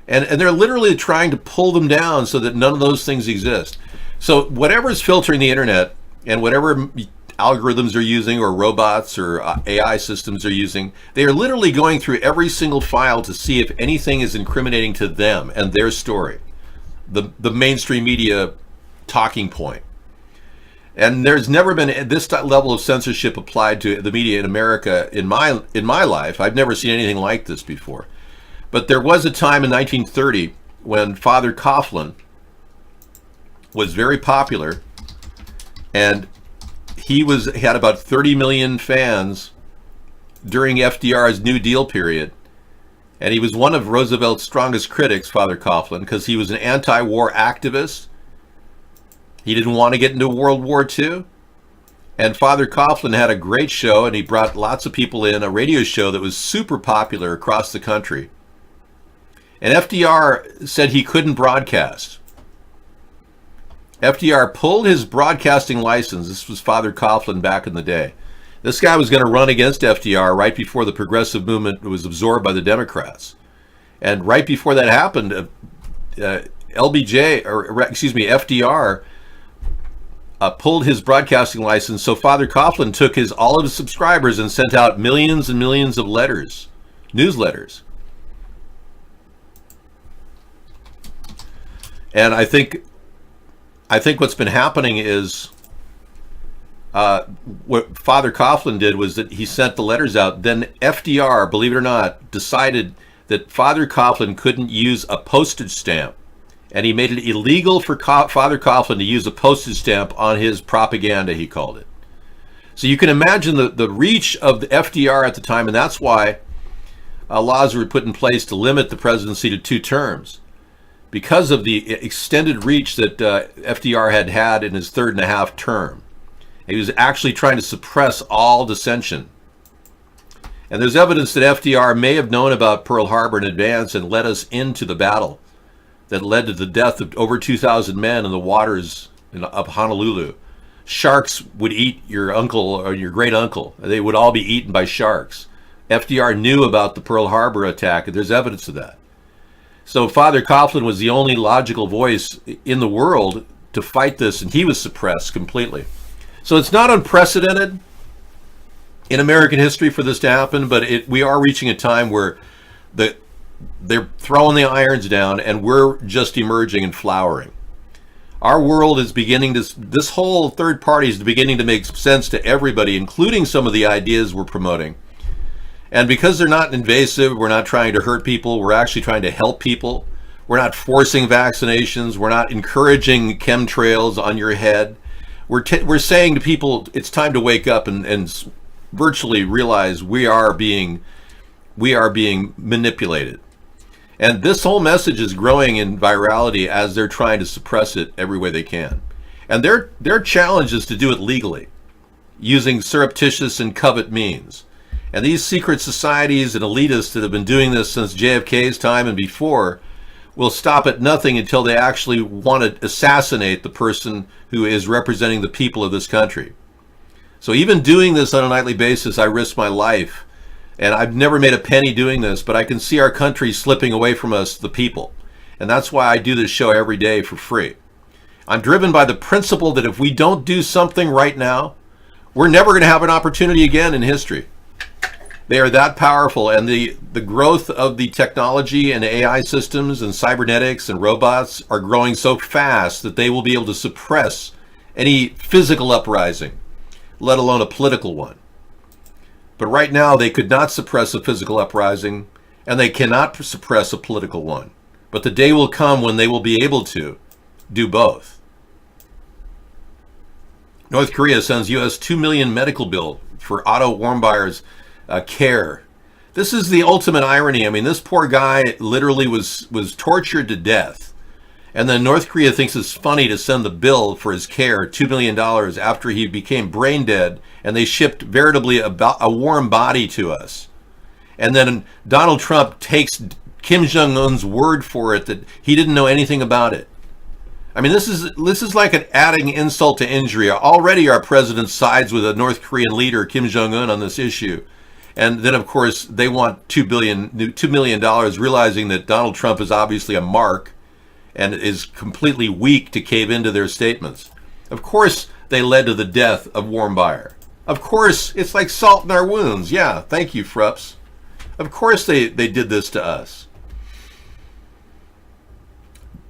And they're literally trying to pull them down so that none of those things exist. So whatever's filtering the internet and whatever algorithms they're using, or robots or AI systems are using, they are literally going through every single file to see if anything is incriminating to them and their story, the mainstream media talking point. And there's never been this level of censorship applied to the media in America in my life. I've never seen anything like this before. But there was a time in 1930 when Father Coughlin was very popular, and he had about 30 million fans during FDR's New Deal period. And he was one of Roosevelt's strongest critics, Father Coughlin, because he was an anti-war activist. He didn't want to get into World War II. And Father Coughlin had a great show, and he brought lots of people in, a radio show that was super popular across the country. And FDR said he couldn't broadcast. FDR pulled his broadcasting license. This was Father Coughlin back in the day. This guy was going to run against FDR right before the progressive movement was absorbed by the Democrats. And right before that happened, FDR pulled his broadcasting license. So Father Coughlin took all of his subscribers and sent out millions and millions of letters, newsletters. And I think what's been happening is what Father Coughlin did was that he sent the letters out. Then FDR, believe it or not, decided that Father Coughlin couldn't use a postage stamp. And he made it illegal for Father Coughlin to use a postage stamp on his propaganda, he called it. So you can imagine the reach of the FDR at the time, and that's why laws were put in place to limit the presidency to 2 terms, because of the extended reach that FDR had in his 3.5 term. He was actually trying to suppress all dissension. And there's evidence that FDR may have known about Pearl Harbor in advance and led us into the battle that led to the death of over 2,000 men in the waters of Honolulu. Sharks would eat your uncle or your great uncle. They would all be eaten by sharks. FDR knew about the Pearl Harbor attack, and there's evidence of that. So Father Coughlin was the only logical voice in the world to fight this, and he was suppressed completely. So it's not unprecedented in American history for this to happen, but we are reaching a time where they're throwing the irons down, and we're just emerging and flowering. Our world is beginning to, this whole third party is beginning to make sense to everybody, including some of the ideas we're promoting. And because they're not invasive, we're not trying to hurt people, we're actually trying to help people. We're not forcing vaccinations, we're not encouraging chemtrails on your head. We're saying to people, it's time to wake up and virtually realize we are being manipulated. And this whole message is growing in virality as they're trying to suppress it every way they can. And their challenge is to do it legally, using surreptitious and covert means. And these secret societies and elitists that have been doing this since JFK's time and before will stop at nothing until they actually want to assassinate the person who is representing the people of this country. So even doing this on a nightly basis, I risk my life. And I've never made a penny doing this, but I can see our country slipping away from us, the people. And that's why I do this show every day for free. I'm driven by the principle that if we don't do something right now, we're never going to have an opportunity again in history. They are that powerful, and the growth of the technology and AI systems and cybernetics and robots are growing so fast that they will be able to suppress any physical uprising, let alone a political one. But right now, they could not suppress a physical uprising, and they cannot suppress a political one. But the day will come when they will be able to do both. North Korea sends U.S. $2 million medical bill for Otto Warmbier's care. This is the ultimate irony. I mean, this poor guy literally was tortured to death. And then North Korea thinks it's funny to send the bill for his care, $2 million, after he became brain dead, and they shipped veritably a warm body to us. And then Donald Trump takes Kim Jong-un's word for it that he didn't know anything about it. I mean, this is like an adding insult to injury. Already our president sides with a North Korean leader, Kim Jong-un, on this issue. And then, of course, they want $2 million, realizing that Donald Trump is obviously a mark and is completely weak to cave into their statements. Of course, they led to the death of Warmbier. Of course, it's like salt in our wounds. Yeah, thank you, Frups. Of course they did this to us.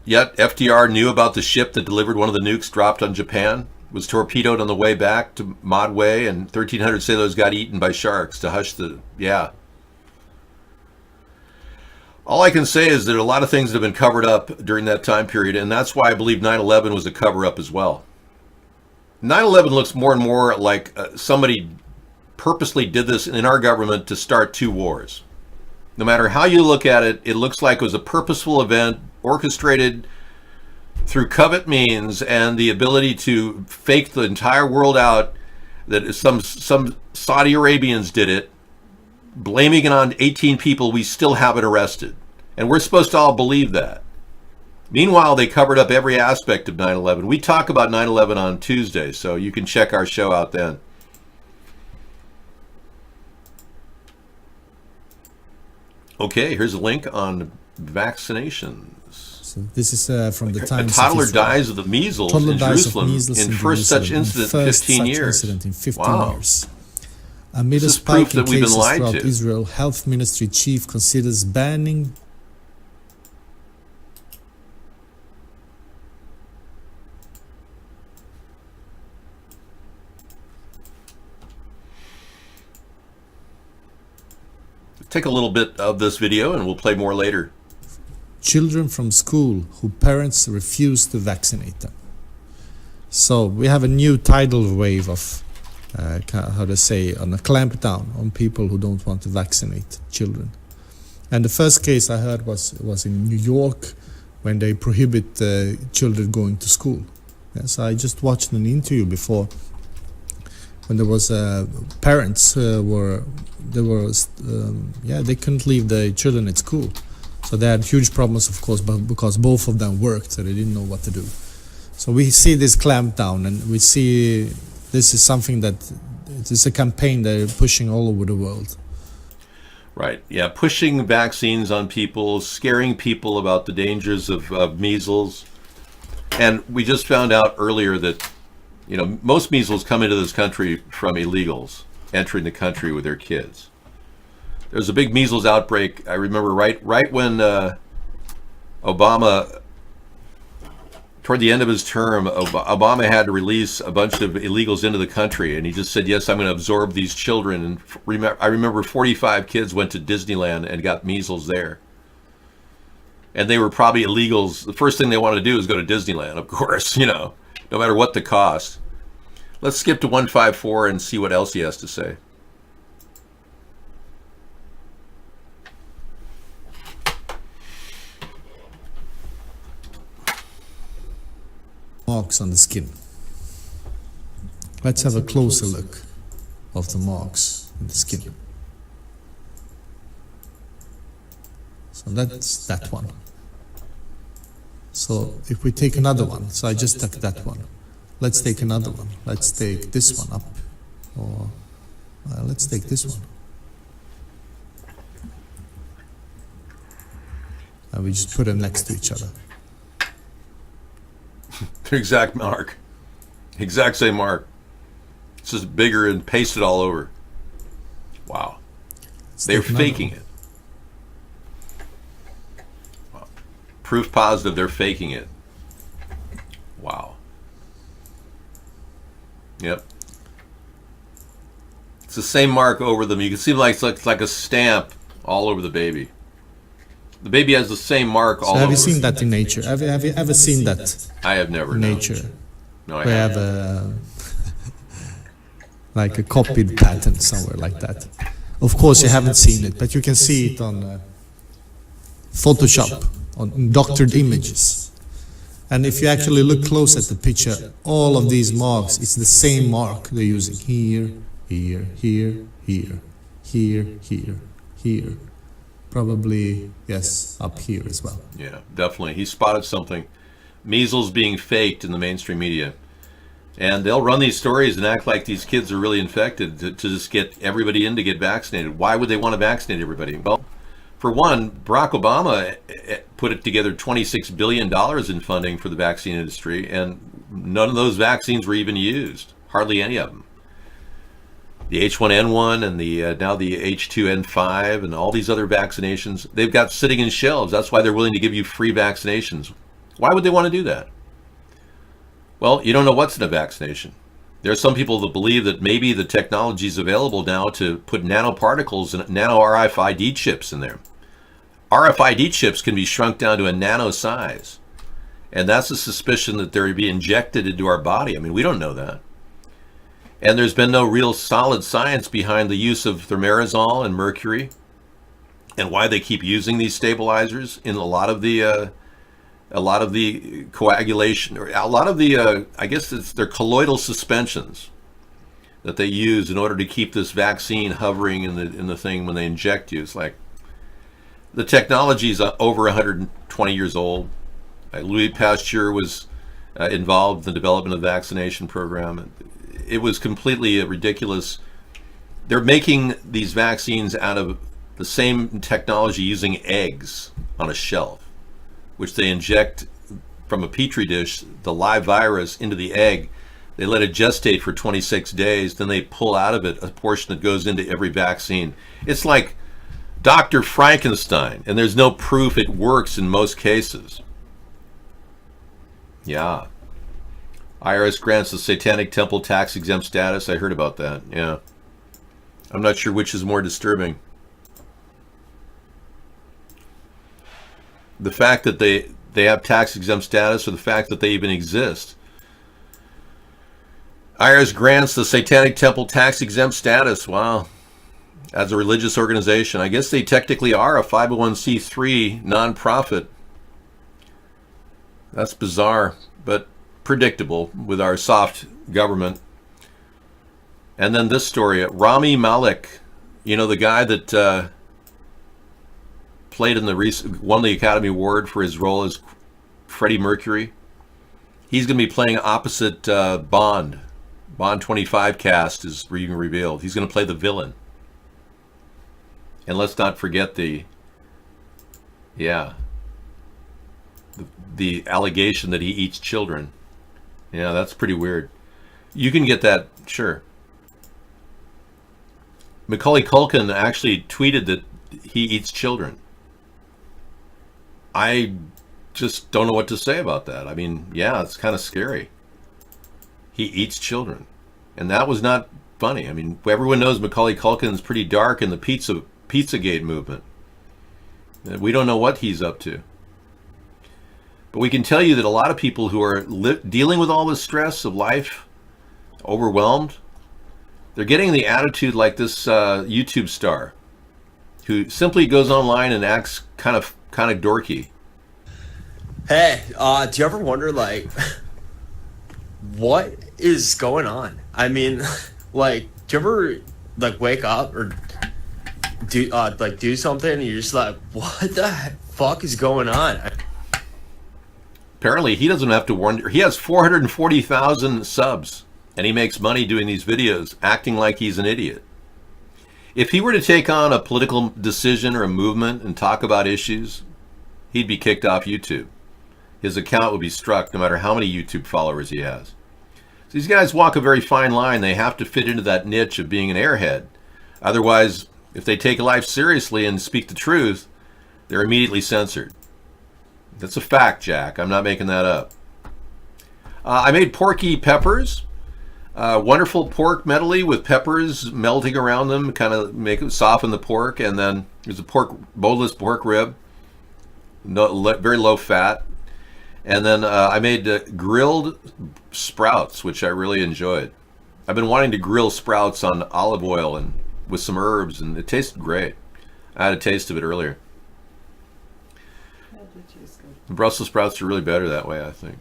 Yet FDR knew about the ship that delivered one of the nukes dropped on Japan, was torpedoed on the way back to Modway, and 1,300 sailors got eaten by sharks to hush the... Yeah. All I can say is that a lot of things have been covered up during that time period, and that's why I believe 9/11 was a cover-up as well. 9/11 looks more and more like somebody purposely did this in our government to start 2 wars. No matter how you look at it, it looks like it was a purposeful event orchestrated through covert means and the ability to fake the entire world out that some Saudi Arabians did it, blaming it on 18 people we still haven't arrested. And we're supposed to all believe that. Meanwhile, they covered up every aspect of 9/11. We talk about 9/11 on Tuesday, so you can check our show out then. Okay, here's a link on vaccinations. So this is from the Times. A toddler dies of the measles in Jerusalem in first such incident in 15 years. Wow. Amid a This is spike proof in that we've been cases lied throughout to. Israel, Health Ministry chief considers banning Take a little bit of this video and we'll play more later. children from school whose parents refuse to vaccinate them. So we have a new tidal wave of how to say, on a clampdown on people who don't want to vaccinate children. And the first case I heard was in New York, when they prohibit children going to school. Yes, I just watched an interview before when there was parents they couldn't leave the children at school, so they had huge problems, of course, but because both of them worked, so they didn't know what to do. So we see this clampdown, and we see this is something that it is a campaign they're pushing all over the world. Right. Yeah. Pushing vaccines on people, scaring people about the dangers of measles. And we just found out earlier that, most measles come into this country from illegals entering the country with their kids. There was a big measles outbreak. I remember right when Obama, toward the end of his term, Obama had to release a bunch of illegals into the country, and he just said, yes, I'm going to absorb these children. And I remember 45 kids went to Disneyland and got measles there. And they were probably illegals. The first thing they wanted to do is go to Disneyland, of course, no matter what the cost. Let's skip to 154 and see what else he has to say. Marks on the skin. Let's have a closer look of the marks on the skin. So that's that one. So if we take another one, so I just took that one. Let's take another one. Let's take this one up. Or let's take this one. And we just put them next to each other. The exact mark. Exact same mark. It's just bigger and pasted all over. Wow. They're faking it. Wow. Proof positive they're faking it. Wow. Yep. It's the same mark over them. You can see it's like a stamp all over the baby. The baby has the same mark all over. Have you seen that in nature? Have you ever seen that? I have never. In nature. No, I we haven't. have like a copied pattern somewhere like that. Of course, you haven't seen it, but you can see it on Photoshop, on doctored images. And if you actually look close at the picture, all of these marks, it's the same mark they're using. Here, here, here, here, here, here, here. Probably, yes, up here as well. Yeah, definitely. He spotted something. Measles being faked in the mainstream media. And they'll run these stories and act like these kids are really infected to just get everybody in to get vaccinated. Why would they want to vaccinate everybody? Well, for one, Barack Obama put it together $26 billion in funding for the vaccine industry, and none of those vaccines were even used. Hardly any of them. The H1N1 and now the H2N5 and all these other vaccinations, they've got sitting in shelves. That's why they're willing to give you free vaccinations. Why would they want to do that? Well, you don't know what's in a vaccination. There are some people that believe that maybe the technology is available now to put nanoparticles and nano RFID chips in there. RFID chips can be shrunk down to a nano size. And that's a suspicion that they're being injected into our body. I mean, we don't know that. And there's been no real solid science behind the use of thimerosal and mercury and why they keep using these stabilizers in a lot of the coagulation, or a lot of the, I guess they're colloidal suspensions that they use in order to keep this vaccine hovering in the thing when they inject you. It's like the technology is over 120 years old. Louis Pasteur was involved in the development of the vaccination program. It was completely ridiculous. They're making these vaccines out of the same technology using eggs on a shelf, which they inject from a petri dish, the live virus, into the egg. They let it gestate for 26 days, then they pull out of it a portion that goes into every vaccine. It's like Dr. Frankenstein, and there's no proof it works in most cases. Yeah. IRS grants the Satanic Temple tax-exempt status. I heard about that, yeah. I'm not sure which is more disturbing. The fact that they have tax-exempt status, or the fact that they even exist. IRS grants the Satanic Temple tax exempt status. Wow. As a religious organization. I guess they technically are a 501c3 nonprofit. That's bizarre, but predictable with our soft government. And then this story, Rami Malek, you know, the guy that played in won the Academy Award for his role as Freddie Mercury. He's going to be playing opposite Bond. Bond 25 cast is being revealed. He's going to play the villain. And let's not forget the allegation that he eats children. Yeah, that's pretty weird. You can get that, sure. Macaulay Culkin actually tweeted that he eats children. I just don't know what to say about that. I mean, yeah, it's kind of scary. He eats children. And that was not funny. I mean, everyone knows Macaulay Culkin is pretty dark in the Pizzagate movement. We don't know what he's up to. But we can tell you that a lot of people who are dealing with all the stress of life, overwhelmed, they're getting the attitude like this YouTube star who simply goes online and acts kind of dorky. Hey, do you ever wonder, like, what is going on? I mean, like, do you ever, like, wake up or do something and you're just like, what the fuck is going on? Apparently, he doesn't have to wonder. He has 440,000 subs, and he makes money doing these videos, acting like he's an idiot. If he were to take on a political decision or a movement and talk about issues, he'd be kicked off YouTube. His account would be struck no matter how many YouTube followers he has. So these guys walk a very fine line. They have to fit into that niche of being an airhead. Otherwise, if they take life seriously and speak the truth, they're immediately censored. That's a fact, Jack. I'm not making that up. I made porky peppers. Wonderful pork medley with peppers melting around them, kind of make it soften the pork. And then there's a boneless pork rib, very low fat. And then I made grilled sprouts, which I really enjoyed. I've been wanting to grill sprouts on olive oil and with some herbs, and it tasted great. I had a taste of it earlier. The Brussels sprouts are really better that way, I think.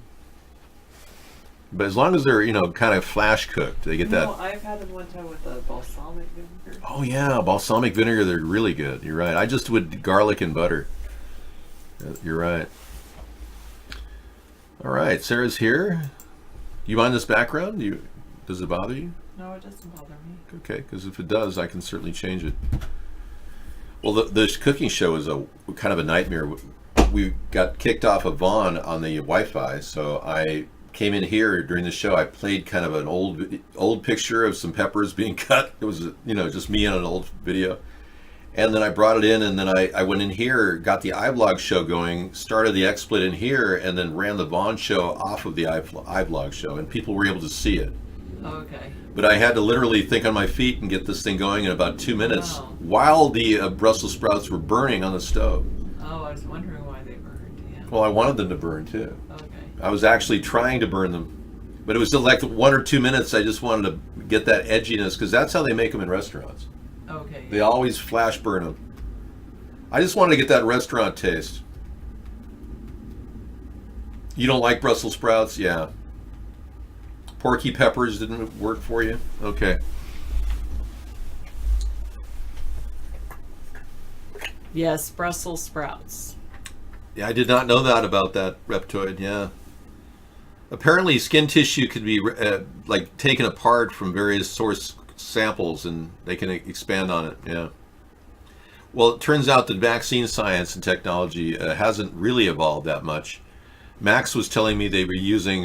But as long as they're, kind of flash cooked, they get that. I've had them one time with a balsamic vinegar. Oh yeah, balsamic vinegar, they're really good. You're right. I just would garlic and butter. You're right. All right, Sarah's here. You mind this background? Does it bother you? No, it doesn't bother me. Okay, because if it does, I can certainly change it. Well, the cooking show is a kind of a nightmare. We got kicked off of Vaughn on the Wi-Fi, so I came in here during the show. I played kind of an old picture of some peppers being cut. It was just me on an old video, and then I brought it in, and then I went in here, got the iVlog show going, started the XSplit in here, and then ran the Vaughn show off of the iVlog show, and people were able to see it. Okay. But I had to literally think on my feet and get this thing going in about 2 minutes while the Brussels sprouts were burning on the stove. Oh, I was wondering why they burned. Yeah. Well, I wanted them to burn too. Okay. I was actually trying to burn them, but it was still like 1 or 2 minutes. I just wanted to get that edginess because that's how they make them in restaurants. Okay. They always flash burn them. I just wanted to get that restaurant taste. You don't like Brussels sprouts? Yeah. Porky peppers didn't work for you? Okay. Yes, Brussels sprouts. Yeah, I did not know that about that Reptoid, yeah. Apparently skin tissue could be taken apart from various source samples and they can expand on it, yeah. Well, it turns out that vaccine science and technology hasn't really evolved that much. Max was telling me they were using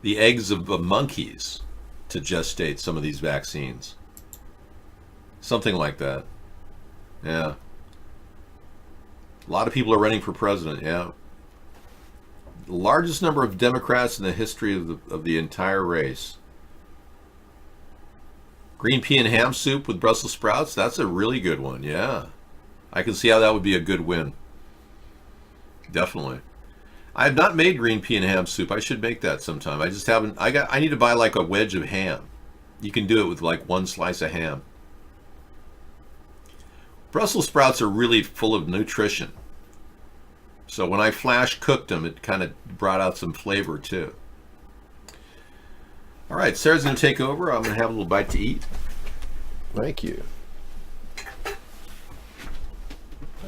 the eggs of monkeys to gestate some of these vaccines. Something like that. Yeah. A lot of people are running for president, yeah. The largest number of Democrats in the history of the entire race. Green pea and ham soup with Brussels sprouts, that's a really good one, yeah. I can see how that would be a good win. Definitely. I have not made green pea and ham soup. I should make that sometime. I just haven't. I need to buy like a wedge of ham. You can do it with like one slice of ham. Brussels sprouts are really full of nutrition. So when I flash cooked them, it kind of brought out some flavor too. All right, Sarah's going to take over. I'm going to have a little bite to eat. Thank you.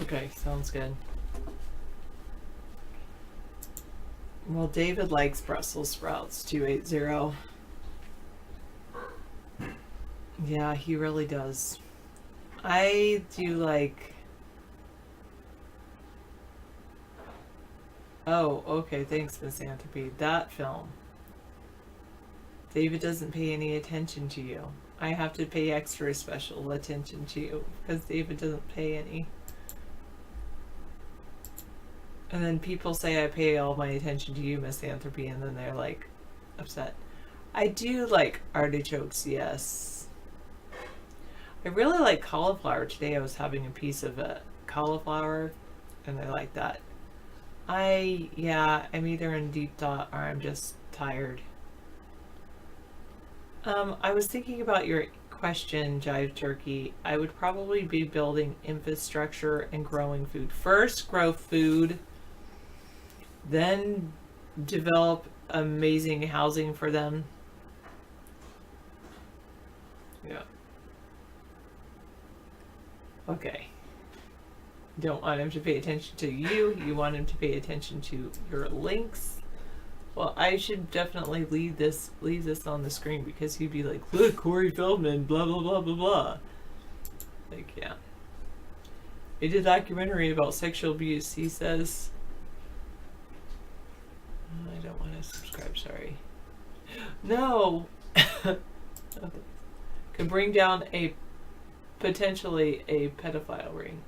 Okay, sounds good. Well, David likes Brussels sprouts, 280. Yeah, he really does. I do like... Oh, okay, thanks, Miss Antipede. That film. David doesn't pay any attention to you. I have to pay extra special attention to you because David doesn't pay any. And then people say I pay all my attention to you, Miss Anthropy, and then they're like upset. I do like artichokes, yes. I really like cauliflower. Today I was having a piece of a cauliflower and I like that. Yeah, I'm either in deep thought or I'm just tired. I was thinking about your question, Jive Turkey. I would probably be building infrastructure and growing food. First, grow food, then develop amazing housing for them. Yeah. Okay. You don't want him to pay attention to you. You want him to pay attention to your links. Well, I should definitely leave this on the screen because he'd be like, look, Corey Feldman, blah, blah, blah, blah, blah. Like, yeah. He did a documentary about sexual abuse, he says. I don't want to subscribe, sorry. No! Could bring down potentially a pedophile ring.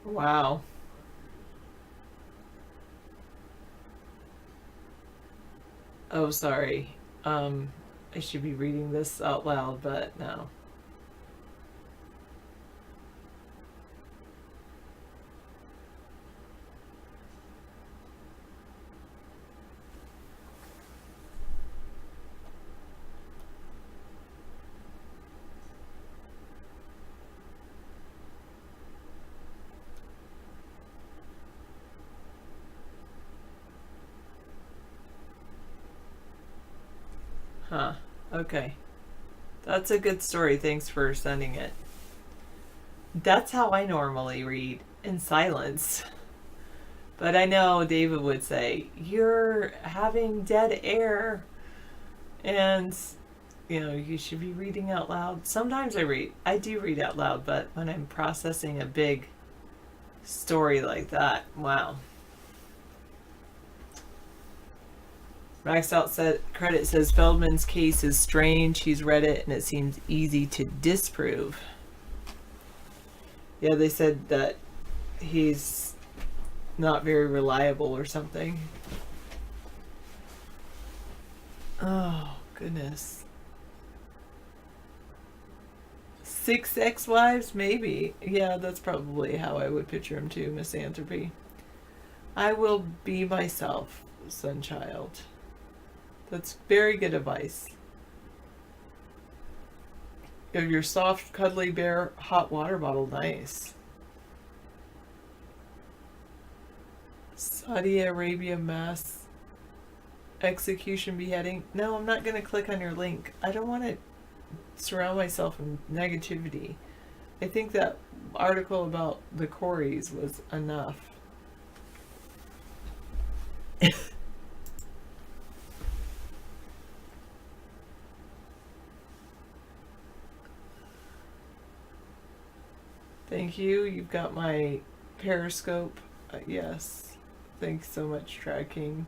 Wow. Oh, sorry. I should be reading this out loud, but no. Huh. Okay. That's a good story. Thanks for sending it. That's how I normally read, in silence. But I know David would say, you're having dead air. And, you know, you should be reading out loud. Sometimes I do read out loud, but when I'm processing a big story like that, wow. Maxed Out Credit says Feldman's case is strange. He's read it and it seems easy to disprove. Yeah, they said that he's not very reliable or something. Oh, goodness. 6 ex-wives? Maybe. Yeah, that's probably how I would picture him too, Misanthropy. I will be myself, Sunchild. That's very good advice. Your soft, cuddly bear hot water bottle. Nice. Saudi Arabia mass execution beheading. No, I'm not going to click on your link. I don't want to surround myself in negativity. I think that article about the Corys was enough. Thank you. You've got my Periscope. Yes. Thanks so much, Tracking.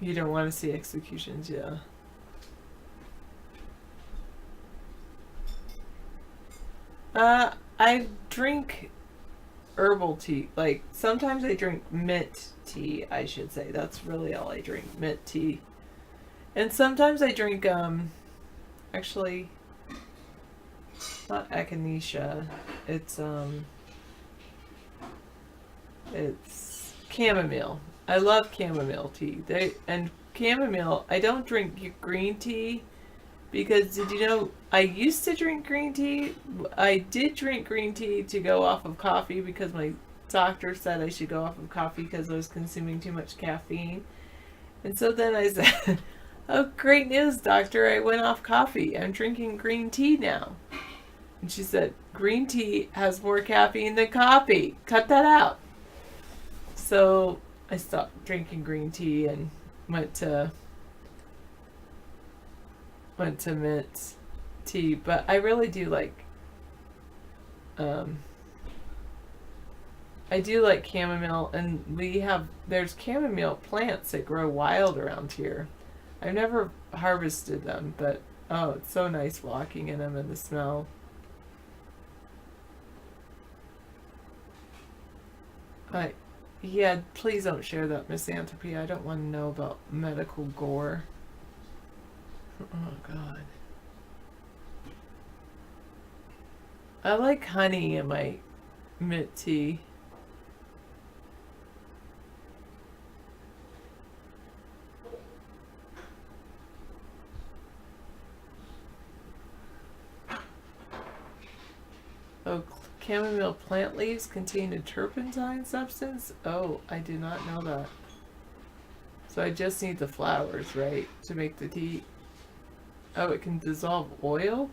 You don't want to see executions, yeah. I drink herbal tea. Like, sometimes I drink mint tea, I should say. That's really all I drink, mint tea. And sometimes I drink, actually, not echinacea. It's chamomile. I love chamomile tea. And chamomile, I don't drink green tea because, did you know, I used to drink green tea. I did drink green tea to go off of coffee because my doctor said I should go off of coffee because I was consuming too much caffeine. And so then I said, oh, great news, doctor. I went off coffee. I'm drinking green tea now. And she said, green tea has more caffeine than coffee. Cut that out. So I stopped drinking green tea and went to mint tea. But I really do like, I do like chamomile, and there's chamomile plants that grow wild around here. I've never harvested them, but oh, it's so nice walking in them and the smell. Yeah, please don't share that, Misanthropy. I don't want to know about medical gore. Oh, God. I like honey in my mint tea. Oh, chamomile plant leaves contain a turpentine substance? Oh, I did not know that. So I just need the flowers, right, to make the tea? Oh, it can dissolve oil?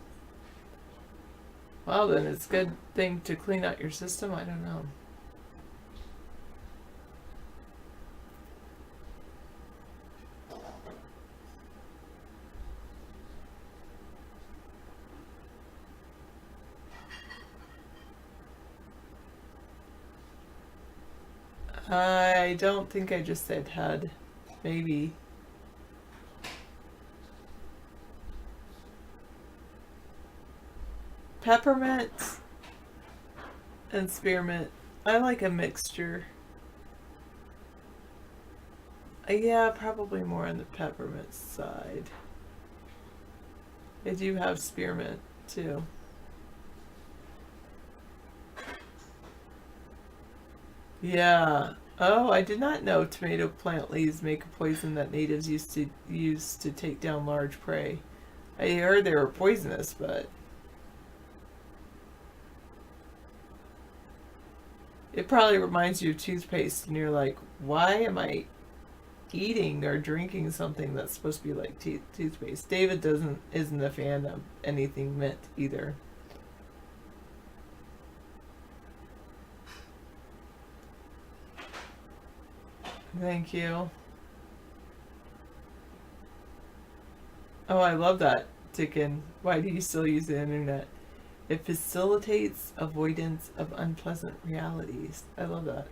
Well, then it's a good thing to clean out your system. I don't know. I don't think I just said HUD. Maybe. Peppermint and spearmint. I like a mixture. Yeah, probably more on the peppermint side. I do have spearmint too. Yeah. Oh, I did not know tomato plant leaves make a poison that natives used to use to take down large prey. I heard they were poisonous, but it probably reminds you of toothpaste, and you're like, why am I eating or drinking something that's supposed to be like toothpaste? David isn't a fan of anything mint either. Thank you. Oh, I love that, Dickon. Why do you still use the internet? It facilitates avoidance of unpleasant realities. I love that.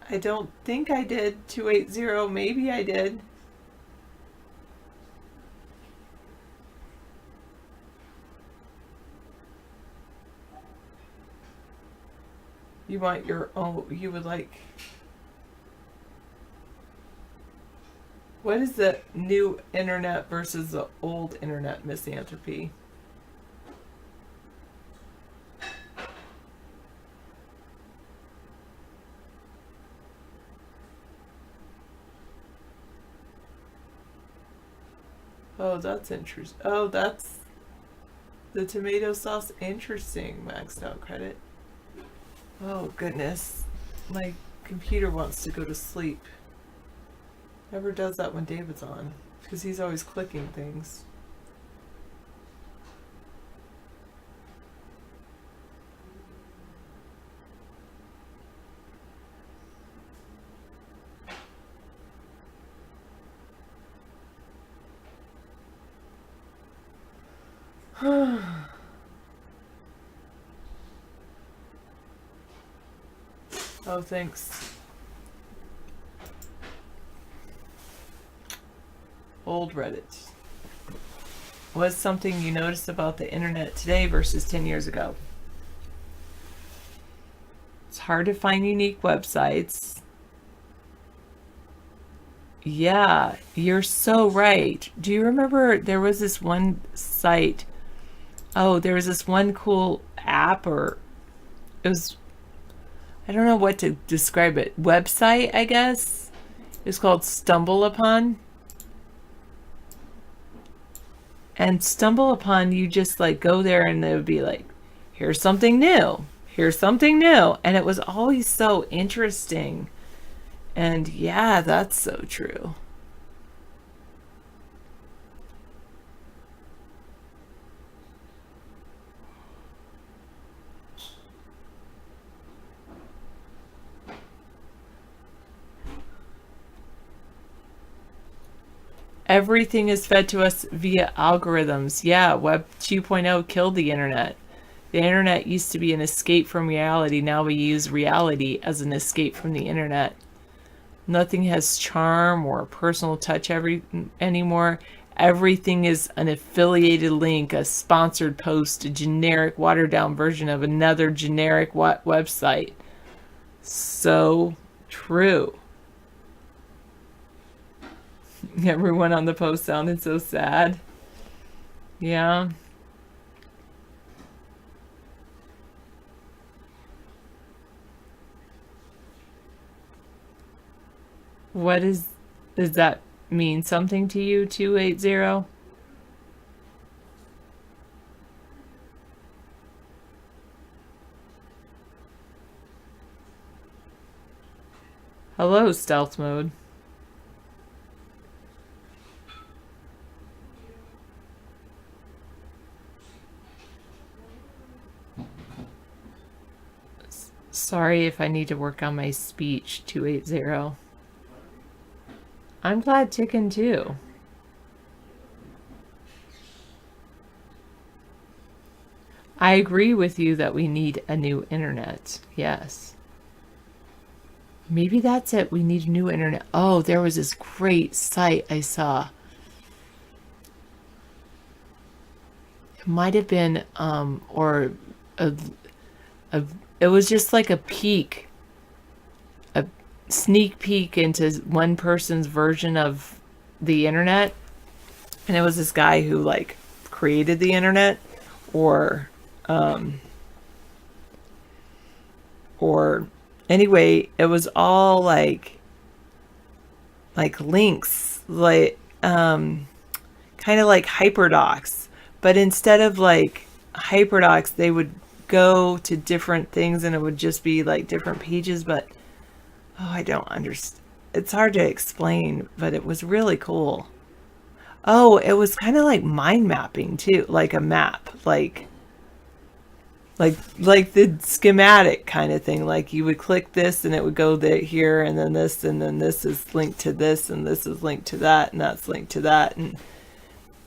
I don't think I did 280. Maybe I did. You want your own, you would like. What is the new internet versus the old internet, misanthropy? Oh, that's interesting. Oh, that's the tomato sauce. Interesting. Maxed out credit. Oh, goodness. My computer wants to go to sleep. Never does that when David's on, because he's always clicking things. Oh, thanks. Old Reddit. What's something you noticed about the internet today versus 10 years ago? It's hard to find unique websites. Yeah, you're so right. Do you remember there was this one site? Oh, there was this one cool app, or it was, I don't know what to describe it. Website, I guess. It's called Stumble Upon. And Stumble Upon, you just like go there and it would be like, here's something new. Here's something new. And it was always so interesting. And yeah, that's so true. Everything is fed to us via algorithms. Yeah, Web 2.0 killed the internet. The internet used to be an escape from reality. Now we use reality as an escape from the internet. Nothing has charm or personal touch anymore. Everything is an affiliated link, a sponsored post, a generic watered down version of another generic website. So true. Everyone on the post sounded so sad. Yeah. What does that mean something to you, 280? Hello, stealth mode. Sorry if I need to work on my speech, 280. I'm glad Chicken too. I agree with you that we need a new internet. Yes. Maybe that's it. We need a new internet. Oh, there was this great site I saw. It might have been, or it was just like a peek, a sneak peek into one person's version of the internet. And it was this guy who like created the internet, or anyway, it was all like links, like kind of like hyperdocs, but instead of like hyperdocs, they would go to different things and it would just be like different pages. But I don't understand. It's hard to explain, but it was really cool. Oh, it was kind of like mind mapping too, like a map, like the schematic kind of thing. Like you would click this and it would go there, here, and then this is linked to this, and this is linked to that, and that's linked to that. And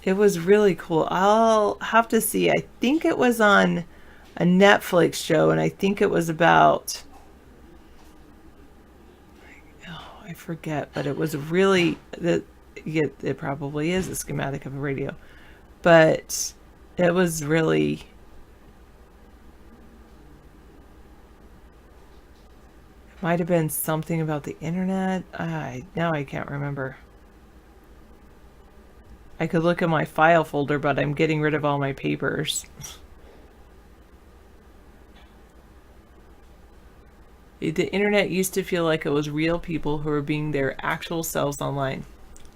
it was really cool. I'll have to see. I think it was on a Netflix show, and I think it was about I forget, but it was really that. It probably is a schematic of a radio, but it was really. Might have been something about the internet. Now I can't remember. I could look at my file folder, but I'm getting rid of all my papers. The internet used to feel like it was real people who were being their actual selves online.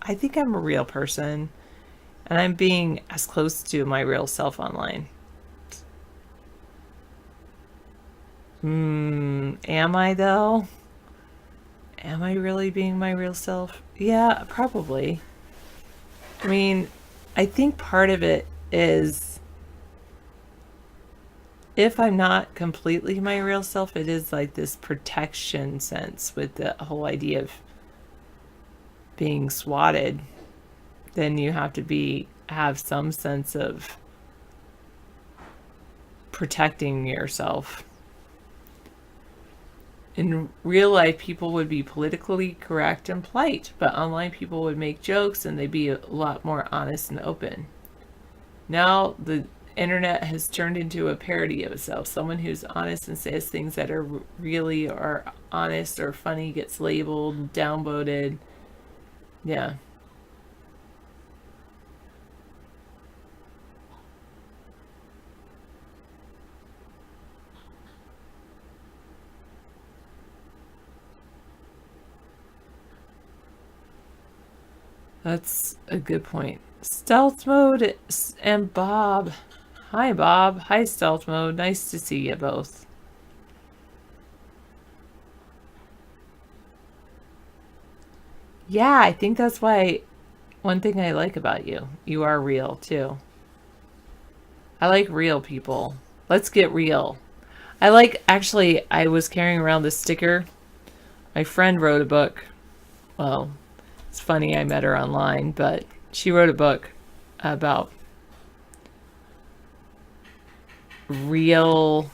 I think I'm a real person, and I'm being as close to my real self online. Am I though? Am I really being my real self? Yeah, probably. I mean, I think part of it is if I'm not completely my real self, it is like this protection sense with the whole idea of being swatted. Then you have to have some sense of protecting yourself. In real life, people would be politically correct and polite, but online people would make jokes and they'd be a lot more honest and open. Now the internet has turned into a parody of itself. Someone who's honest and says things that are really are honest or funny gets labeled, downvoted. Yeah. That's a good point. Stealth mode and Bob. Hi, Bob. Hi, stealth mode. Nice to see you both. Yeah, I think that's why one thing I like about you. You are real, too. I like real people. Let's get real. Actually, I was carrying around this sticker. My friend wrote a book. Well, it's funny, I met her online, but she wrote a book about real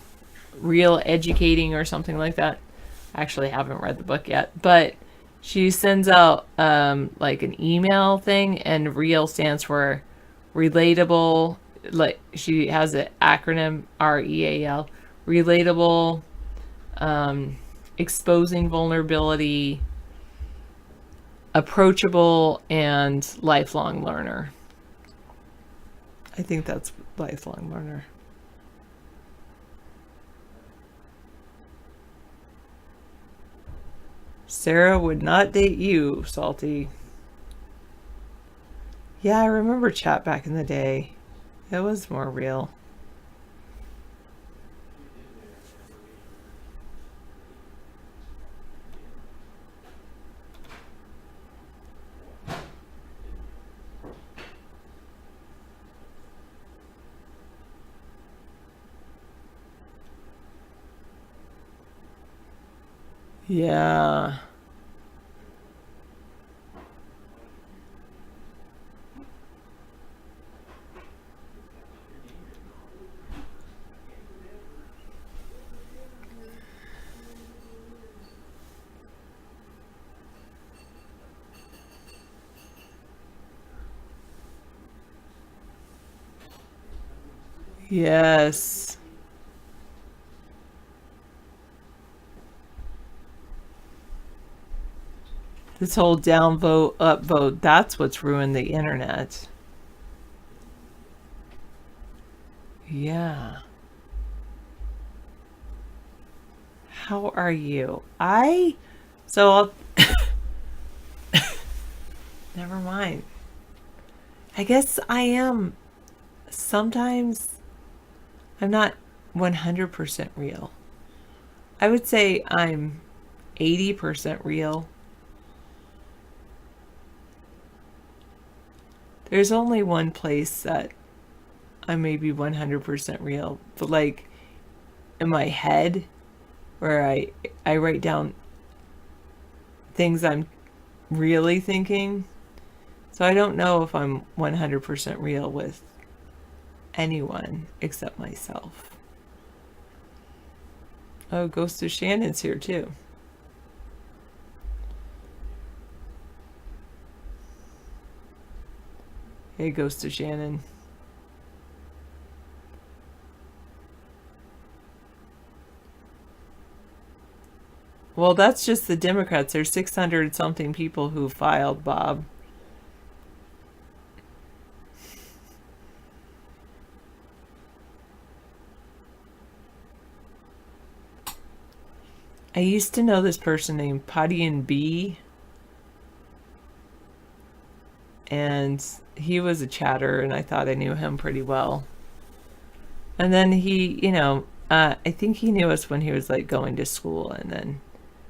educating or something like that. I actually haven't read the book yet, but she sends out like an email thing, and REAL stands for relatable. Like she has an acronym REAL, relatable, exposing vulnerability, approachable, and lifelong learner. I think that's lifelong learner. Sarah would not date you, Salty. Yeah, I remember chat back in the day. It was more real. Yeah. Yes. This whole downvote, upvote, that's what's ruined the internet. Yeah. How are you? So I'll never mind. I guess I am. Sometimes I'm not 100% real. I would say I'm 80% real. There's only one place that I may be 100% real, but like in my head, where I write down things I'm really thinking. So I don't know if I'm 100% real with anyone except myself. Oh, Ghost of Shannon's here too. Hey, Ghost of Shannon. Well, that's just the Democrats. There's 600 something people who filed, Bob. I used to know this person named Padian B. And he was a chatter, and I thought I knew him pretty well. And then he, I think he knew us when he was like going to school and then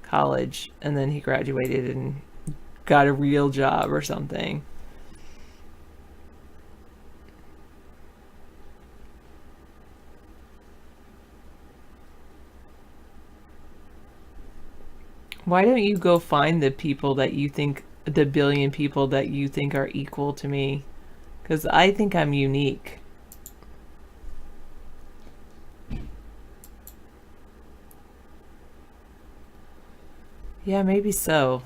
college, and then he graduated and got a real job or something. Why don't you go find the people that you think, the billion people that you think are equal to me? Because I think I'm unique. Yeah, maybe so.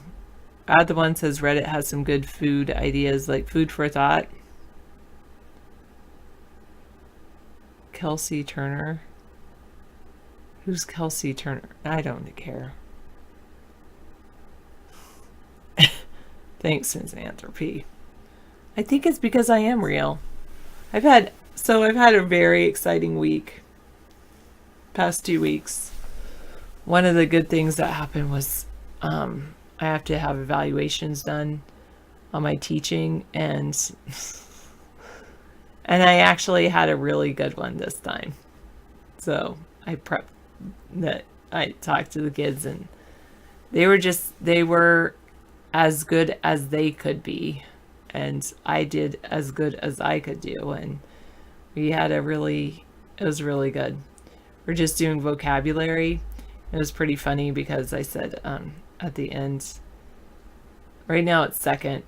Add the one says Reddit has some good food ideas, like food for thought. Kelsey Turner. Who's Kelsey Turner? I don't care. Thanks, Misanthropy. I think it's because I am real. I've had a very exciting week. Past 2 weeks. One of the good things that happened was I have to have evaluations done on my teaching, and I actually had a really good one this time. So I prepped that. I talked to the kids, and they were as good as they could be, and I did as good as I could do, and it was really good. We're just doing vocabulary. It was pretty funny because I said at the end, right now it's second,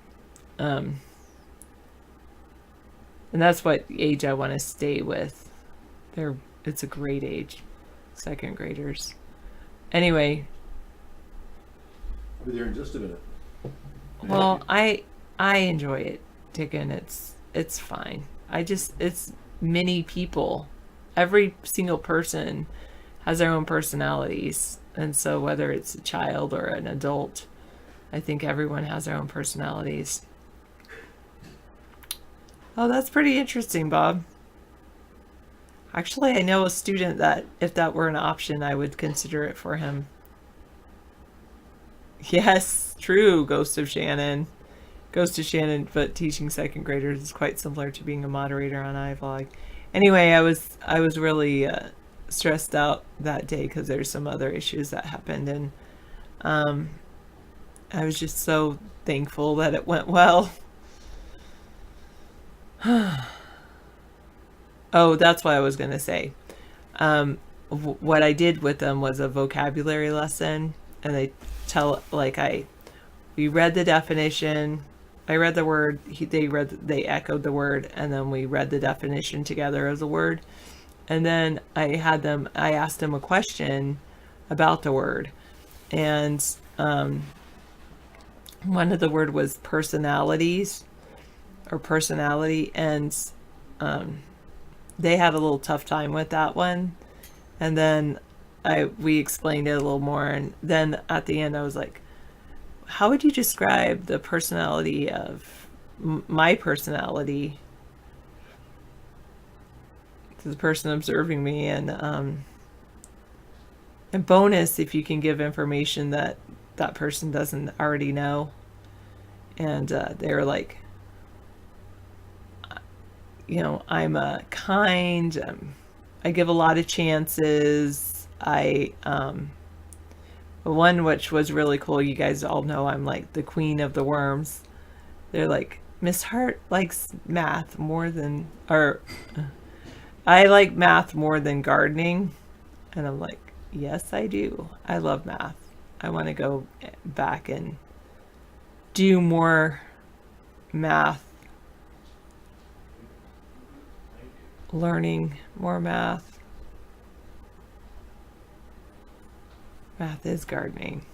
and that's what age I want to stay with. It's a great age, second graders. Anyway, I'll be there in just a minute. well, I enjoy it, Dickon. It's fine. It's many people. Every single person has their own personalities, and so whether it's a child or an adult, I think everyone has their own personalities. Oh, that's pretty interesting, Bob. Actually, I know a student that if that were an option, I would consider it for him. Yes, true, Ghost of Shannon. Ghost of Shannon, but teaching second graders is quite similar to being a moderator on iVlog. Anyway, I was really stressed out that day because there's some other issues that happened, and I was just so thankful that it went well. Oh, that's what I was going to say. What I did with them was a vocabulary lesson, and we read the definition. I read the word, they echoed the word, and then we read the definition together as a word. And then I asked them a question about the word. And one of the word was personalities, or personality, and they had a little tough time with that one. And then we explained it a little more, and then at the end I was like, how would you describe the personality of my personality to the person observing me? And bonus if you can give information that that person doesn't already know. And they were like, I'm kind, I give a lot of chances. One which was really cool, you guys all know I'm like the queen of the worms. They're like, Miss Hart likes math more than, or I like math more than gardening. And I'm like, yes, I do. I love math. I want to go back and do more math, learning more math. Math is gardening.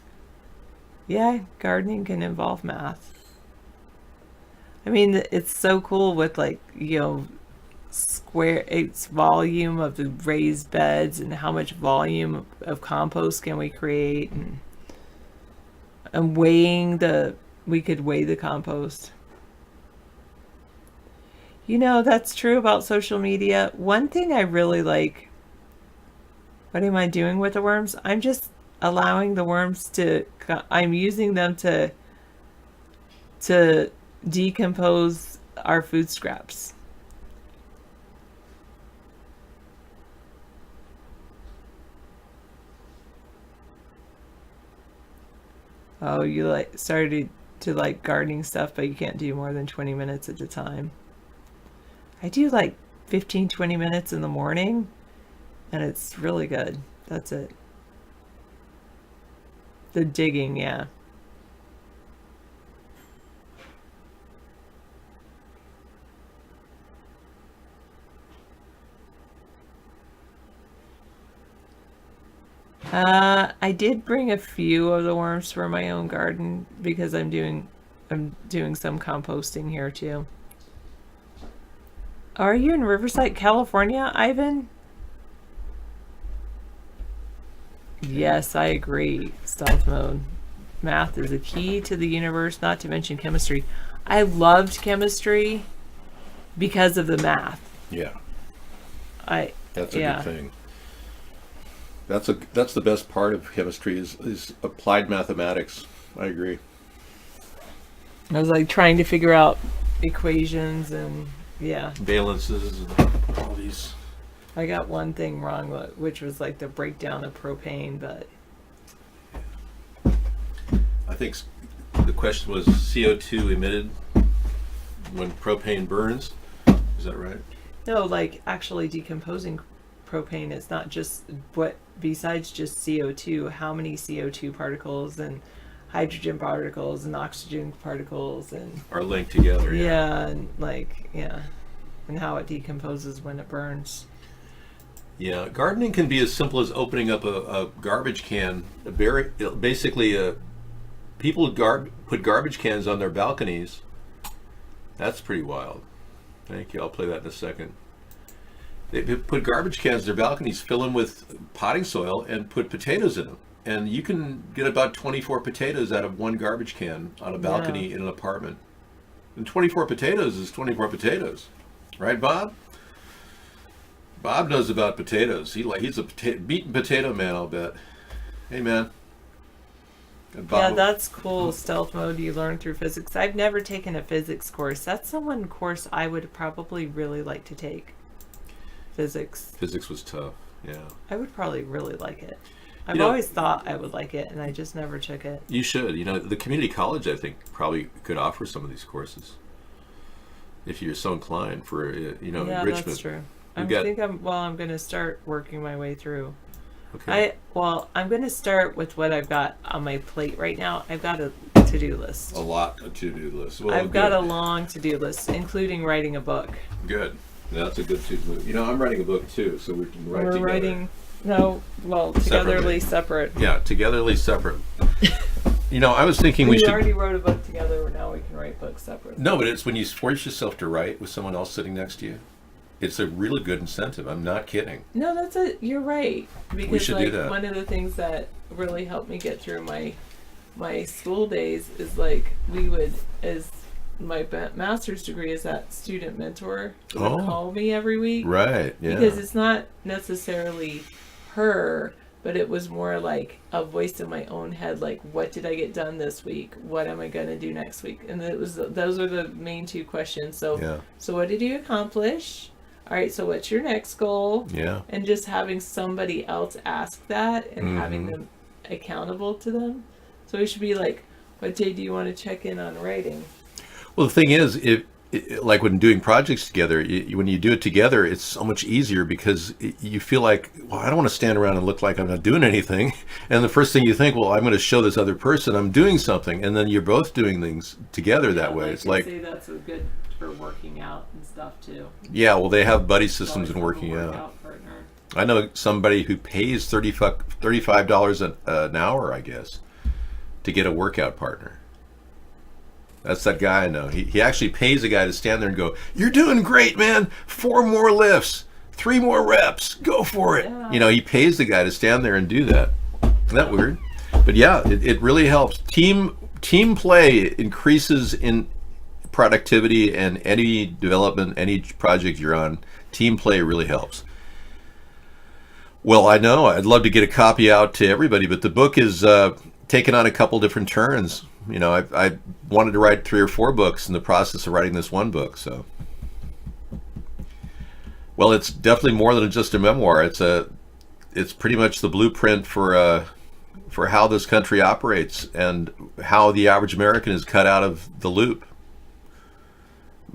Yeah, gardening can involve math. I mean, it's so cool with like, its volume of the raised beds and how much volume of compost can we create, and we could weigh the compost. That's true about social media. One thing I really like, what am I doing with the worms? I'm just allowing the worms I'm using them to decompose our food scraps. Oh, you started to like gardening stuff, but you can't do more than 20 minutes at a time. I do 15-20 minutes in the morning, and it's really good. That's it. The digging, yeah. I did bring a few of the worms for my own garden because I'm doing some composting here too. Are you in Riverside, California, Ivan? Yes, I agree. Stealth mode. Math is a key to the universe, not to mention chemistry. I loved chemistry because of the math. Yeah. That's a good thing. That's the best part of chemistry is applied mathematics. I agree. I was trying to figure out equations and valences and all these. I got one thing wrong, which was the breakdown of propane, but I think the question was CO2 emitted when propane burns. Is that right? No, actually decomposing propane. It's not just besides just CO2, how many CO2 particles and hydrogen particles and oxygen particles and are linked together. And and how it decomposes when it burns. Yeah, gardening can be as simple as opening up a garbage can. People put garbage cans on their balconies. That's pretty wild. Thank you. I'll play that in a second. They put garbage cans on their balconies, fill them with potting soil, and put potatoes in them. And you can get about 24 potatoes out of one garbage can on a balcony in an apartment. And 24 potatoes is 24 potatoes. Right, Bob? Bob knows about potatoes. He's a meat and potato man, I'll bet. Hey, man. Yeah, that's cool. Stealth mode you learn through physics. I've never taken a physics course. That's the one course I would probably really like to take. Physics. Physics was tough, yeah. I would probably really like it. I've always thought I would like it, and I just never took it. You should. The community college, I think, probably could offer some of these courses. If you're so inclined for, enrichment. Yeah, that's true. I'm going to start working my way through. Okay. I'm going to start with what I've got on my plate right now. I've got a to-do list. A lot of to-do list. Well, I've got a long to-do list, including writing a book. Good. That's a good to-do. I'm writing a book too, so we can write together. We're writing, togetherly separate. Yeah, togetherly separate. I was thinking we should. We already wrote a book together. Now we can write books separate. No, but it's when you force yourself to write with someone else sitting next to you. It's a really good incentive. I'm not kidding. No, you're right. Because we should do that. One of the things that really helped me get through my school days is we would, as my master's degree is that student mentor who would call me every week. Right, yeah. Because it's not necessarily her, but it was more like a voice in my own head, what did I get done this week? What am I going to do next week? And those are the main two questions. So what did you accomplish? All right, so what's your next goal? Yeah. And just having somebody else ask that and having them accountable to them. So it should be what day do you want to check in on writing? Well, the thing is, when doing projects together, when you do it together, it's so much easier because you feel I don't want to stand around and look like I'm not doing anything. And the first thing you think, I'm going to show this other person I'm doing something. And then you're both doing things together that way. It's say that's a good for working out and stuff too. Yeah, well, they have buddy systems in working out. I know somebody who pays $35 an hour, I guess, to get a workout partner. That's that guy I know. He actually pays a guy to stand there and go, "You're doing great, man. 4 more lifts, 3 more reps. Go for it." Yeah. You know, he pays the guy to stand there and do that. Isn't that weird? But yeah, it really helps. Team play increases in productivity and any development, any project you're on. Team play really helps. Well, I know. I'd love to get a copy out to everybody, but the book is taken on a couple different turns. You know, I wanted to write 3 or 4 books in the process of writing this one book. So, well, it's definitely more than just a memoir. It's pretty much the blueprint for how this country operates and how the average American is cut out of the loop.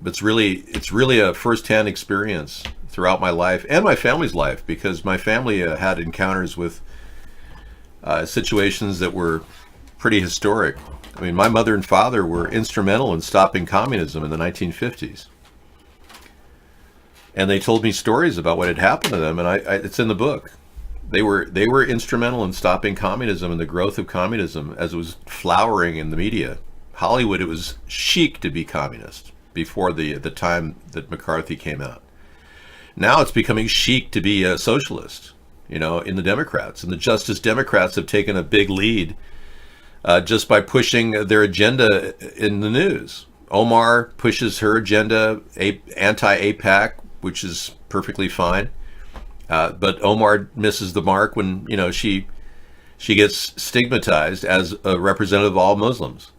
It's really a first-hand experience throughout my life and my family's life, because my family had encounters with situations that were pretty historic. I mean, my mother and father were instrumental in stopping communism in the 1950s. And they told me stories about what had happened to them, and it's in the book. They were instrumental in stopping communism and the growth of communism as it was flowering in the media. Hollywood, it was chic to be communist before the time that McCarthy came out. Now it's becoming chic to be a socialist, you know, in the Democrats. And the Justice Democrats have taken a big lead just by pushing their agenda in the news. Omar pushes her agenda, anti-APAC, which is perfectly fine. But Omar misses the mark when, you know, she gets stigmatized as a representative of all Muslims.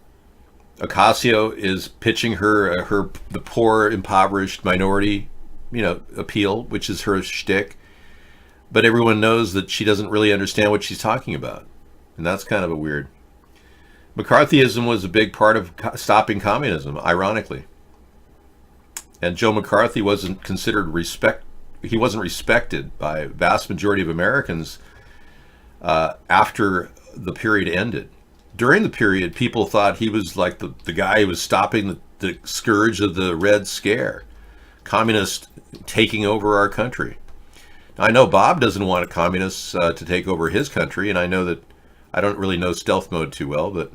Ocasio is pitching the poor, impoverished minority, you know, appeal, which is her shtick. But everyone knows that she doesn't really understand what she's talking about. And that's kind of a weird. McCarthyism was a big part of stopping communism, ironically. And Joe McCarthy wasn't he wasn't respected by a vast majority of Americans after the period ended. During the period, people thought he was like the guy who was stopping the scourge of the Red Scare, communists taking over our country. Now, I know Bob doesn't want communists to take over his country, and I know that I don't really know stealth mode too well, but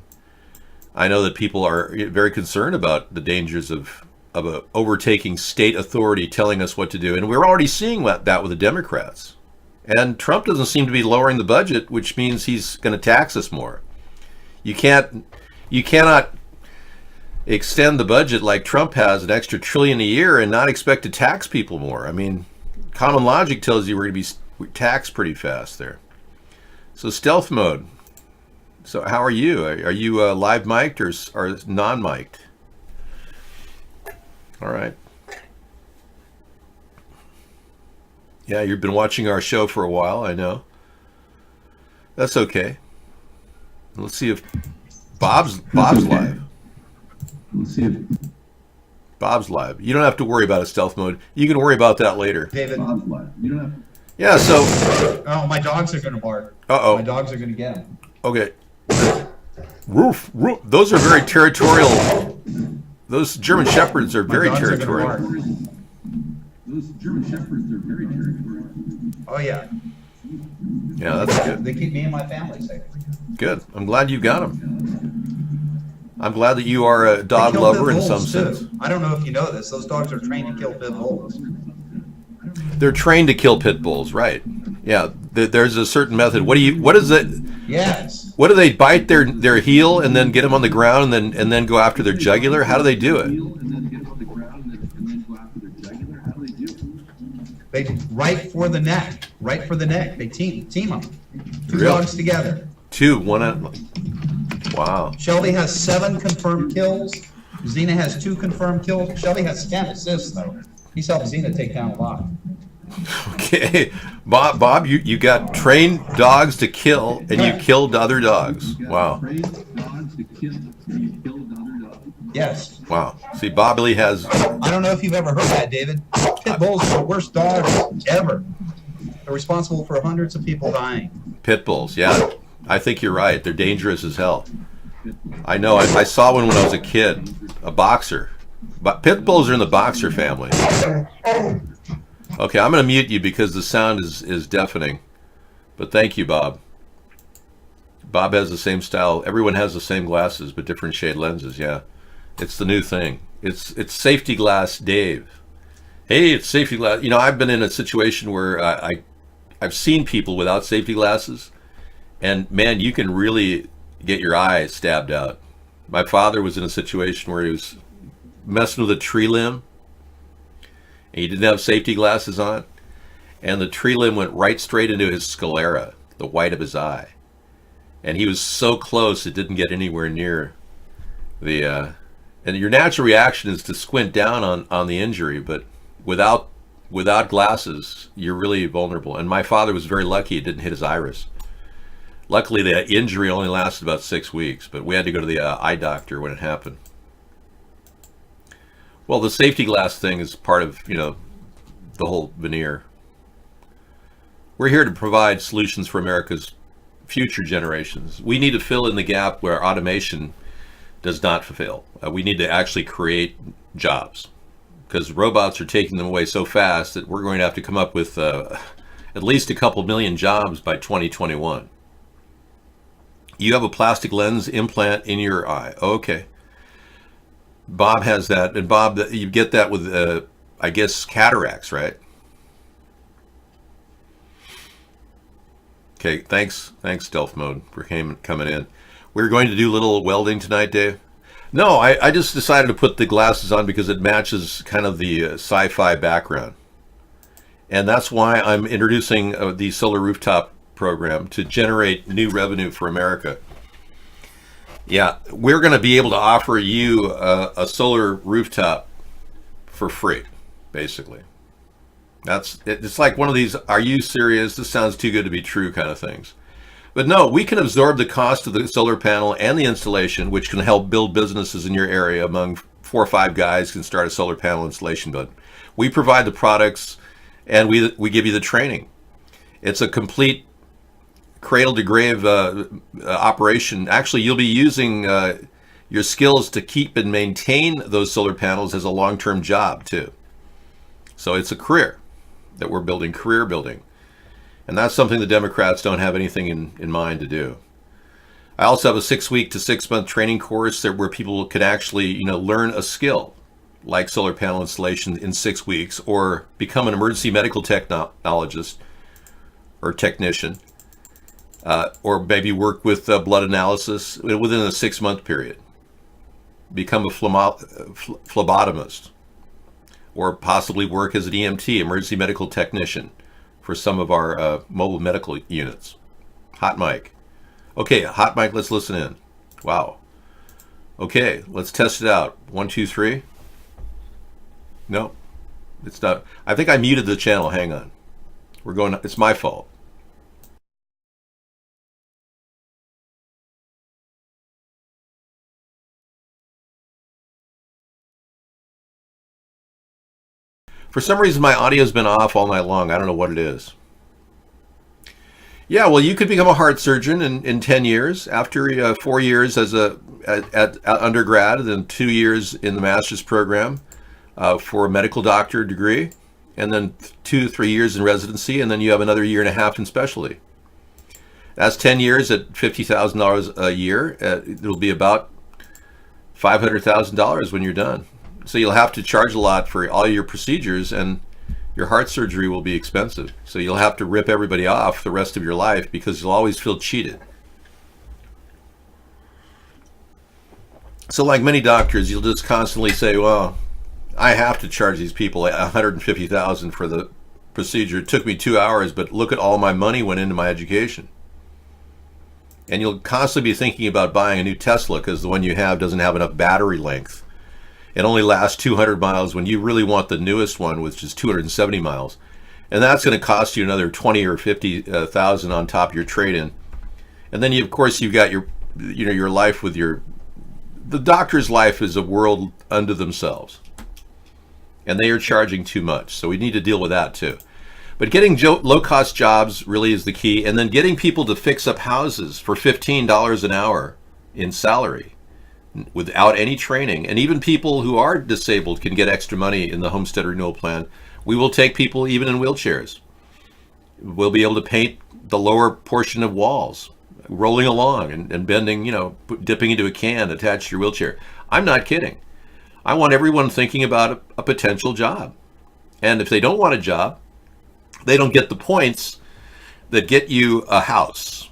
I know that people are very concerned about the dangers of a overtaking state authority telling us what to do. And we're already seeing that with the Democrats. And Trump doesn't seem to be lowering the budget, which means he's going to tax us more. You cannot extend the budget like Trump has, an extra $1 trillion a year, and not expect to tax people more. I mean, common logic tells you we're going to be taxed pretty fast there. So stealth mode. So how are you? Are you live mic'd or non-mic'd? All right. Yeah, you've been watching our show for a while, I know. That's okay. Let's see if Bob's live. Bob's live. You don't have to worry about a stealth mode. You can worry about that later. David. Bob's live. You don't have. Yeah, so. Oh, my dogs are going to bark. Uh-oh. My dogs are going to get him. Okay. Roof. Those are very territorial. Those German Shepherds are very territorial. Those German Shepherds are very territorial. Oh, yeah. Yeah, that's good. They keep me and my family safe. Good. I'm glad you got them. I'm glad that you are a dog lover in some sense. I don't know if you know this. Those dogs are trained to kill pit bulls. They're trained to kill pit bulls, right? Yeah. There's a certain method. What is it? Yes. What do they bite their heel and then get them on the ground and then go after their jugular? How do they do it? They right for the neck. They team them. Two Really? dogs together. Wow. Shelby has 7 confirmed kills. Xena has 2 confirmed kills. Shelby has 10 assists though. He's helped Xena take down a lot. Okay, Bob, you got trained dogs to kill, and you killed other dogs. Wow. Yes. Wow. See, Bob really has. I don't know if you've ever heard that, David. Pit bulls are the worst dogs ever. They're responsible for hundreds of people dying. Pit bulls, yeah. I think you're right. They're dangerous as hell. I know. I saw one when I was a kid, a boxer. But pit bulls are in the boxer family. Okay, I'm going to mute you because the sound is deafening. But thank you, Bob. Bob has the same style. Everyone has the same glasses, but different shade lenses, yeah. It's the new thing. It's safety glass Dave. Hey, it's safety glass. You know, I've been in a situation where I've seen people without safety glasses, and man, you can really get your eye stabbed out. My father was in a situation where he was messing with a tree limb, and he didn't have safety glasses on, and the tree limb went right straight into his sclera, the white of his eye. And he was so close it didn't get anywhere near the and your natural reaction is to squint down on the injury, but without glasses you're really vulnerable. And my father was very lucky it didn't hit his iris. Luckily the injury only lasted about 6 weeks, but we had to go to the eye doctor when it happened. Well, the safety glass thing is part of, you know, the whole veneer. We're here to provide solutions for America's future generations. We need to fill in the gap where automation does not fulfill. We need to actually create jobs, because robots are taking them away so fast that we're going to have to come up with at least a couple million jobs by 2021. You have a plastic lens implant in your eye. Okay. Bob has that. And Bob, you get that with, I guess, cataracts, right? Okay, thanks Stealth Mode for coming in. We're going to do a little welding tonight, Dave. No, I just decided to put the glasses on because it matches kind of the sci-fi background. And that's why I'm introducing the Solar Rooftop program to generate new revenue for America. Yeah, we're going to be able to offer you a solar rooftop for free, basically. It's like one of these, are you serious? This sounds too good to be true kind of things. But no, we can absorb the cost of the solar panel and the installation, which can help build businesses in your area. Among 4 or 5 guys can start a solar panel installation. But we provide the products and we give you the training. It's a complete cradle to grave operation. Actually, you'll be using your skills to keep and maintain those solar panels as a long-term job too. So it's a career that we're building, career building. And that's something the Democrats don't have anything in mind to do. I also have a 6-week to 6-month training course where people can actually, you know, learn a skill like solar panel installation in 6 weeks, or become an emergency medical technologist or technician, or maybe work with blood analysis within a 6-month period. Become a phlebotomist, or possibly work as an EMT, emergency medical technician, for some of our mobile medical units. Hot mic. Okay, hot mic, let's listen in. Wow. Okay, let's test it out. 1, 2, 3. No, it's not. I think I muted the channel. Hang on. We're going, it's my fault. For some reason, my audio's been off all night long. I don't know what it is. Yeah, well, you could become a heart surgeon in 10 years, after 4 years as at undergrad, and then 2 years in the master's program for a medical doctor degree, and then 2 to 3 years in residency, and then you have another 1.5 years in specialty. That's 10 years at $50,000 a year. It'll be about $500,000 when you're done. So you'll have to charge a lot for all your procedures, and your heart surgery will be expensive. So you'll have to rip everybody off the rest of your life because you'll always feel cheated. So like many doctors, you'll just constantly say, well, I have to charge these people $150,000 for the procedure. It took me 2 hours, but look at all my money went into my education. And you'll constantly be thinking about buying a new Tesla because the one you have doesn't have enough battery length. It only lasts 200 miles when you really want the newest one, which is 270 miles. And that's going to cost you another 20 or 50,000 on top of your trade-in. And then, of course, you've got your life with the doctor's life is a world unto themselves. And they are charging too much. So we need to deal with that too. But getting low-cost jobs really is the key. And then getting people to fix up houses for $15 an hour in salary, without any training. And even people who are disabled can get extra money in the Homestead Renewal Plan. We will take people even in wheelchairs. We'll be able to paint the lower portion of walls, rolling along and bending, dipping into a can attached to your wheelchair. I'm not kidding. I want everyone thinking about a potential job. And if they don't want a job, they don't get the points that get you a house.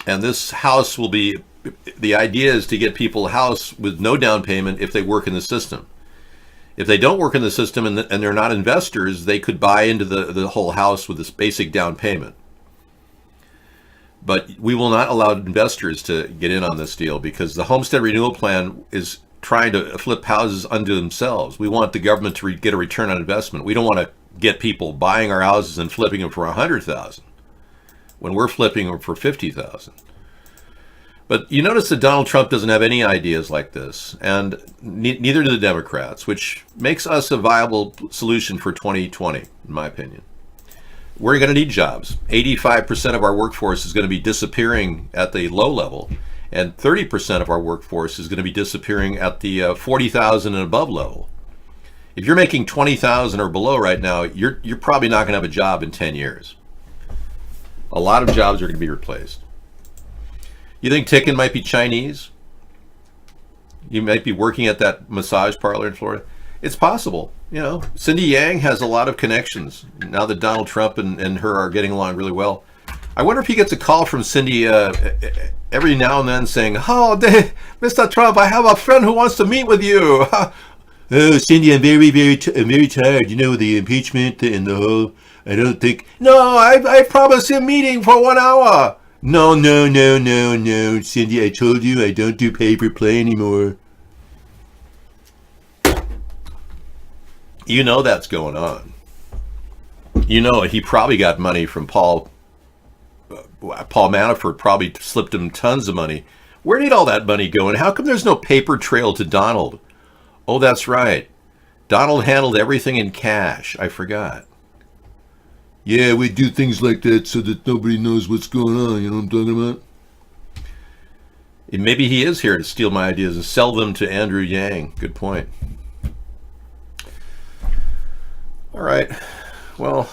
And this house will be, the idea is to get people a house with no down payment if they work in the system. If they don't work in the system and they're not investors, they could buy into the whole house with this basic down payment. But we will not allow investors to get in on this deal because the Homestead Renewal Plan is trying to flip houses unto themselves. We want the government to get a return on investment. We don't want to get people buying our houses and flipping them for $100,000 when we're flipping them for $50,000. But you notice that Donald Trump doesn't have any ideas like this, and neither do the Democrats, which makes us a viable solution for 2020, in my opinion. We're going to need jobs. 85% of our workforce is going to be disappearing at the low level, and 30% of our workforce is going to be disappearing at the 40,000 and above level. If you're making 20,000 or below right now, you're probably not going to have a job in 10 years. A lot of jobs are going to be replaced. You think Ticken might be Chinese? You might be working at that massage parlor in Florida. It's possible. You know, Cindy Yang has a lot of connections now that Donald Trump and her are getting along really well. I wonder if he gets a call from Cindy every now and then saying, "Oh, Mr. Trump, I have a friend who wants to meet with you." "Oh, Cindy, I'm very tired. You know, with the impeachment and the whole. I don't think. No, I promised him meeting for 1 hour. No, Cindy, I told you I don't do pay-for-play anymore." You know that's going on. You know he probably got money from Paul Manafort, probably slipped him tons of money. Where did all that money go? And how come there's no paper trail to Donald? Oh, that's right. Donald handled everything in cash. I forgot. Yeah, we do things like that so that nobody knows what's going on. You know what I'm talking about? And maybe he is here to steal my ideas and sell them to Andrew Yang. Good point. All right. Well,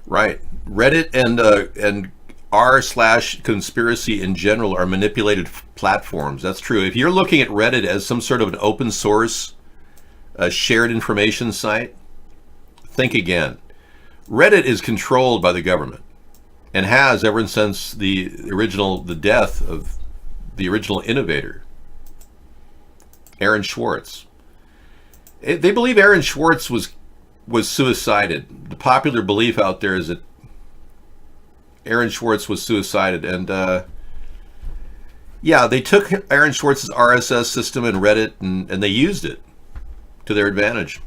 right. Reddit and r/conspiracy in general are manipulated platforms. That's true. If you're looking at Reddit as some sort of an open source, shared information site, think again. Reddit is controlled by the government and has ever since the death of the original innovator, Aaron Swartz. They believe Aaron Swartz was suicided. The popular belief out there is that Aaron Swartz was suicided, and yeah, they took Aaron Swartz's RSS system and Reddit and they used it to their advantage.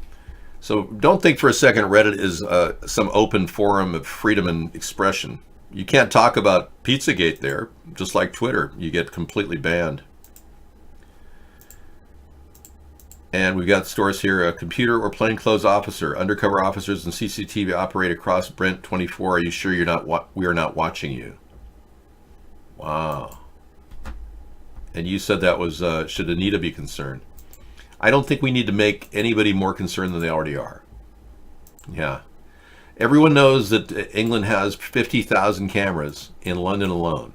So don't think for a second Reddit is some open forum of freedom and expression. You can't talk about Pizzagate there, just like Twitter. You get completely banned. And we've got stores here, a computer or plainclothes officer, undercover officers and CCTV operate across Brent 24. Are you sure we are not watching you? Wow. And you said that was, should Anita be concerned? I don't think we need to make anybody more concerned than they already are. Yeah. Everyone knows that England has 50,000 cameras in London alone.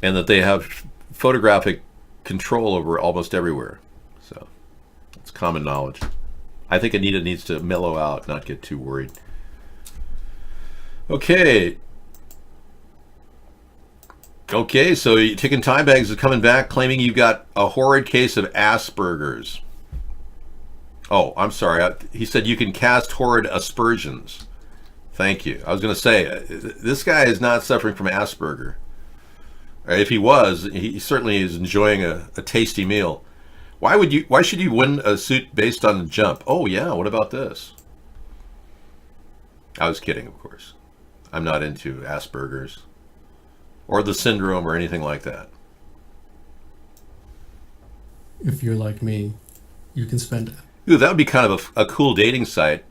And that they have photographic control over almost everywhere. So, it's common knowledge. I think Anita needs to mellow out, not get too worried. Okay. Okay, so Ticking Time Bags is coming back, claiming you've got a horrid case of Asperger's. Oh, I'm sorry. He said you can cast horrid aspersions. Thank you. I was going to say, this guy is not suffering from Asperger. If he was, he certainly is enjoying a tasty meal. Why should you win a suit based on a jump? Oh yeah, what about this? I was kidding, of course. I'm not into Asperger's or the syndrome or anything like that. If you're like me, you can spend. Ooh, that would be kind of a cool dating site.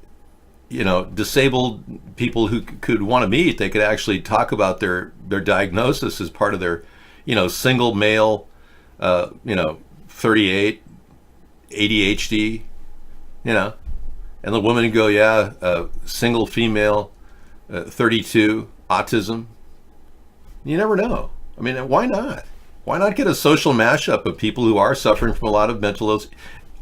You know, disabled people who could want to meet, they could actually talk about their diagnosis as part of their, single male, 38, ADHD, and And the woman would go, yeah, single female, 32, autism. You never know. I mean, why not? Why not get a social mashup of people who are suffering from a lot of mental illness?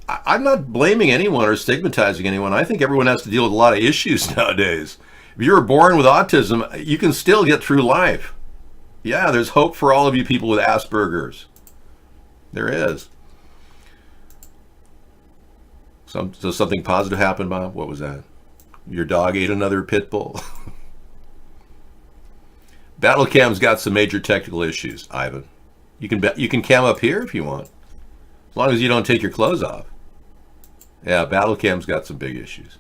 I'm not blaming anyone or stigmatizing anyone. I think everyone has to deal with a lot of issues nowadays. If you were born with autism, you can still get through life. Yeah, there's hope for all of you people with Asperger's. There is. So something positive happened, Bob? What was that? Your dog ate another pit bull? Battlecam's got some major technical issues, Ivan. You can cam up here if you want, as long as you don't take your clothes off. Yeah, Battlecam's got some big issues.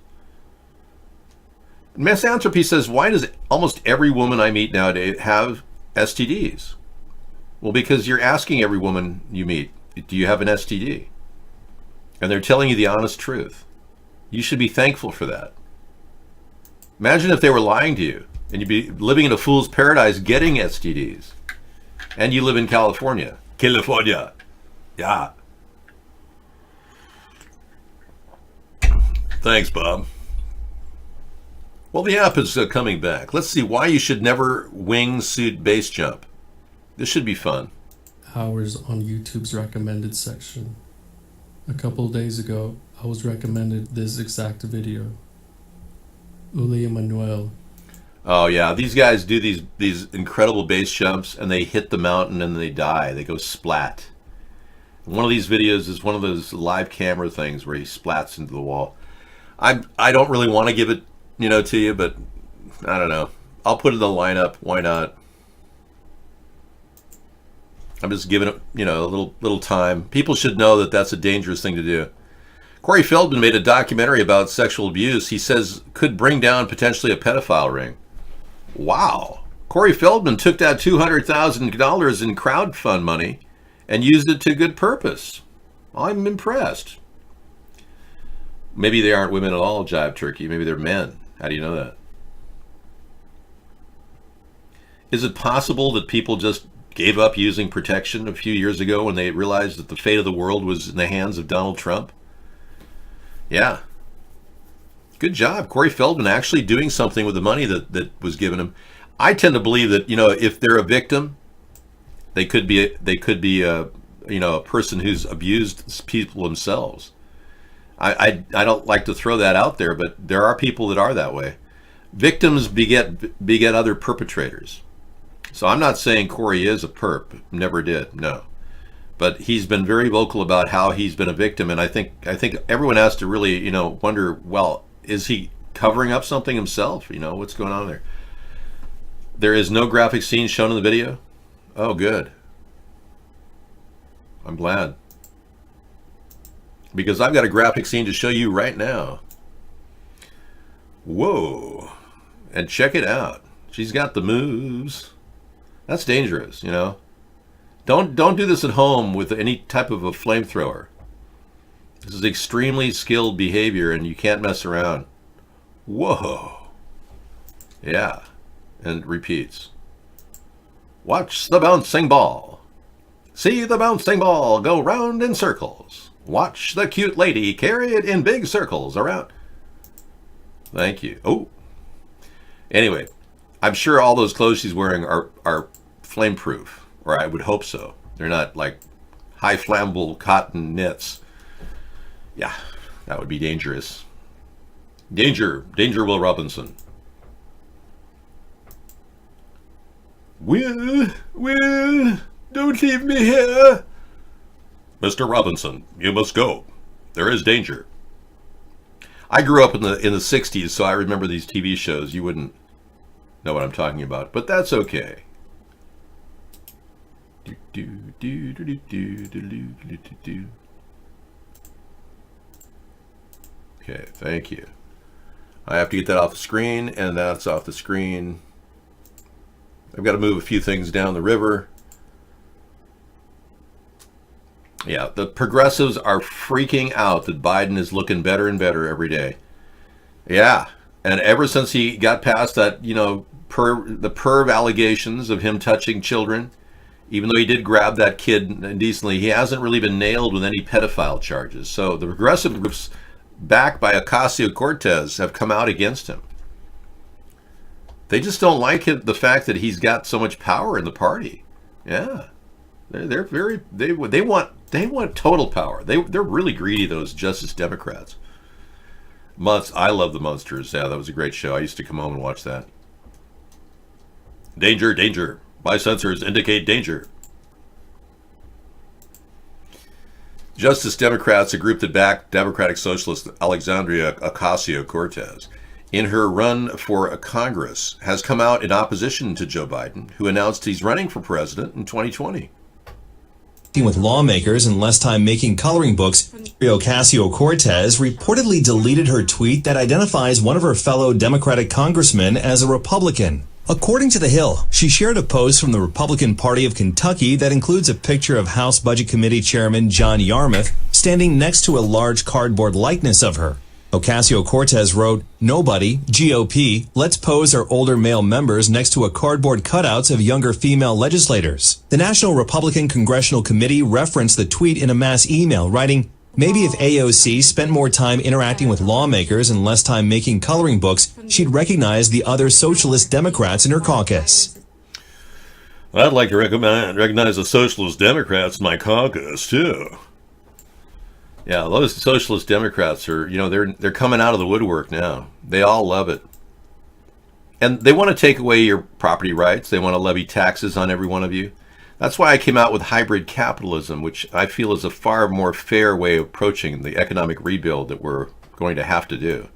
Misanthropy says, why does almost every woman I meet nowadays have STDs? Well, because you're asking every woman you meet, do you have an STD? And they're telling you the honest truth. You should be thankful for that. Imagine if they were lying to you and you'd be living in a fool's paradise getting STDs. And you live in California. California. Yeah. Thanks, Bob. Well, the app is coming back. Let's see why you should never wingsuit base jump. This should be fun. Hours on YouTube's recommended section. A couple days ago, I was recommended this exact video. Uli Emanuel. Oh yeah, these guys do these incredible base jumps and they hit the mountain and they die. They go splat. One of these videos is one of those live camera things where he splats into the wall. I don't really want to give it, to you, but I don't know. I'll put it in the lineup. Why not? I'm just giving it, a little time. People should know that that's a dangerous thing to do. Corey Feldman made a documentary about sexual abuse. He says could bring down potentially a pedophile ring. Wow. Corey Feldman took that $200,000 in crowdfund money and used it to good purpose. I'm impressed. Maybe they aren't women at all, Jive Turkey. Maybe they're men. How do you know that? Is it possible that people just gave up using protection a few years ago when they realized that the fate of the world was in the hands of Donald Trump? Yeah. Good job. Corey Feldman actually doing something with the money that was given him. I tend to believe that, if they're a victim, they could be a person who's abused people themselves. I don't like to throw that out there, but there are people that are that way. Victims beget other perpetrators. So I'm not saying Corey is a perp. Never did. No. But he's been very vocal about how he's been a victim, and I think everyone has to really, wonder, well, is he covering up something himself? What's going on there? There is no graphic scene shown in the video? Oh, good. I'm glad. Because I've got a graphic scene to show you right now. Whoa. And check it out. She's got the moves. That's dangerous, Don't do this at home with any type of a flamethrower. This is extremely skilled behavior and you can't mess around. Whoa. Yeah. And repeats. Watch the bouncing ball. See the bouncing ball go round in circles. Watch the cute lady carry it in big circles around. Thank you. Oh. Anyway, I'm sure all those clothes she's wearing are flame-proof, or I would hope so. They're not like high flammable cotton knits. Yeah, that would be dangerous. Danger, Will Robinson. Will, don't leave me here. Mr. Robinson, you must go. There is danger. I grew up in the 60s, so I remember these TV shows. You wouldn't know what I'm talking about, but that's okay. Okay, thank you. I have to get that off the screen, and that's off the screen. I've got to move a few things down the river. Yeah, the progressives are freaking out that Biden is looking better and better every day. Yeah, and ever since he got past that, the perv allegations of him touching children, even though he did grab that kid indecently, he hasn't really been nailed with any pedophile charges. So the progressive groups, backed by Ocasio-Cortez, have come out against him. They just don't like it, the fact that he's got so much power in the party. Yeah, they want total power. They're really greedy, those Justice Democrats. I love the Munsters. Yeah, that was a great show. I used to come home and watch that. Danger, danger. My sensors indicate danger. Justice Democrats, a group that backed Democratic Socialist Alexandria Ocasio-Cortez, in her run for Congress, has come out in opposition to Joe Biden, who announced he's running for president in 2020. With lawmakers and less time making coloring books, Ocasio-Cortez reportedly deleted her tweet that identifies one of her fellow Democratic congressmen as a Republican. According to The Hill, she shared a post from the Republican Party of Kentucky that includes a picture of House Budget Committee Chairman John Yarmuth standing next to a large cardboard likeness of her. Ocasio-Cortez wrote, "Nobody, GOP, let's pose our older male members next to a cardboard cutouts of younger female legislators." The National Republican Congressional Committee referenced the tweet in a mass email, writing, "Maybe if AOC spent more time interacting with lawmakers and less time making coloring books, she'd recognize the other socialist Democrats in her caucus." I'd like to recognize the Socialist Democrats in my caucus, too. Yeah, those Socialist Democrats are, they're coming out of the woodwork now. They all love it. And they want to take away your property rights. They want to levy taxes on every one of you. That's why I came out with hybrid capitalism, which I feel is a far more fair way of approaching the economic rebuild that we're going to have to do.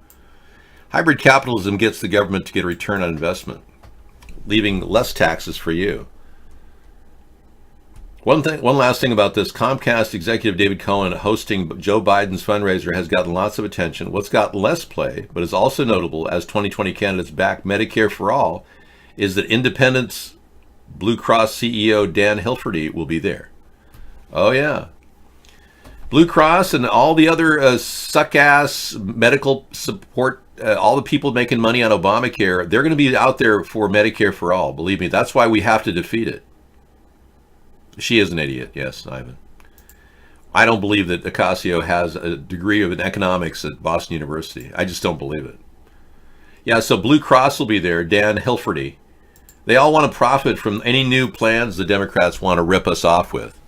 Hybrid capitalism gets the government to get a return on investment, leaving less taxes for you. One last thing about this, Comcast executive David Cohen hosting Joe Biden's fundraiser has gotten lots of attention. What's got less play, but is also notable as 2020 candidates back Medicare for All, is that Independence Blue Cross CEO Dan Hilferty will be there. Oh yeah. Blue Cross and all the other suck-ass medical support, all the people making money on Obamacare, they're going to be out there for Medicare for All. Believe me, that's why we have to defeat it. She is an idiot, yes, Ivan. I don't believe that Ocasio has a degree of economics at Boston University. I just don't believe it. Yeah, so Blue Cross will be there, Dan Hilferty. They all want to profit from any new plans the Democrats want to rip us off with.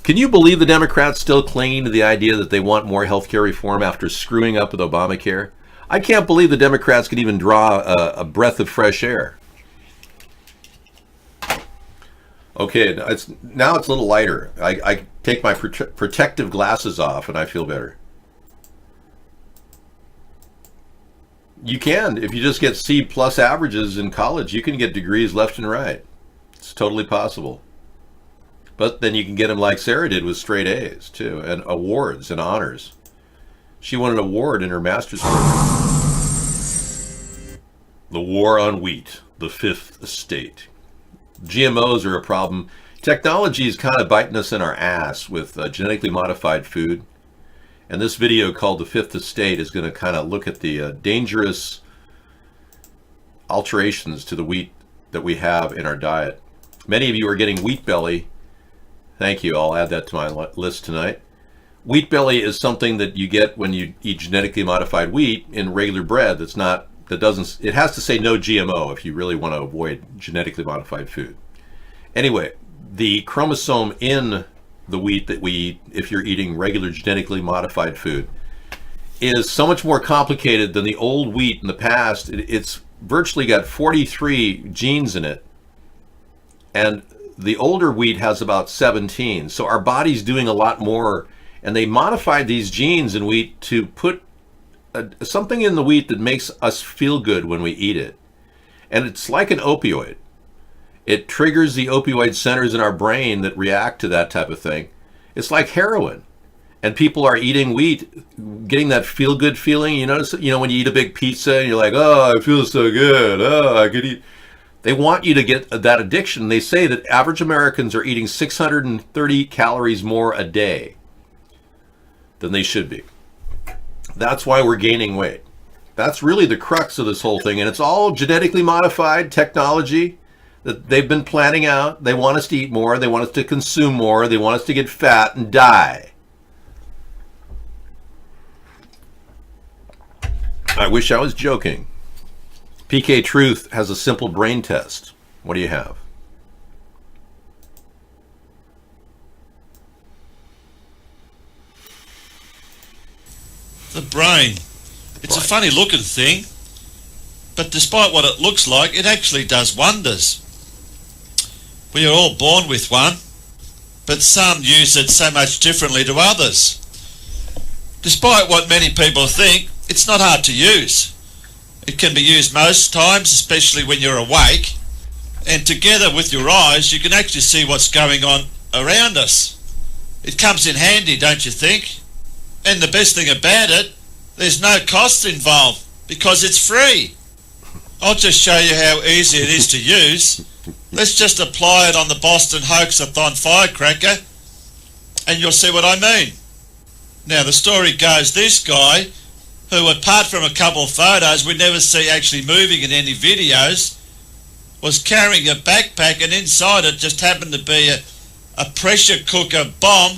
Can you believe the Democrats still clinging to the idea that they want more health care reform after screwing up with Obamacare? I can't believe the Democrats could even draw a breath of fresh air. Okay, now it's a little lighter. I take my protective glasses off and I feel better. You can, if you just get C+ averages in college, you can get degrees left and right. It's totally possible. But then you can get them like Sarah did with straight A's too, and awards and honors. She won an award in her master's program. The War on Wheat, the Fifth Estate. GMOs are a problem. Technology is kind of biting us in our ass with genetically modified food. And this video called The Fifth Estate is going to kind of look at the dangerous alterations to the wheat that we have in our diet. Many of you are getting wheat belly. Thank you. I'll add that to my list tonight. Wheat belly is something that you get when you eat genetically modified wheat in regular bread it has to say no GMO if you really want to avoid genetically modified food. Anyway, the chromosome in the wheat that we eat, if you're eating regular genetically modified food, is so much more complicated than the old wheat in the past. It's virtually got 43 genes in it, and the older wheat has about 17. So our body's doing a lot more, and they modified these genes in wheat to put something in the wheat that makes us feel good when we eat it. And it's like an opioid. It triggers the opioid centers in our brain that react to that type of thing. It's like heroin. And people are eating wheat, getting that feel-good feeling. You notice, when you eat a big pizza and you're like, oh, I feel so good. Oh, I could eat. They want you to get that addiction. They say that average Americans are eating 630 calories more a day than they should be. That's why we're gaining weight. That's really the crux of this whole thing. And it's all genetically modified technology that they've been planning out. They want us to eat more. They want us to consume more. They want us to get fat and die. I wish I was joking. PK Truth has a simple brain test. What do you have? The brain. It's a funny looking thing, but despite what it looks like, it actually does wonders. We are all born with one, but some use it so much differently to others. Despite what many people think, it's not hard to use. It can be used most times, especially when you're awake, and together with your eyes you can actually see what's going on around us. It comes in handy, don't you think? And the best thing about it, there's no costs involved because it's free. I'll just show you how easy it is to use. Let's just apply it on the Boston Hoaxathon firecracker and you'll see what I mean. Now the story goes, this guy, who apart from a couple of photos we never see actually moving in any videos, was carrying a backpack, and inside it just happened to be a pressure cooker bomb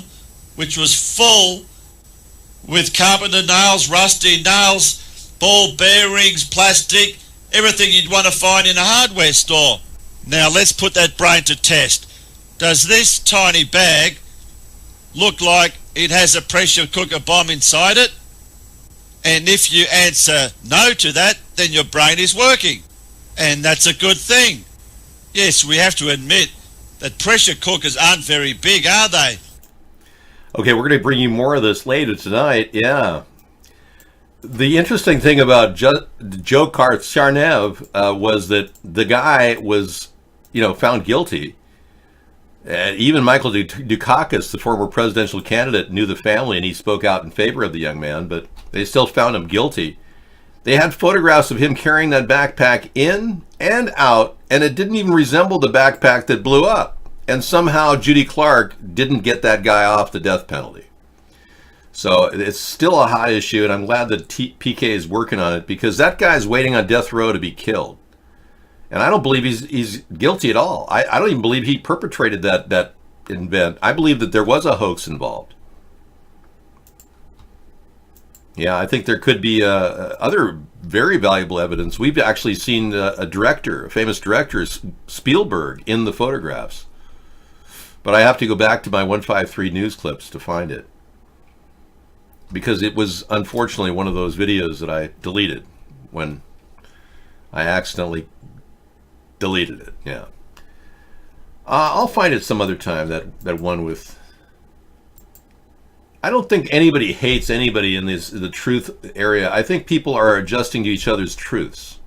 which was full with carpenter nails, rusty nails, ball bearings, plastic, everything you'd want to find in a hardware store. Now let's put that brain to test. Does this tiny bag look like it has a pressure cooker bomb inside it? And if you answer no to that, then your brain is working. And that's a good thing. Yes, we have to admit that pressure cookers aren't very big, are they? Okay, we're going to bring you more of this later tonight. Yeah. The interesting thing about Joe Kartsarev was that the guy was, found guilty. Even Michael Dukakis, the former presidential candidate, knew the family and he spoke out in favor of the young man, but they still found him guilty. They had photographs of him carrying that backpack in and out, and it didn't even resemble the backpack that blew up. And somehow Judy Clark didn't get that guy off the death penalty. So it's still a hot issue, and I'm glad that PK is working on it because that guy's waiting on death row to be killed. And I don't believe he's guilty at all. I don't even believe he perpetrated that event. I believe that there was a hoax involved. Yeah, I think there could be other very valuable evidence. We've actually seen a famous director, Spielberg, in the photographs. But I have to go back to my 153 news clips to find it. Because it was unfortunately one of those videos that I deleted when I accidentally deleted it. Yeah. I'll find it some other time, that one with... I don't think anybody hates anybody in the truth area. I think people are adjusting to each other's truths.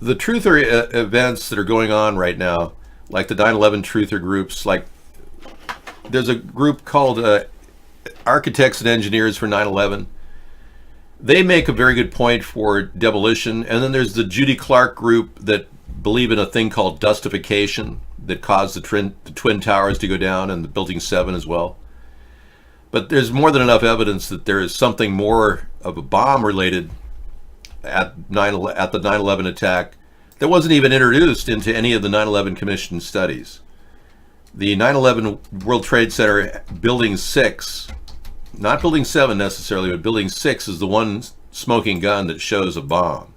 The truther events that are going on right now, like the 9/11 truther groups, like there's a group called Architects and Engineers for 9/11. They make a very good point for demolition. And then there's the Judy Clark group that believe in a thing called dustification that caused the Twin Towers to go down and the Building 7 as well. But there's more than enough evidence that there is something more of a bomb related at the 9/11 attack that wasn't even introduced into any of the 9/11 Commission studies. The 9/11 World Trade Center Building 6, not Building 7 necessarily, but Building 6 is the one smoking gun that shows a bomb.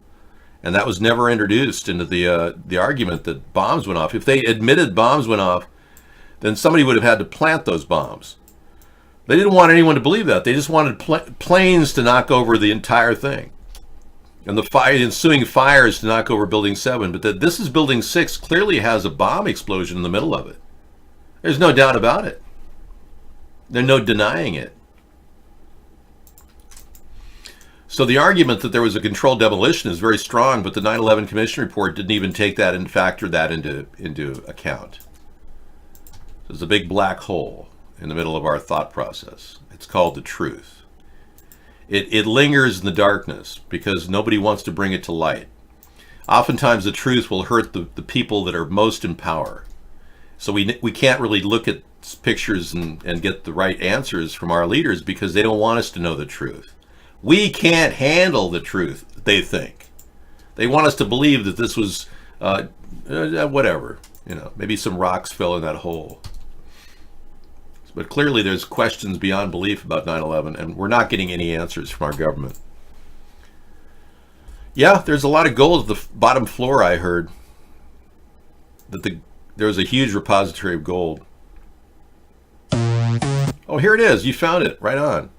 And that was never introduced into the argument that bombs went off. If they admitted bombs went off, then somebody would have had to plant those bombs. They didn't want anyone to believe that. They just wanted planes to knock over the entire thing. And the ensuing fires to knock over Building 7. But this is Building 6 clearly has a bomb explosion in the middle of it. There's no doubt about it. There's no denying it. So the argument that there was a controlled demolition is very strong, but the 9/11 Commission report didn't even take that and factor that into account. There's a big black hole in the middle of our thought process. It's called the truth. It lingers in the darkness because nobody wants to bring it to light. Oftentimes the truth will hurt the people that are most in power. So we can't really look at pictures and get the right answers from our leaders because they don't want us to know the truth. We can't handle the truth, they think. They want us to believe that this was whatever, maybe some rocks fell in that hole. But clearly there's questions beyond belief about 9/11, and we're not getting any answers from our government. Yeah, there's a lot of gold at the bottom floor. I heard that there was a huge repository of gold. Oh, here it is. You found it. Right on.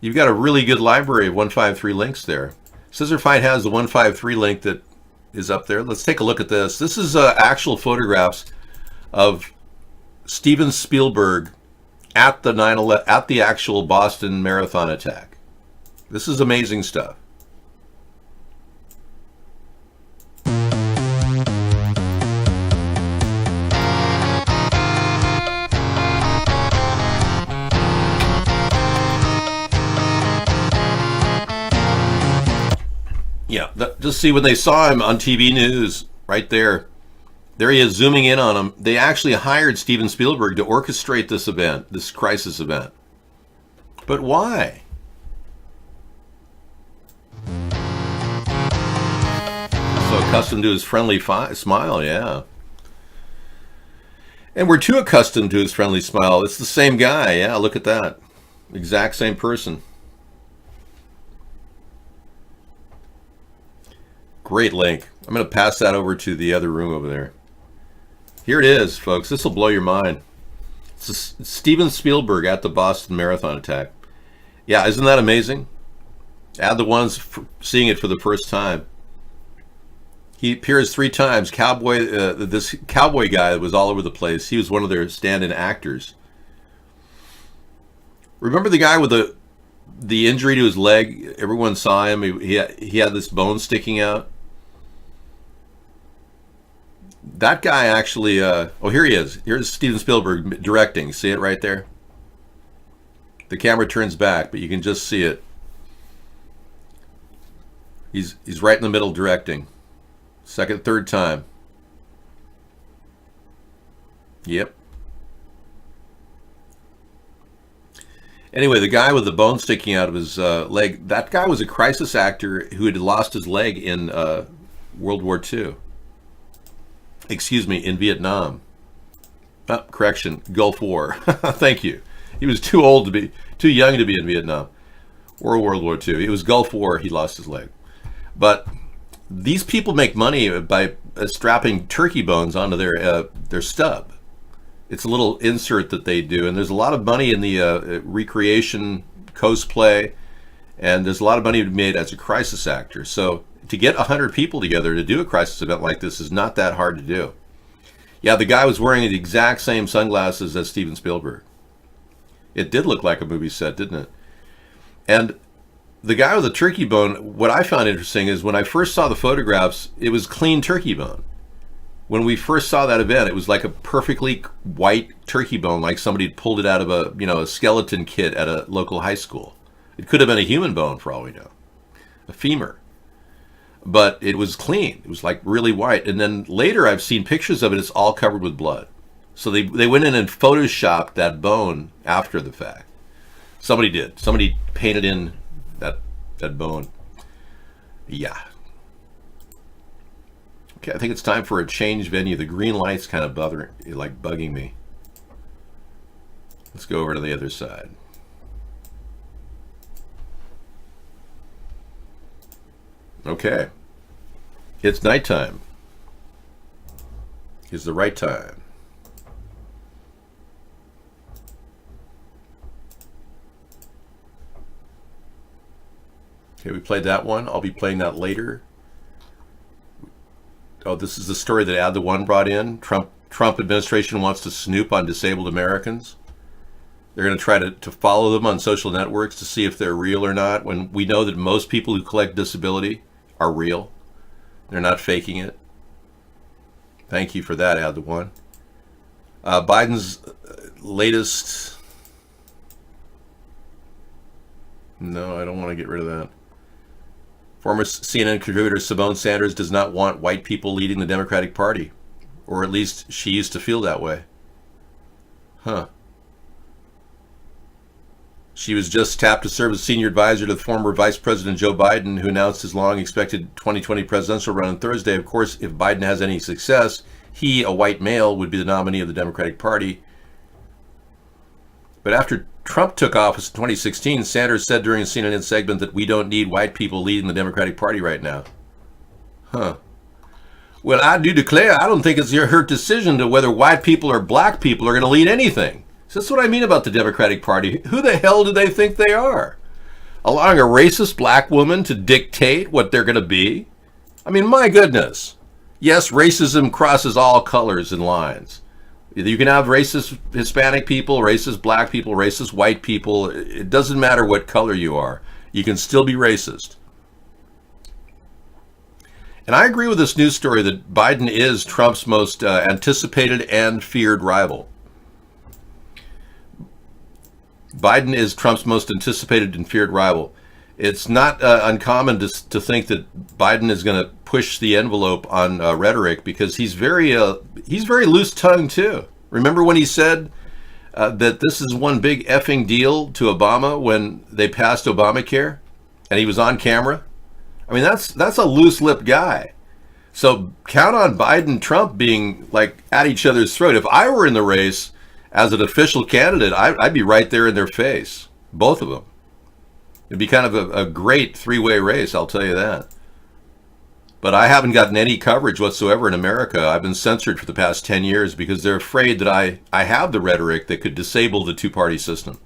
You've got a really good library of 153 links there. Scissorfight has the 153 link that is up there. Let's take a look at this. This is actual photographs of Steven Spielberg at the actual Boston Marathon attack. This is amazing stuff. Yeah, just see when they saw him on TV news, right there. There he is zooming in on him. They actually hired Steven Spielberg to orchestrate this event, this crisis event. But why? So accustomed to his friendly smile, yeah. And we're too accustomed to his friendly smile. It's the same guy, yeah, look at that. Exact same person. Great link. I'm going to pass that over to the other room over there. Here it is, folks. This will blow your mind. It's Steven Spielberg at the Boston Marathon attack. Yeah, isn't that amazing? Add the ones seeing it for the first time. He appears 3 times. This cowboy guy that was all over the place. He was one of their stand-in actors. Remember the guy with the injury to his leg? Everyone saw him. He had this bone sticking out. That guy actually, oh, here he is. Here's Steven Spielberg directing. See it right there? The camera turns back, but you can just see it. He's right in the middle directing. Second, third time. Yep. Anyway, the guy with the bone sticking out of his leg, that guy was a crisis actor who had lost his leg in World War II. Excuse me, in Vietnam. Correction, Gulf War. Thank you. He was too young to be in Vietnam or World War II. It was Gulf War, he lost his leg. But these people make money by strapping turkey bones onto their stub. It's a little insert that they do, and there's a lot of money in the recreation cosplay, and there's a lot of money made as a crisis actor. So to get 100 people together to do a crisis event like this is not that hard to do. Yeah, the guy was wearing the exact same sunglasses as Steven Spielberg. It did look like a movie set, didn't it? And the guy with the turkey bone, what I found interesting is when I first saw the photographs, it was clean turkey bone. When we first saw that event, it was like a perfectly white turkey bone, like somebody had pulled it out of a skeleton kit at a local high school. It could have been a human bone for all we know, a femur. But it was clean. It was like really white. And then later I've seen pictures of it. It's all covered with blood. So they went in and photoshopped that bone after the fact. Somebody did. Somebody painted in that bone. Yeah. Okay, I think it's time for a change venue. The green light's kind of bugging me. Let's go over to the other side. Okay. It's nighttime. It's the right time. Okay, we played that one. I'll be playing that later. Oh, this is the story that Add the One brought in. Trump administration wants to snoop on disabled Americans. They're going to try to follow them on social networks to see if they're real or not, when we know that most people who collect disability are real. They're not faking it. Thank you for that, Add the One. Biden's latest... No, I don't want to get rid of that. Former CNN contributor Simone Sanders does not want white people leading the Democratic Party. Or at least she used to feel that way. Huh. She was just tapped to serve as senior advisor to the former Vice President Joe Biden, who announced his long-expected 2020 presidential run on Thursday. Of course, if Biden has any success, he, a white male, would be the nominee of the Democratic Party. But after Trump took office in 2016, Sanders said during a CNN segment that we don't need white people leading the Democratic Party right now. Huh. Well, I do declare, I don't think it's her decision to whether white people or black people are going to lead anything. So that's what I mean about the Democratic Party. Who the hell do they think they are? Allowing a racist black woman to dictate what they're going to be? I mean, my goodness. Yes, racism crosses all colors and lines. You can have racist Hispanic people, racist black people, racist white people. It doesn't matter what color you are. You can still be racist. And I agree with this news story that Biden is Trump's most anticipated and feared rival. Biden is Trump's most anticipated and feared rival. It's not uncommon to think that Biden is going to push the envelope on rhetoric because he's very loose-tongued too. Remember when he said that this is one big effing deal to Obama when they passed Obamacare, and he was on camera? I mean, that's a loose-lipped guy. So count on Biden and Trump being like at each other's throat. If I were in the race as an official candidate, I'd be right there in their face, both of them. It'd be kind of a great three-way race, I'll tell you that. But I haven't gotten any coverage whatsoever in America. I've been censored for the past 10 years because they're afraid that I have the rhetoric that could disable the two-party system.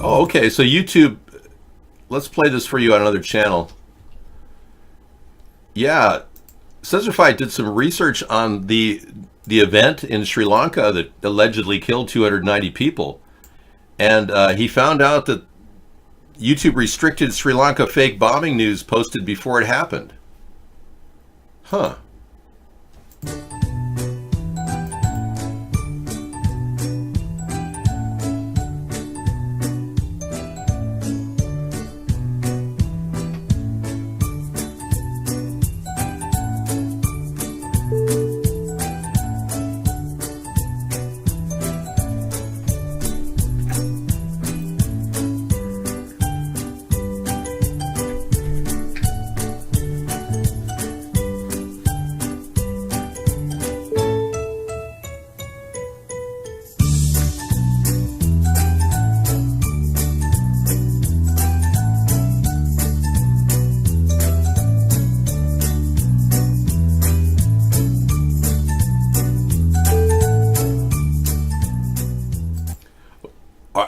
Oh, okay, so YouTube, let's play this for you on another channel. Yeah, Censorfight did some research on the event in Sri Lanka that allegedly killed 290 people. And he found out that YouTube restricted Sri Lanka fake bombing news posted before it happened. Huh.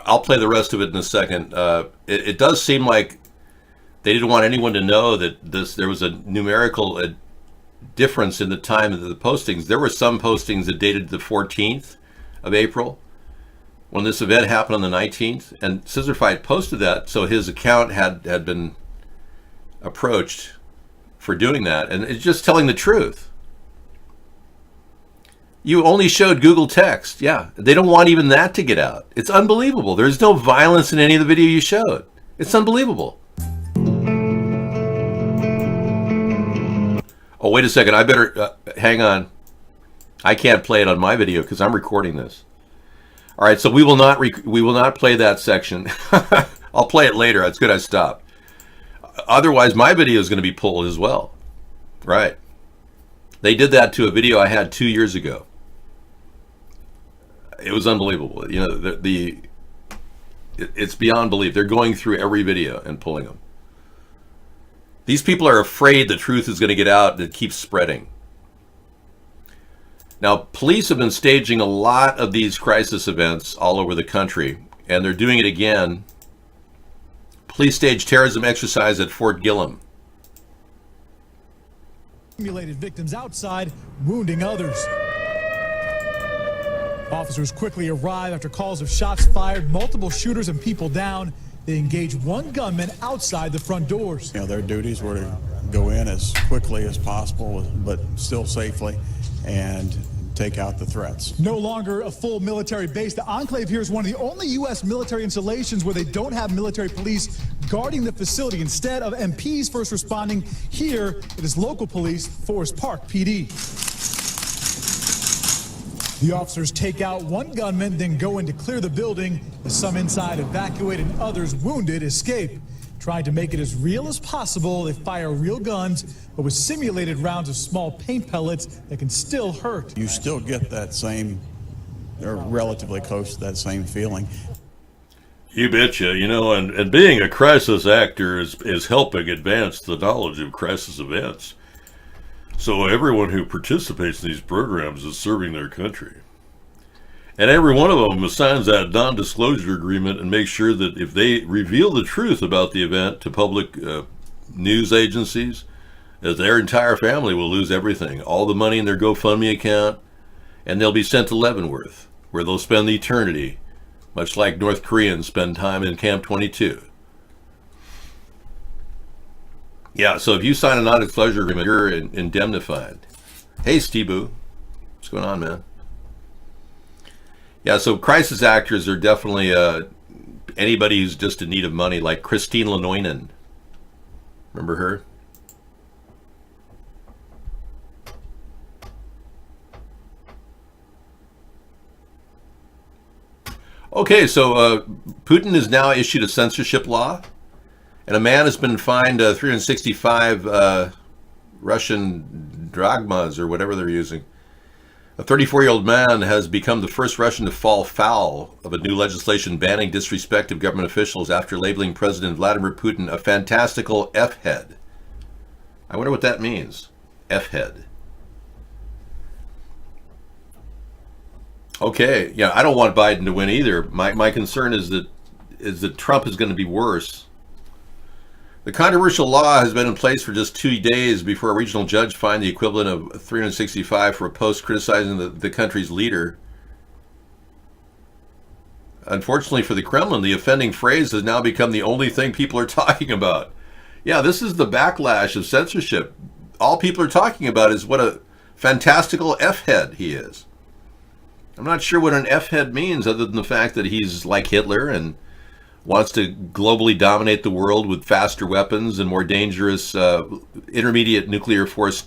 I'll play the rest of it in a second. It does seem like they didn't want anyone to know that there was a numerical difference in the time of the postings. There were some postings that dated the 14th of April when this event happened on the 19th, and Scissorfight posted that, so his account had been approached for doing that, and it's just telling the truth. You only showed Google text. Yeah, they don't want even that to get out. It's unbelievable. There's no violence in any of the video you showed. It's unbelievable. Oh, wait a second. I better hang on. I can't play it on my video because I'm recording this. All right, so we will not play that section. I'll play it later. It's good I stopped. Otherwise, my video is going to be pulled as well. Right. They did that to a video I had 2 years ago. It was unbelievable. You know, it's beyond belief. They're going through every video and pulling them. These people are afraid the truth is going to get out and it keeps spreading. Now, police have been staging a lot of these crisis events all over the country, and they're doing it again. Police staged terrorism exercise at Fort Gillem. Accumulated victims outside, wounding others. Officers quickly arrive after calls of shots fired, multiple shooters and people down. They engage one gunman outside the front doors. You know, their duties were to go in as quickly as possible, but still safely, and take out the threats. No longer a full military base, the Enclave here is one of the only U.S. military installations where they don't have military police guarding the facility. Instead of MPs first responding, here it is local police, Forest Park PD. The officers take out one gunman, then go in to clear the building as some inside evacuate and others wounded escape. Trying to make it as real as possible, they fire real guns, but with simulated rounds of small paint pellets that can still hurt. You still get that same, or relatively close to that same feeling. You betcha, you know, and being a crisis actor is helping advance the knowledge of crisis events. So everyone who participates in these programs is serving their country. And every one of them signs that non-disclosure agreement and makes sure that if they reveal the truth about the event to public news agencies, that their entire family will lose everything, all the money in their GoFundMe account, and they'll be sent to Leavenworth, where they'll spend the eternity, much like North Koreans spend time in Camp 22. Yeah, so if you sign a non-disclosure agreement, you're indemnified. Hey, Steve-Boo. What's going on, man? Yeah, so crisis actors are definitely anybody who's just in need of money, like Christine Lenoinen. Remember her? Okay, so Putin has now issued a censorship law, and a man has been fined 365 Russian drachmas, or whatever they're using. A 34-year-old man has become the first Russian to fall foul of a new legislation banning disrespect of government officials after labeling President Vladimir Putin a fantastical F-head. I wonder what that means, F-head. Okay, yeah, I don't want Biden to win either. My concern is that Trump is going to be worse. The controversial law has been in place for just 2 days before a regional judge fined the equivalent of 365 for a post criticizing the country's leader. Unfortunately for the Kremlin, the offending phrase has now become the only thing people are talking about. Yeah, this is the backlash of censorship. All people are talking about is what a fantastical F-head he is. I'm not sure what an F-head means other than the fact that he's like Hitler and wants to globally dominate the world with faster weapons and more dangerous intermediate nuclear force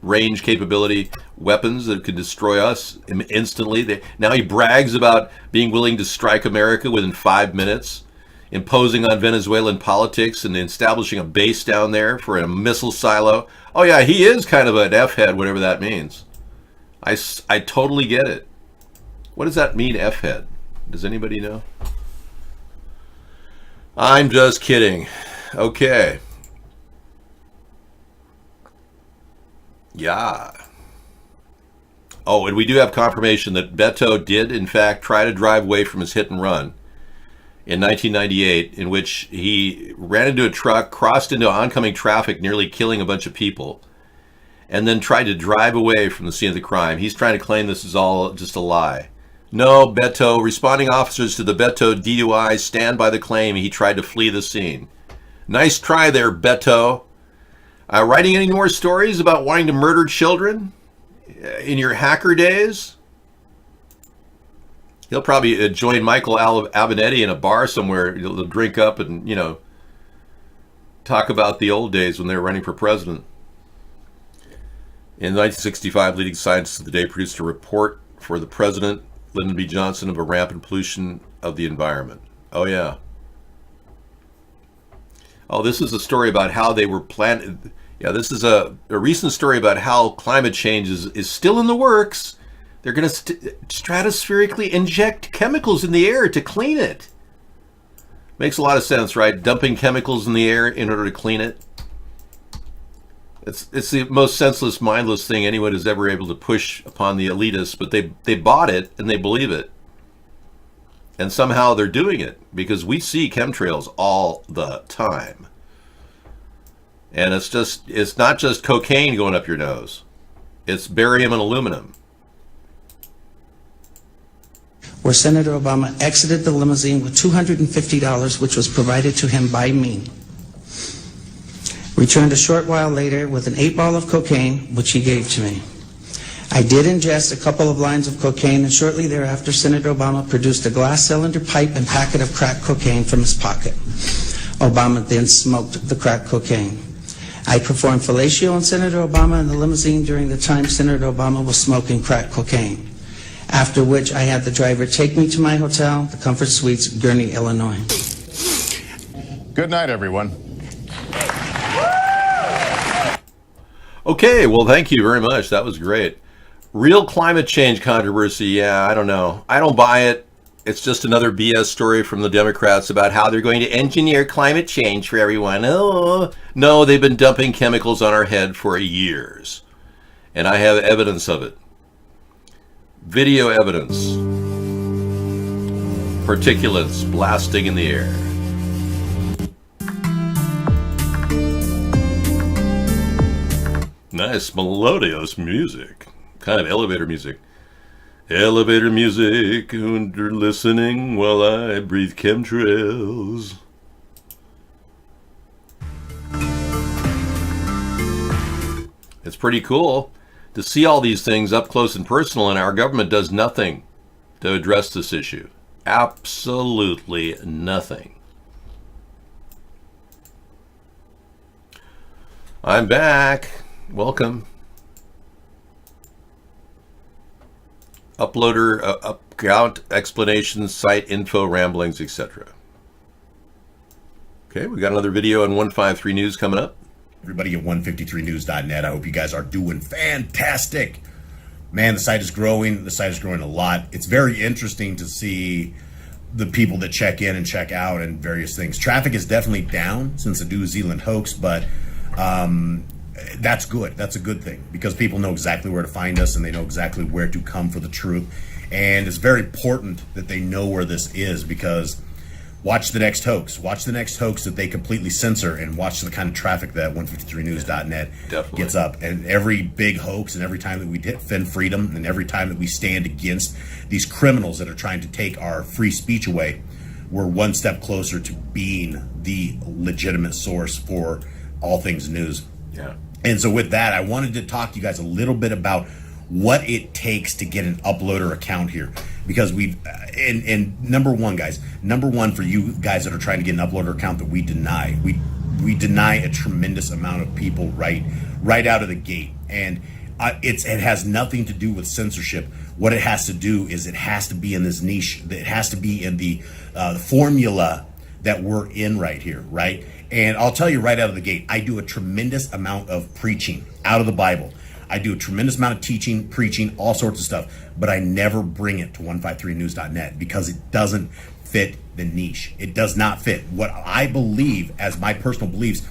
range capability weapons that could destroy us instantly. Now he brags about being willing to strike America within 5 minutes, imposing on Venezuelan politics and establishing a base down there for a missile silo. Oh yeah, he is kind of an F-head, whatever that means. I totally get it. What does that mean, F-head? Does anybody know? I'm just kidding. Okay. Yeah. Oh, and we do have confirmation that Beto did, in fact, try to drive away from his hit and run in 1998, in which he ran into a truck, crossed into oncoming traffic, nearly killing a bunch of people, and then tried to drive away from the scene of the crime. He's trying to claim this is all just a lie. No, Beto, responding officers to the Beto DUI stand by the claim he tried to flee the scene. Nice try there, Beto. Writing any more stories about wanting to murder children in your hacker days? He'll probably join Michael Avenatti in a bar somewhere. He'll drink up and, you know, talk about the old days when they were running for president. In 1965, leading scientists of the day produced a report for the president, Lyndon B. Johnson, of a rampant pollution of the environment. Oh, yeah. Oh, this is a story about how they were planted. Yeah, this is a recent story about how climate change is still in the works. They're going to stratospherically inject chemicals in the air to clean it. Makes a lot of sense, right? Dumping chemicals in the air in order to clean it. It's the most senseless, mindless thing anyone is ever able to push upon the elitists, but they bought it and they believe it. And somehow they're doing it because we see chemtrails all the time. And it's not just cocaine going up your nose. It's barium and aluminum. Where Senator Obama exited the limousine with $250, which was provided to him by me. Returned a short while later with an 8-ball of cocaine, which he gave to me. I did ingest a couple of lines of cocaine, and shortly thereafter, Senator Obama produced a glass cylinder pipe and packet of crack cocaine from his pocket. Obama then smoked the crack cocaine. I performed fellatio on Senator Obama in the limousine during the time Senator Obama was smoking crack cocaine, after which I had the driver take me to my hotel, the Comfort Suites, Gurnee, Illinois. Good night, everyone. Okay, well, thank you very much. That was great. Real climate change controversy. Yeah, I don't know. I don't buy it. It's just another BS story from the Democrats about how they're going to engineer climate change for everyone. Oh, no, they've been dumping chemicals on our head for years. And I have evidence of it. Video evidence. Particulates blasting in the air. Nice melodious music. Kind of elevator music. Elevator music, and you're listening while I breathe chemtrails. It's pretty cool to see all these things up close and personal, and our government does nothing to address this issue. Absolutely nothing. I'm back. Welcome. Uploader, account, explanations, site info, ramblings, etc. Okay, we got another video on 153 News coming up. Everybody at 153news.net. I hope you guys are doing fantastic. Man, the site is growing. The site is growing a lot. It's very interesting to see the people that check in and check out and various things. Traffic is definitely down since the New Zealand hoax, but that's good. That's a good thing because people know exactly where to find us and they know exactly where to come for the truth. And it's very important that they know where this is because watch the next hoax. Watch the next hoax that they completely censor and watch the kind of traffic that 153news.net gets up. And every big hoax and every time that we defend freedom and every time that we stand against these criminals that are trying to take our free speech away, we're one step closer to being the legitimate source for all things news. Yeah. And so with that, I wanted to talk to you guys a little bit about what it takes to get an uploader account here. Because we've, and number one, guys, number one for you guys that are trying to get an uploader account that we deny. We deny a tremendous amount of people right out of the gate. And it has nothing to do with censorship. What it has to do is it has to be in this niche. It has to be in the formula that we're in right here, right? And I'll tell you right out of the gate, I do a tremendous amount of preaching out of the Bible. I do a tremendous amount of teaching, preaching, all sorts of stuff, but I never bring it to 153news.net because it doesn't fit the niche. It does not fit. What I believe as my personal beliefs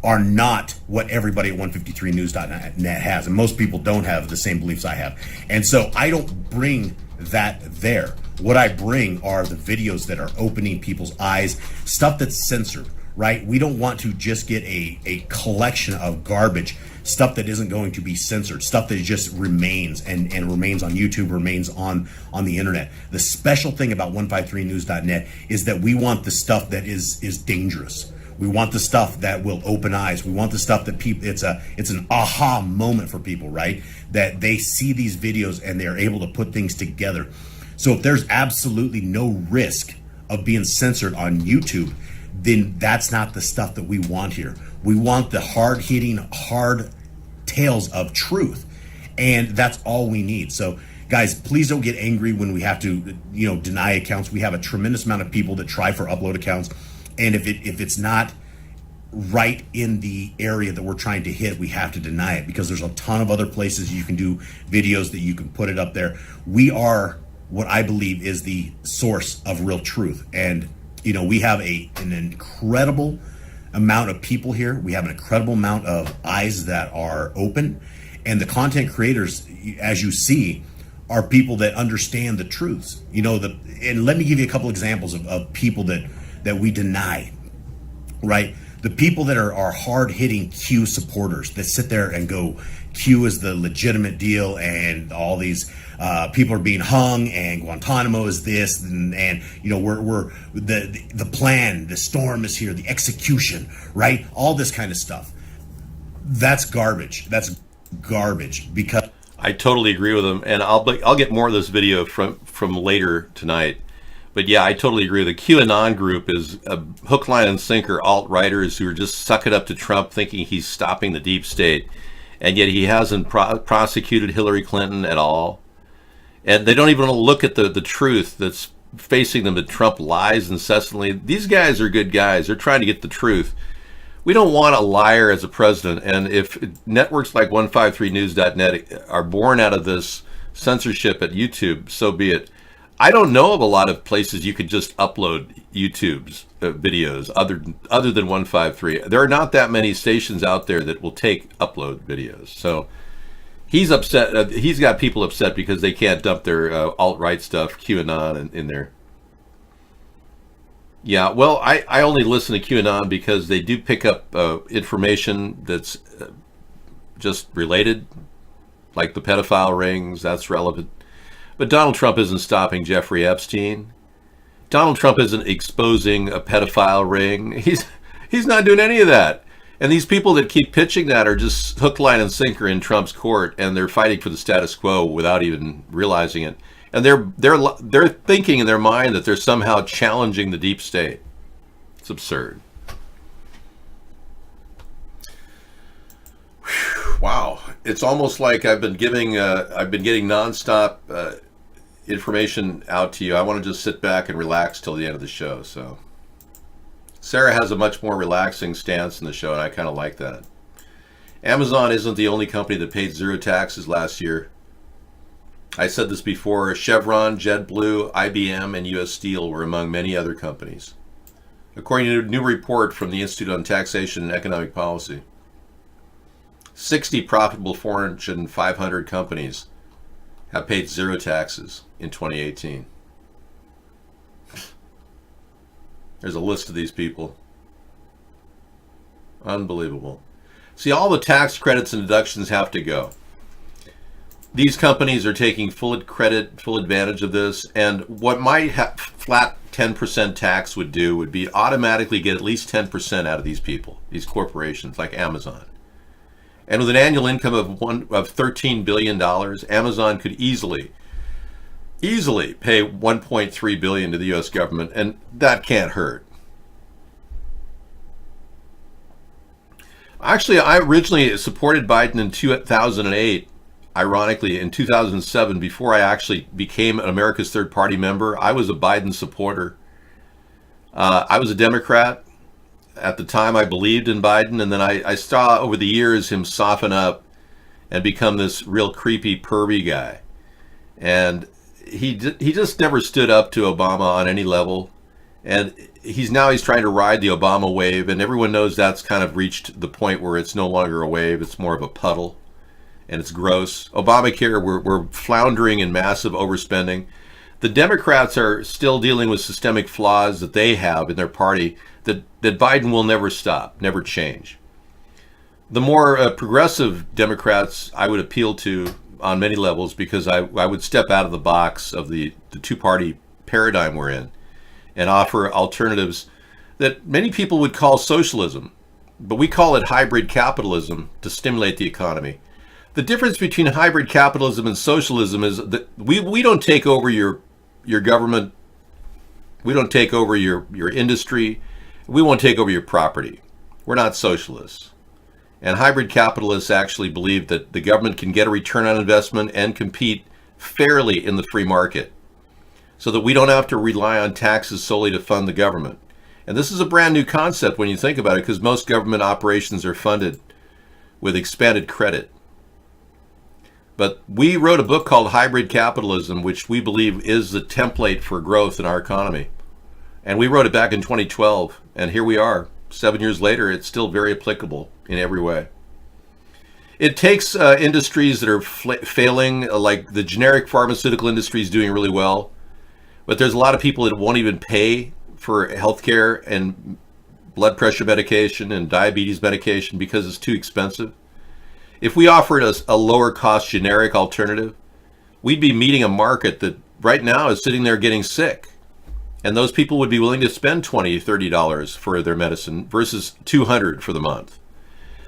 are not what everybody at 153news.net has. And most people don't have the same beliefs I have. And so I don't bring that there. What I bring are the videos that are opening people's eyes, stuff that's censored, right? We don't want to just get a collection of garbage, stuff that isn't going to be censored, stuff that just remains and remains on YouTube, remains on the internet. The special thing about 153news.net is that we want the stuff that is dangerous. We want the stuff that will open eyes. We want the stuff that people, it's an aha moment for people, right? That they see these videos and they're able to put things together. So if there's absolutely no risk of being censored on YouTube, then that's not the stuff that we want here. We want the hard-hitting, hard tales of truth. And that's all we need. So guys, please don't get angry when we have to, deny accounts. We have a tremendous amount of people that try for upload accounts. And if it's not right in the area that we're trying to hit, we have to deny it because there's a ton of other places you can do videos that you can put it up there. We are what I believe is the source of real truth. And, we have an incredible amount of people here. We have an incredible amount of eyes that are open. And the content creators, as you see, are people that understand the truths. And let me give you a couple examples of people that we deny, right? The people that are hard-hitting Q supporters that sit there and go, Q is the legitimate deal and all these people are being hung and Guantanamo is this and we're the plan, the storm is here, the execution, right? All this kind of stuff. That's garbage. That's garbage because I totally agree with him, and I'll get more of this video from later tonight. But yeah, I totally agree. The QAnon group is a hook, line, and sinker alt-righters who are just sucking up to Trump thinking he's stopping the deep state. And yet he hasn't prosecuted Hillary Clinton at all. And they don't even look at the truth that's facing them that Trump lies incessantly. These guys are good guys. They're trying to get the truth. We don't want a liar as a president. And if networks like 153news.net are born out of this censorship at YouTube, so be it. I don't know of a lot of places you could just upload YouTube's videos other than 153. There are not that many stations out there that will take upload videos. So he's upset. He's got people upset because they can't dump their alt-right stuff, QAnon, in there. Yeah, well, I only listen to QAnon because they do pick up information that's just related, like the pedophile rings. That's relevant. But Donald Trump isn't stopping Jeffrey Epstein. Donald Trump isn't exposing a pedophile ring. He's not doing any of that. And these people that keep pitching that are just hook, line, and sinker in Trump's court, and they're fighting for the status quo without even realizing it. And they're thinking in their mind that they're somehow challenging the deep state. It's absurd. Whew, wow, it's almost like I've been getting nonstop information out to you. I want to just sit back and relax till the end of the show. So Sarah has a much more relaxing stance in the show, and I kind of like that. Amazon isn't the only company that paid zero taxes last year. I said this before. Chevron, JetBlue, IBM, and U.S. Steel were among many other companies. According to a new report from the Institute on Taxation and Economic Policy, 60 profitable Fortune 500 companies have paid zero taxes in 2018. There's a list of these people. Unbelievable. See, all the tax credits and deductions have to go. These companies are taking full advantage of this, and what my flat 10% tax would do would be automatically get at least 10% out of these people, these corporations like Amazon. And with an annual income of $13 billion, Amazon could easily pay $1.3 billion to the U.S. government, and that can't hurt. Actually, I originally supported Biden in 2008. Ironically, in 2007, before I actually became an America's Third Party member, I was a Biden supporter. I was a Democrat. At the time, I believed in Biden, and then I saw over the years him soften up and become this real creepy, pervy guy. And he just never stood up to Obama on any level. And he's trying to ride the Obama wave, and everyone knows that's kind of reached the point where it's no longer a wave, it's more of a puddle. And it's gross. Obamacare, we're floundering in massive overspending. The Democrats are still dealing with systemic flaws that they have in their party that Biden will never stop, never change. The more progressive Democrats I would appeal to on many levels, because I would step out of the box of the two-party paradigm we're in and offer alternatives that many people would call socialism, but we call it hybrid capitalism to stimulate the economy. The difference between hybrid capitalism and socialism is that we don't take over your government, we don't take over your industry, we won't take over your property. We're not socialists. And hybrid capitalists actually believe that the government can get a return on investment and compete fairly in the free market, so that we don't have to rely on taxes solely to fund the government. And this is a brand new concept when you think about it, because most government operations are funded with expanded credit. But we wrote a book called Hybrid Capitalism, which we believe is the template for growth in our economy. And we wrote it back in 2012, and here we are. 7 years later, it's still very applicable in every way. It takes industries that are failing, like the generic pharmaceutical industry is doing really well, but there's a lot of people that won't even pay for healthcare and blood pressure medication and diabetes medication because it's too expensive. If we offered a lower cost generic alternative, we'd be meeting a market that right now is sitting there getting sick. And those people would be willing to spend $20, $30 for their medicine versus $200 for the month.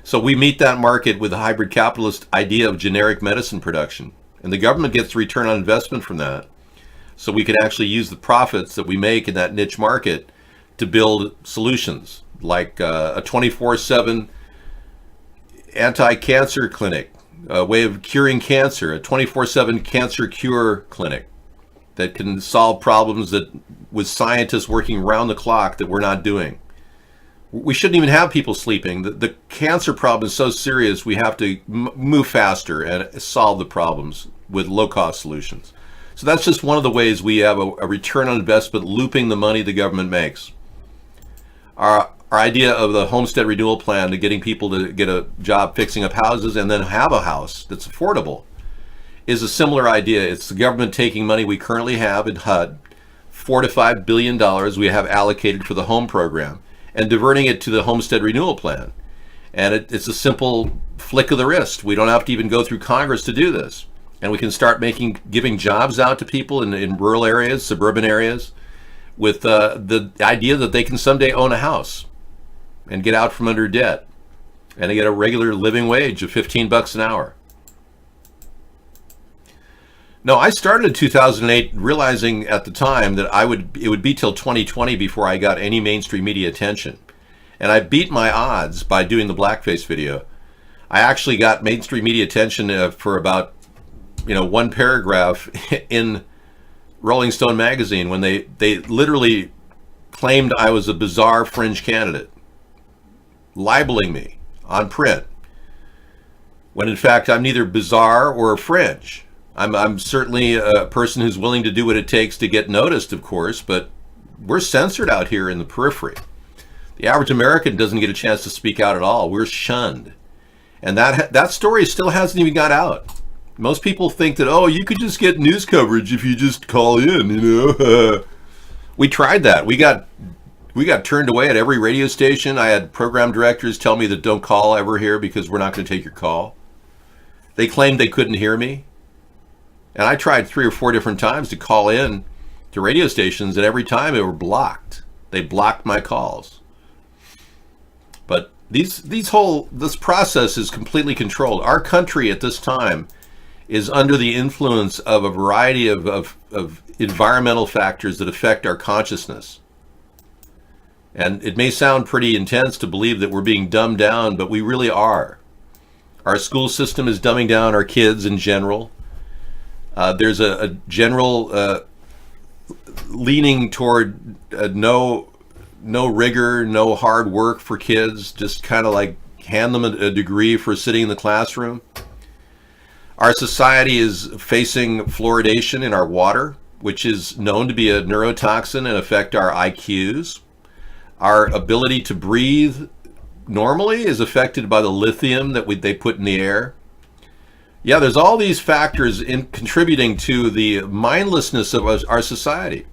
So we meet that market with a hybrid capitalist idea of generic medicine production. And the government gets return on investment from that. So we can actually use the profits that we make in that niche market to build solutions like a 24/7 anti-cancer clinic, a way of curing cancer, a 24/7 cancer cure clinic that can solve problems that with scientists working round the clock that we're not doing. We shouldn't even have people sleeping. The cancer problem is so serious, we have to move faster and solve the problems with low-cost solutions. So that's just one of the ways we have a return on investment looping the money the government makes. Our idea of the homestead renewal plan to getting people to get a job fixing up houses and then have a house that's affordable is a similar idea. It's the government taking money we currently have in HUD, $4 to $5 billion we have allocated for the home program, and diverting it to the homestead renewal plan. And it's a simple flick of the wrist. We don't have to even go through Congress to do this. And we can start giving jobs out to people in rural areas, suburban areas, with the idea that they can someday own a house and get out from under debt, and they get a regular living wage of $15 an hour. No, I started in 2008 realizing at the time that it would be till 2020 before I got any mainstream media attention. And I beat my odds by doing the blackface video. I actually got mainstream media attention for about, one paragraph in Rolling Stone magazine when they literally claimed I was a bizarre fringe candidate, libeling me on print, when in fact I'm neither bizarre or fringe. I'm certainly a person who's willing to do what it takes to get noticed, of course, but we're censored out here in the periphery. The average American doesn't get a chance to speak out at all. We're shunned. And that story still hasn't even got out. Most people think that, you could just get news coverage if you just call in, We tried that. We got turned away at every radio station. I had program directors tell me that don't call ever here because we're not going to take your call. They claimed they couldn't hear me. And I tried 3 or 4 different times to call in to radio stations, and every time they were blocked. They blocked my calls. But this process is completely controlled. Our country at this time is under the influence of a variety of environmental factors that affect our consciousness. And it may sound pretty intense to believe that we're being dumbed down, but we really are. Our school system is dumbing down our kids in general. There's a general leaning toward no rigor, no hard work for kids, just kind of like hand them a degree for sitting in the classroom. Our society is facing fluoridation in our water, which is known to be a neurotoxin and affect our IQs. Our ability to breathe normally is affected by the lithium that they put in the air. Yeah, there's all these factors contributing to the mindlessness of our society.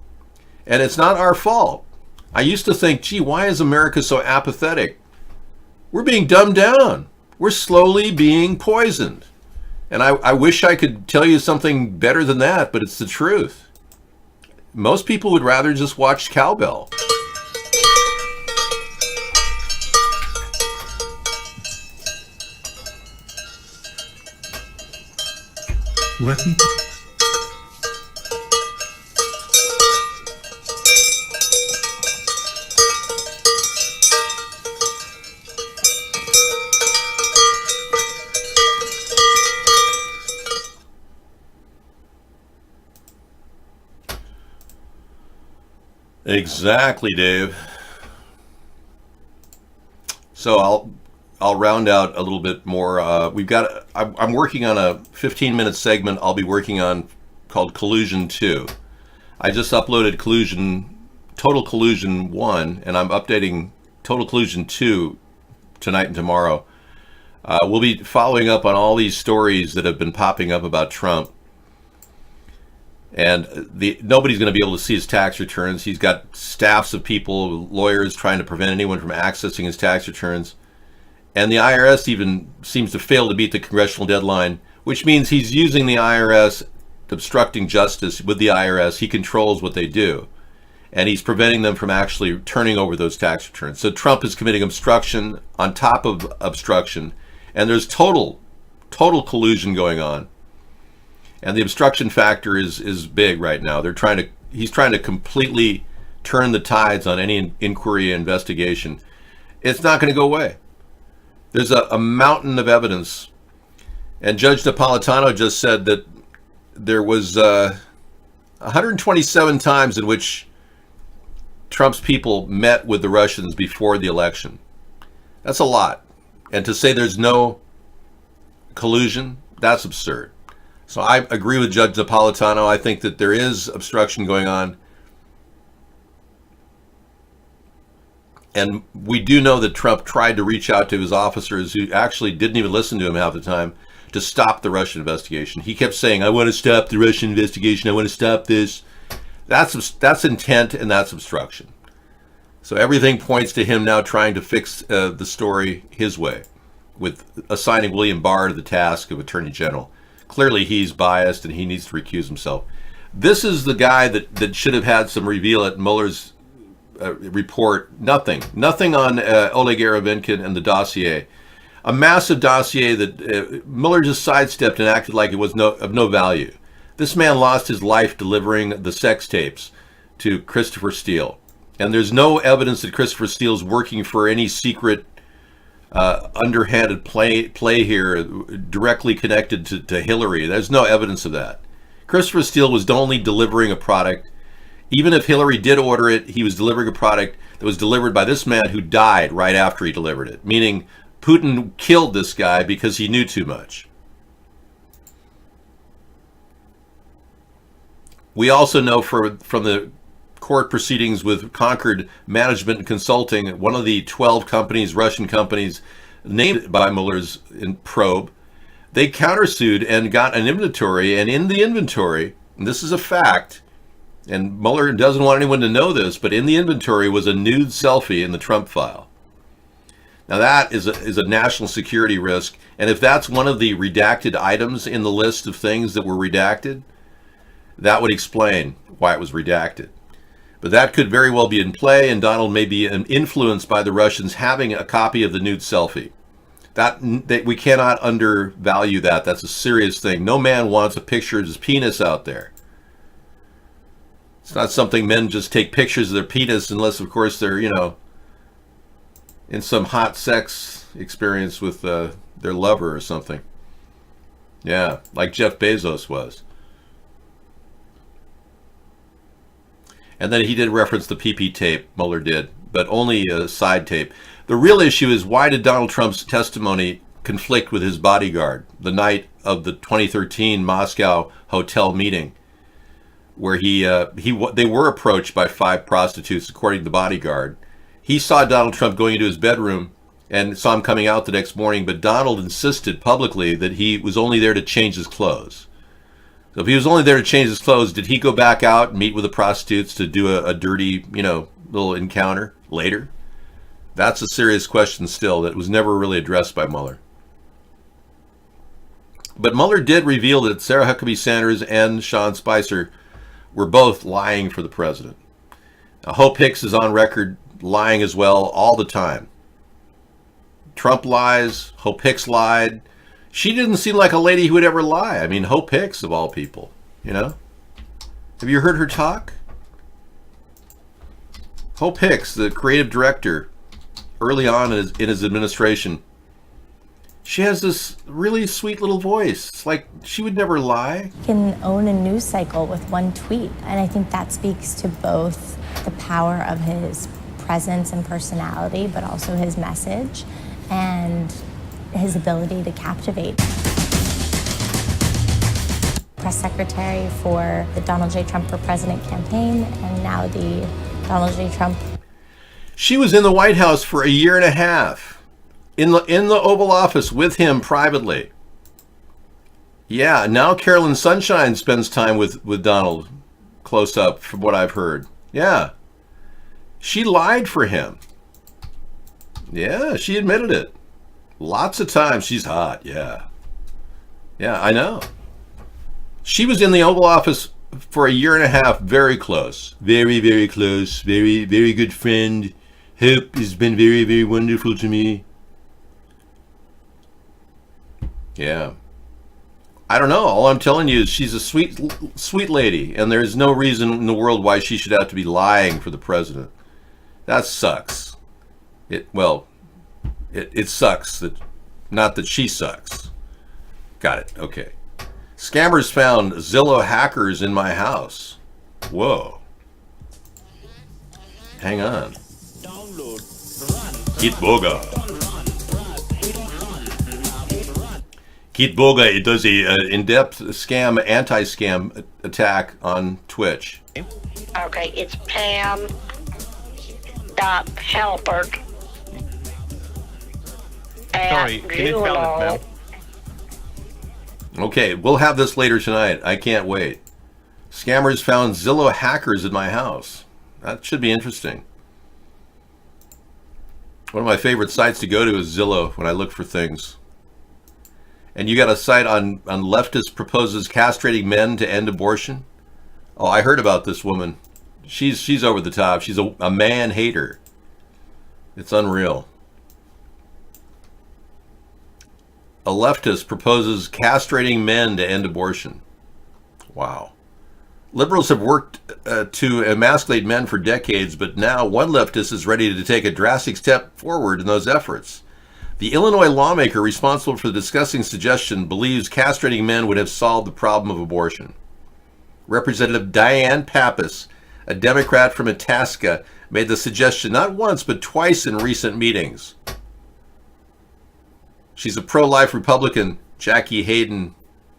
And it's not our fault. I used to think, gee, why is America so apathetic? We're being dumbed down. We're slowly being poisoned. And I wish I could tell you something better than that, but it's the truth. Most people would rather just watch cowbell. What? Exactly, Dave. So I'll round out a little bit more. I'm working on a 15-minute segment I'll be working on called Collusion 2. I just uploaded Total Collusion 1, and I'm updating Total Collusion 2 tonight and tomorrow. We'll be following up on all these stories that have been popping up about Trump. And nobody's going to be able to see his tax returns. He's got staffs of people, lawyers, trying to prevent anyone from accessing his tax returns. And the IRS even seems to fail to meet the congressional deadline, which means he's using the IRS, obstructing justice with the IRS. He controls what they do. And he's preventing them from actually turning over those tax returns. So Trump is committing obstruction on top of obstruction. And there's total collusion going on. And the obstruction factor is big right now. He's trying to completely turn the tides on any inquiry or investigation. It's not going to go away. There's a mountain of evidence. And Judge Napolitano just said that there was 127 times in which Trump's people met with the Russians before the election. That's a lot. And to say there's no collusion, that's absurd. So I agree with Judge Napolitano. I think that there is obstruction going on. And we do know that Trump tried to reach out to his officers, who actually didn't even listen to him half the time, to stop the Russian investigation. He kept saying, I want to stop the Russian investigation. I want to stop this. That's intent, and that's obstruction. So everything points to him now trying to fix the story his way, with assigning William Barr to the task of Attorney General. Clearly he's biased and he needs to recuse himself. This is the guy that should have had some reveal at Mueller's report. Nothing on Oleg Eravinkin and the dossier. A massive dossier that Mueller just sidestepped and acted like it was of no value. This man lost his life delivering the sex tapes to Christopher Steele. And there's no evidence that Christopher Steele is working for any secret underhanded play here directly connected to Hillary. There's no evidence of that. Christopher Steele was only delivering a product. Even if Hillary did order it, he was delivering a product that was delivered by this man who died right after he delivered it, meaning Putin killed this guy because he knew too much. We also know from the court proceedings with Concord Management and Consulting, one of the 12 companies, Russian companies, named by Mueller's probe, they countersued and got an inventory, and in the inventory, and this is a fact, and Mueller doesn't want anyone to know this, but in the inventory was a nude selfie in the Trump file. Now that is a national security risk, and if that's one of the redacted items in the list of things that were redacted, that would explain why it was redacted. But that could very well be in play, and Donald may be influenced by the Russians having a copy of the nude selfie. That we cannot undervalue that. That's a serious thing. No man wants a picture of his penis out there. It's not something men just take pictures of their penis unless, of course, they're, in some hot sex experience with their lover or something. Yeah, like Jeff Bezos was. And then he did reference the PP tape, Mueller did, but only a side tape. The real issue is, why did Donald Trump's testimony conflict with his bodyguard the night of the 2013 Moscow hotel meeting, where they were approached by 5 prostitutes, according to the bodyguard. He saw Donald Trump going into his bedroom and saw him coming out the next morning, but Donald insisted publicly that he was only there to change his clothes. So if he was only there to change his clothes, did he go back out and meet with the prostitutes to do a dirty, little encounter later? That's a serious question still that was never really addressed by Mueller. But Mueller did reveal that Sarah Huckabee Sanders and Sean Spicer were both lying for the president. Now, Hope Hicks is on record lying as well all the time. Trump lies, Hope Hicks lied. She didn't seem like a lady who would ever lie. I mean, Hope Hicks, of all people, Have you heard her talk? Hope Hicks, the creative director, early on in his administration, she has this really sweet little voice. It's like she would never lie. Can own a news cycle with one tweet. And I think that speaks to both the power of his presence and personality, but also his message and his ability to captivate. Press secretary for the Donald J. Trump for President campaign, and now the Donald J. Trump. She was in the White House for a year and a half, in the Oval Office with him privately. Yeah, now Carolyn Sunshine spends time with Donald close up, from what I've heard. Yeah. She lied for him. Yeah, she admitted it. Lots of times. She's hot, yeah. Yeah, I know. She was in the Oval Office for a year and a half, very close. Very, very close. Very, very good friend. Hope has been very, very wonderful to me. Yeah. I don't know. All I'm telling you is she's a sweet lady, and there's no reason in the world why she should have to be lying for the president. That sucks. It sucks, not that she sucks. Got it. Okay. Scammers found Zillow hackers in my house. Whoa. Hang on. Kitboga. Kitboga, it does a in-depth scam, anti-scam attack on Twitch. Okay, it's Pam. Halpert. Sorry, can you spell it, ma'am? Okay, we'll have this later tonight. I can't wait. Scammers found Zillow hackers in my house. That should be interesting. One of my favorite sites to go to is Zillow when I look for things. And you got a site on leftist proposes castrating men to end abortion? Oh, I heard about this woman. She's over the top. She's a man hater. It's unreal. A leftist proposes castrating men to end abortion. Wow. Liberals have worked to emasculate men for decades, but now one leftist is ready to take a drastic step forward in those efforts. The Illinois lawmaker responsible for the disgusting suggestion believes castrating men would have solved the problem of abortion. Representative Diane Pappas, a Democrat from Itasca, made the suggestion not once but twice in recent meetings. She's a pro-life Republican. Jackie Hayden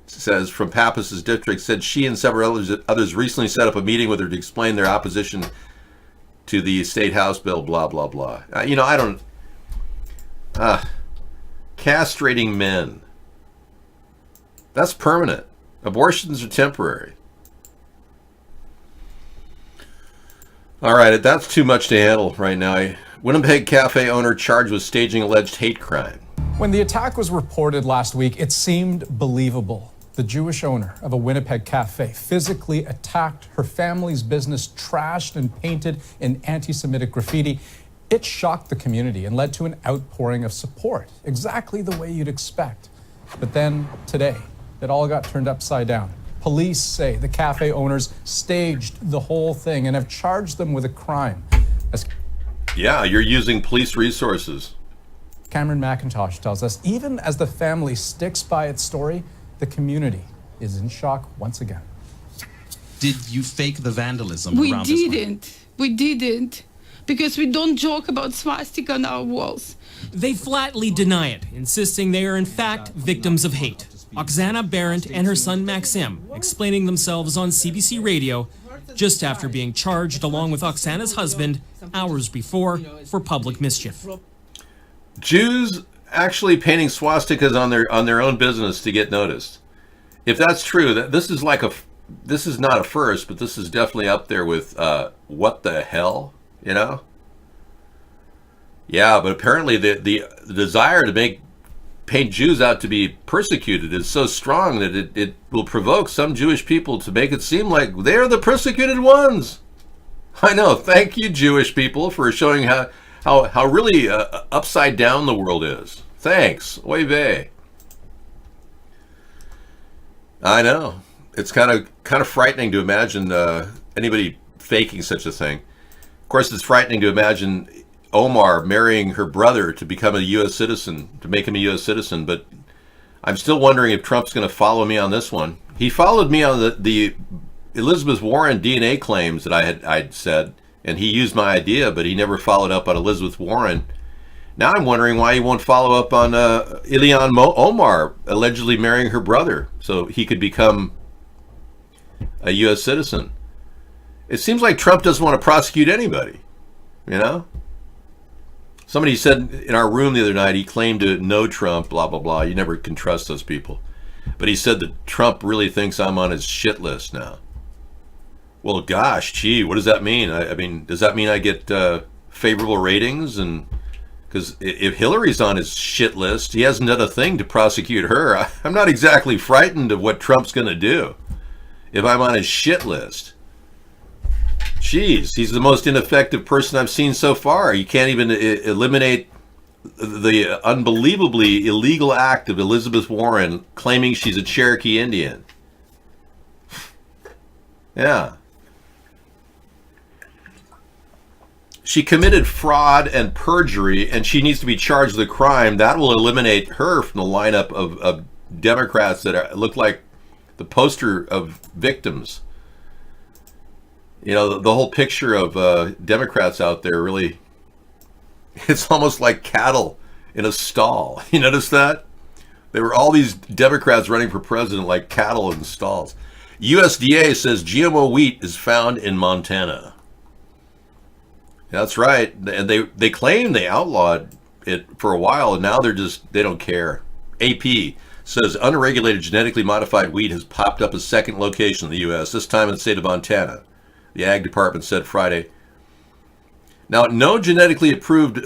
says from Pappas's district said she and several others recently set up a meeting with her to explain their opposition to the state house bill, blah, blah, blah. I don't... castrating men. That's permanent. Abortions are temporary. All right, that's too much to handle right now. Winnipeg Cafe owner charged with staging alleged hate crime. When the attack was reported last week, it seemed believable. The Jewish owner of a Winnipeg cafe physically attacked her family's business, trashed and painted in anti-Semitic graffiti. It shocked the community and led to an outpouring of support, exactly the way you'd expect. But then today, it all got turned upside down. Police say the cafe owners staged the whole thing and have charged them with a crime. Yeah, you're using police resources. Cameron McIntosh tells us, even as the family sticks by its story, the community is in shock once again. Did you fake the vandalism We around this one? didn't. We didn't. Because we don't joke about swastika on our walls. They flatly deny it, insisting they are in fact victims of hate. Oksana Barrett and her son Maxim explaining themselves on CBC Radio just after being charged along with Oksana's husband hours before for public mischief. Jews actually painting swastikas on their own business to get noticed. If that's true, this is not a first, but this is definitely up there with what the hell, you know? Yeah, but apparently the desire to paint Jews out to be persecuted is so strong that it will provoke some Jewish people to make it seem like they're the persecuted ones. I know. Thank you, Jewish people, for showing how really upside down the world is. Thanks. Oy vey. I know. It's kind of frightening to imagine anybody faking such a thing. Of course, it's frightening to imagine Omar marrying her brother to become a U.S. citizen, to make him a U.S. citizen, but I'm still wondering if Trump's going to follow me on this one. He followed me on the Elizabeth Warren DNA claims that I'd said, and he used my idea, but he never followed up on Elizabeth Warren. Now I'm wondering why he won't follow up on Ilhan Omar allegedly marrying her brother so he could become a U.S. citizen. It seems like Trump doesn't want to prosecute anybody, you know? Somebody said in our room the other night, he claimed to know Trump, blah, blah, blah. You never can trust those people. But he said that Trump really thinks I'm on his shit list now. Well, gosh, gee, what does that mean? I mean, does that mean I get favorable ratings? And because if Hillary's on his shit list, he hasn't done a thing to prosecute her. I'm not exactly frightened of what Trump's going to do if I'm on his shit list. Jeez, he's the most ineffective person I've seen so far. You can't even eliminate the unbelievably illegal act of Elizabeth Warren claiming she's a Cherokee Indian. Yeah. She committed fraud and perjury, and she needs to be charged with a crime. That will eliminate her from the lineup of Democrats that look like the poster of victims. You know, the whole picture of Democrats out there really, it's almost like cattle in a stall. You notice that? There were all these Democrats running for president like cattle in stalls. USDA says GMO wheat is found in Montana. That's right. And they claim they outlawed it for a while, and now they don't care. AP says unregulated genetically modified wheat has popped up a second location in the U.S., this time in the state of Montana, the Ag Department said Friday. Now, no genetically approved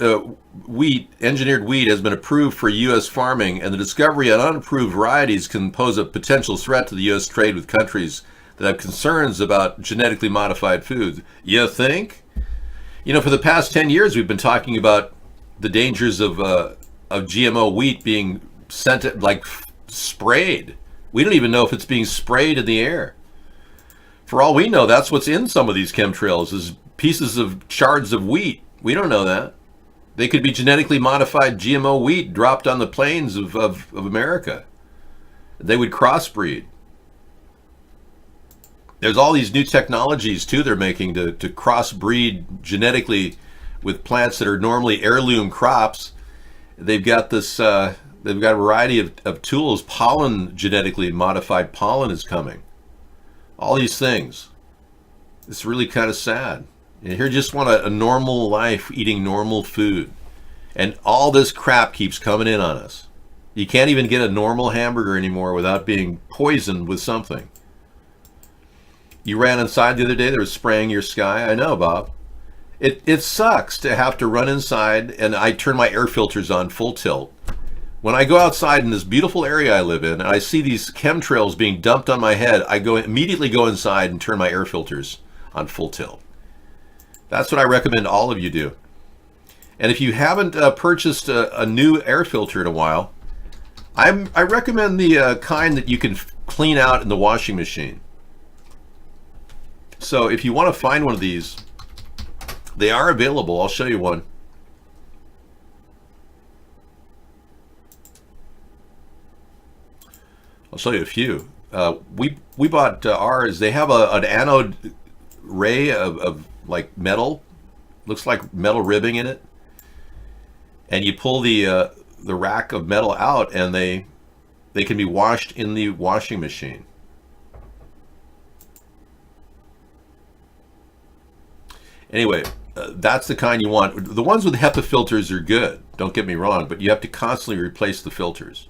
engineered wheat has been approved for U.S. farming, and the discovery of unapproved varieties can pose a potential threat to the U.S. trade with countries that have concerns about genetically modified foods. You think? You know, for the past 10 years, we've been talking about the dangers of GMO wheat being sent, like sprayed. We don't even know if it's being sprayed in the air. For all we know, that's what's in some of these chemtrails, is pieces of shards of wheat. We don't know that. They could be genetically modified GMO wheat dropped on the plains of America. They would crossbreed. There's all these new technologies, too, they're making to crossbreed genetically with plants that are normally heirloom crops. They've got this, they've got a variety of tools. Pollen, genetically modified pollen is coming. All these things. It's really kind of sad. And here, just want a normal life, eating normal food. And all this crap keeps coming in on us. You can't even get a normal hamburger anymore without being poisoned with something. You ran inside the other day, they were spraying your sky. I know, Bob. It sucks to have to run inside, and I turn my air filters on full tilt. When I go outside in this beautiful area I live in, and I see these chemtrails being dumped on my head, I immediately go inside and turn my air filters on full tilt. That's what I recommend all of you do. And if you haven't purchased a new air filter in a while, I recommend the kind that you can clean out in the washing machine. So if you want to find one of these, they are available. I'll show you one. I'll show you a few. We bought ours. They have an anode ray of like metal, looks like metal ribbing in it, and you pull the rack of metal out, and they can be washed in the washing machine. Anyway, that's the kind you want. The ones with HEPA filters are good, don't get me wrong, but you have to constantly replace the filters.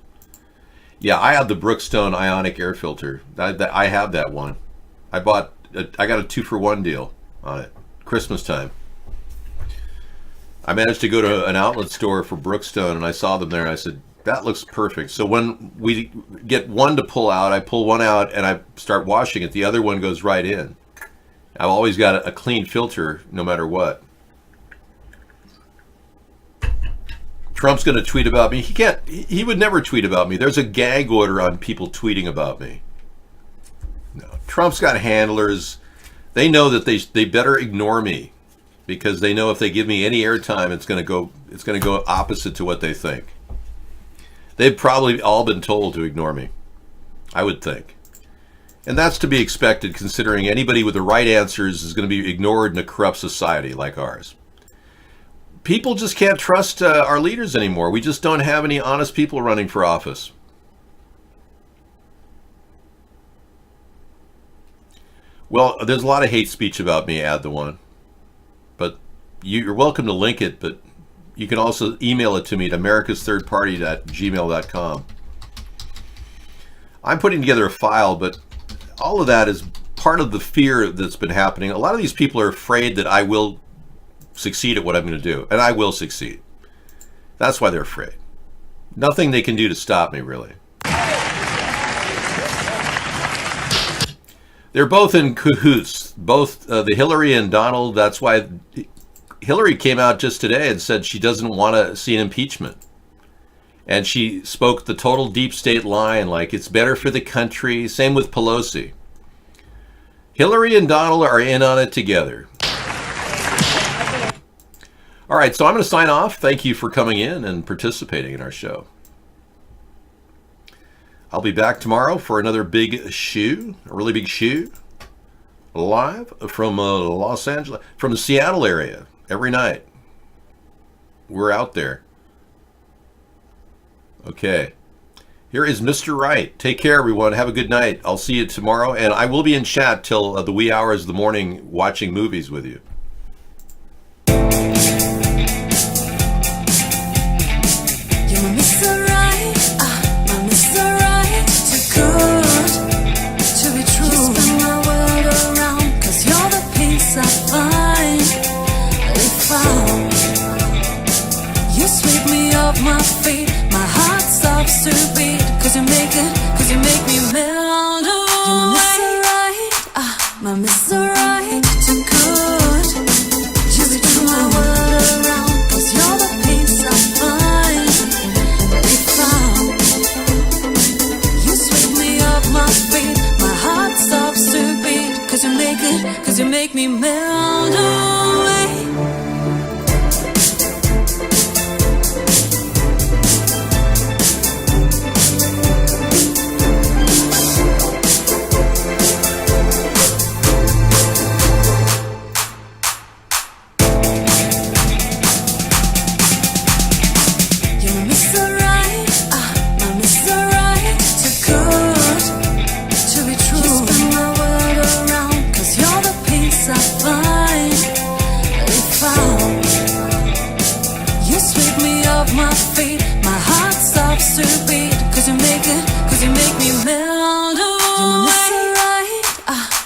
Yeah, I have the Brookstone Ionic air filter. I have that one. I got a 2-for-1 deal on it, Christmas time. I managed to go to an outlet store for Brookstone, and I saw them there, and I said, that looks perfect. So when we get one to pull out, I pull one out, and I start washing it. The other one goes right in. I've always got a clean filter, no matter what. Trump's going to tweet about me. He would never tweet about me. There's a gag order on people tweeting about me. No, Trump's got handlers. They know that they better ignore me, because they know if they give me any airtime, it's going to go opposite to what they think. They've probably all been told to ignore me, I would think. And that's to be expected, considering anybody with the right answers is going to be ignored in a corrupt society like ours. People just can't trust our leaders anymore. We just don't have any honest people running for office. Well, there's a lot of hate speech about me, add the one. But you're welcome to link it, but you can also email it to me at americasthirdparty@gmail.com. I'm putting together a file, but all of that is part of the fear that's been happening. A lot of these people are afraid that I will succeed at what I'm going to do, and I will succeed. That's why they're afraid. Nothing they can do to stop me, really. They're both in cahoots, both the Hillary and Donald. That's why Hillary came out just today and said she doesn't want to see an impeachment. And she spoke the total deep state line, like it's better for the country. Same with Pelosi. Hillary and Donald are in on it together. All right, so I'm going to sign off. Thank you for coming in and participating in our show. I'll be back tomorrow for another big shoe, a really big shoe. live from Los Angeles, from the Seattle area, every night. We're out there. Okay. Here is Mr. Right. Take care, everyone. Have a good night. I'll see you tomorrow, and I will be in chat till the wee hours of the morning watching movies with you. My feet, my heart stops to beat. Cause you make me melt away. My Mr. Right, too good. Just turn my world around. Cause you're the peace I find. We found. You sweep me off my feet, my heart stops to beat. Cause you make me melt away.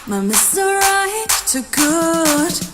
My Mr. Right, too good.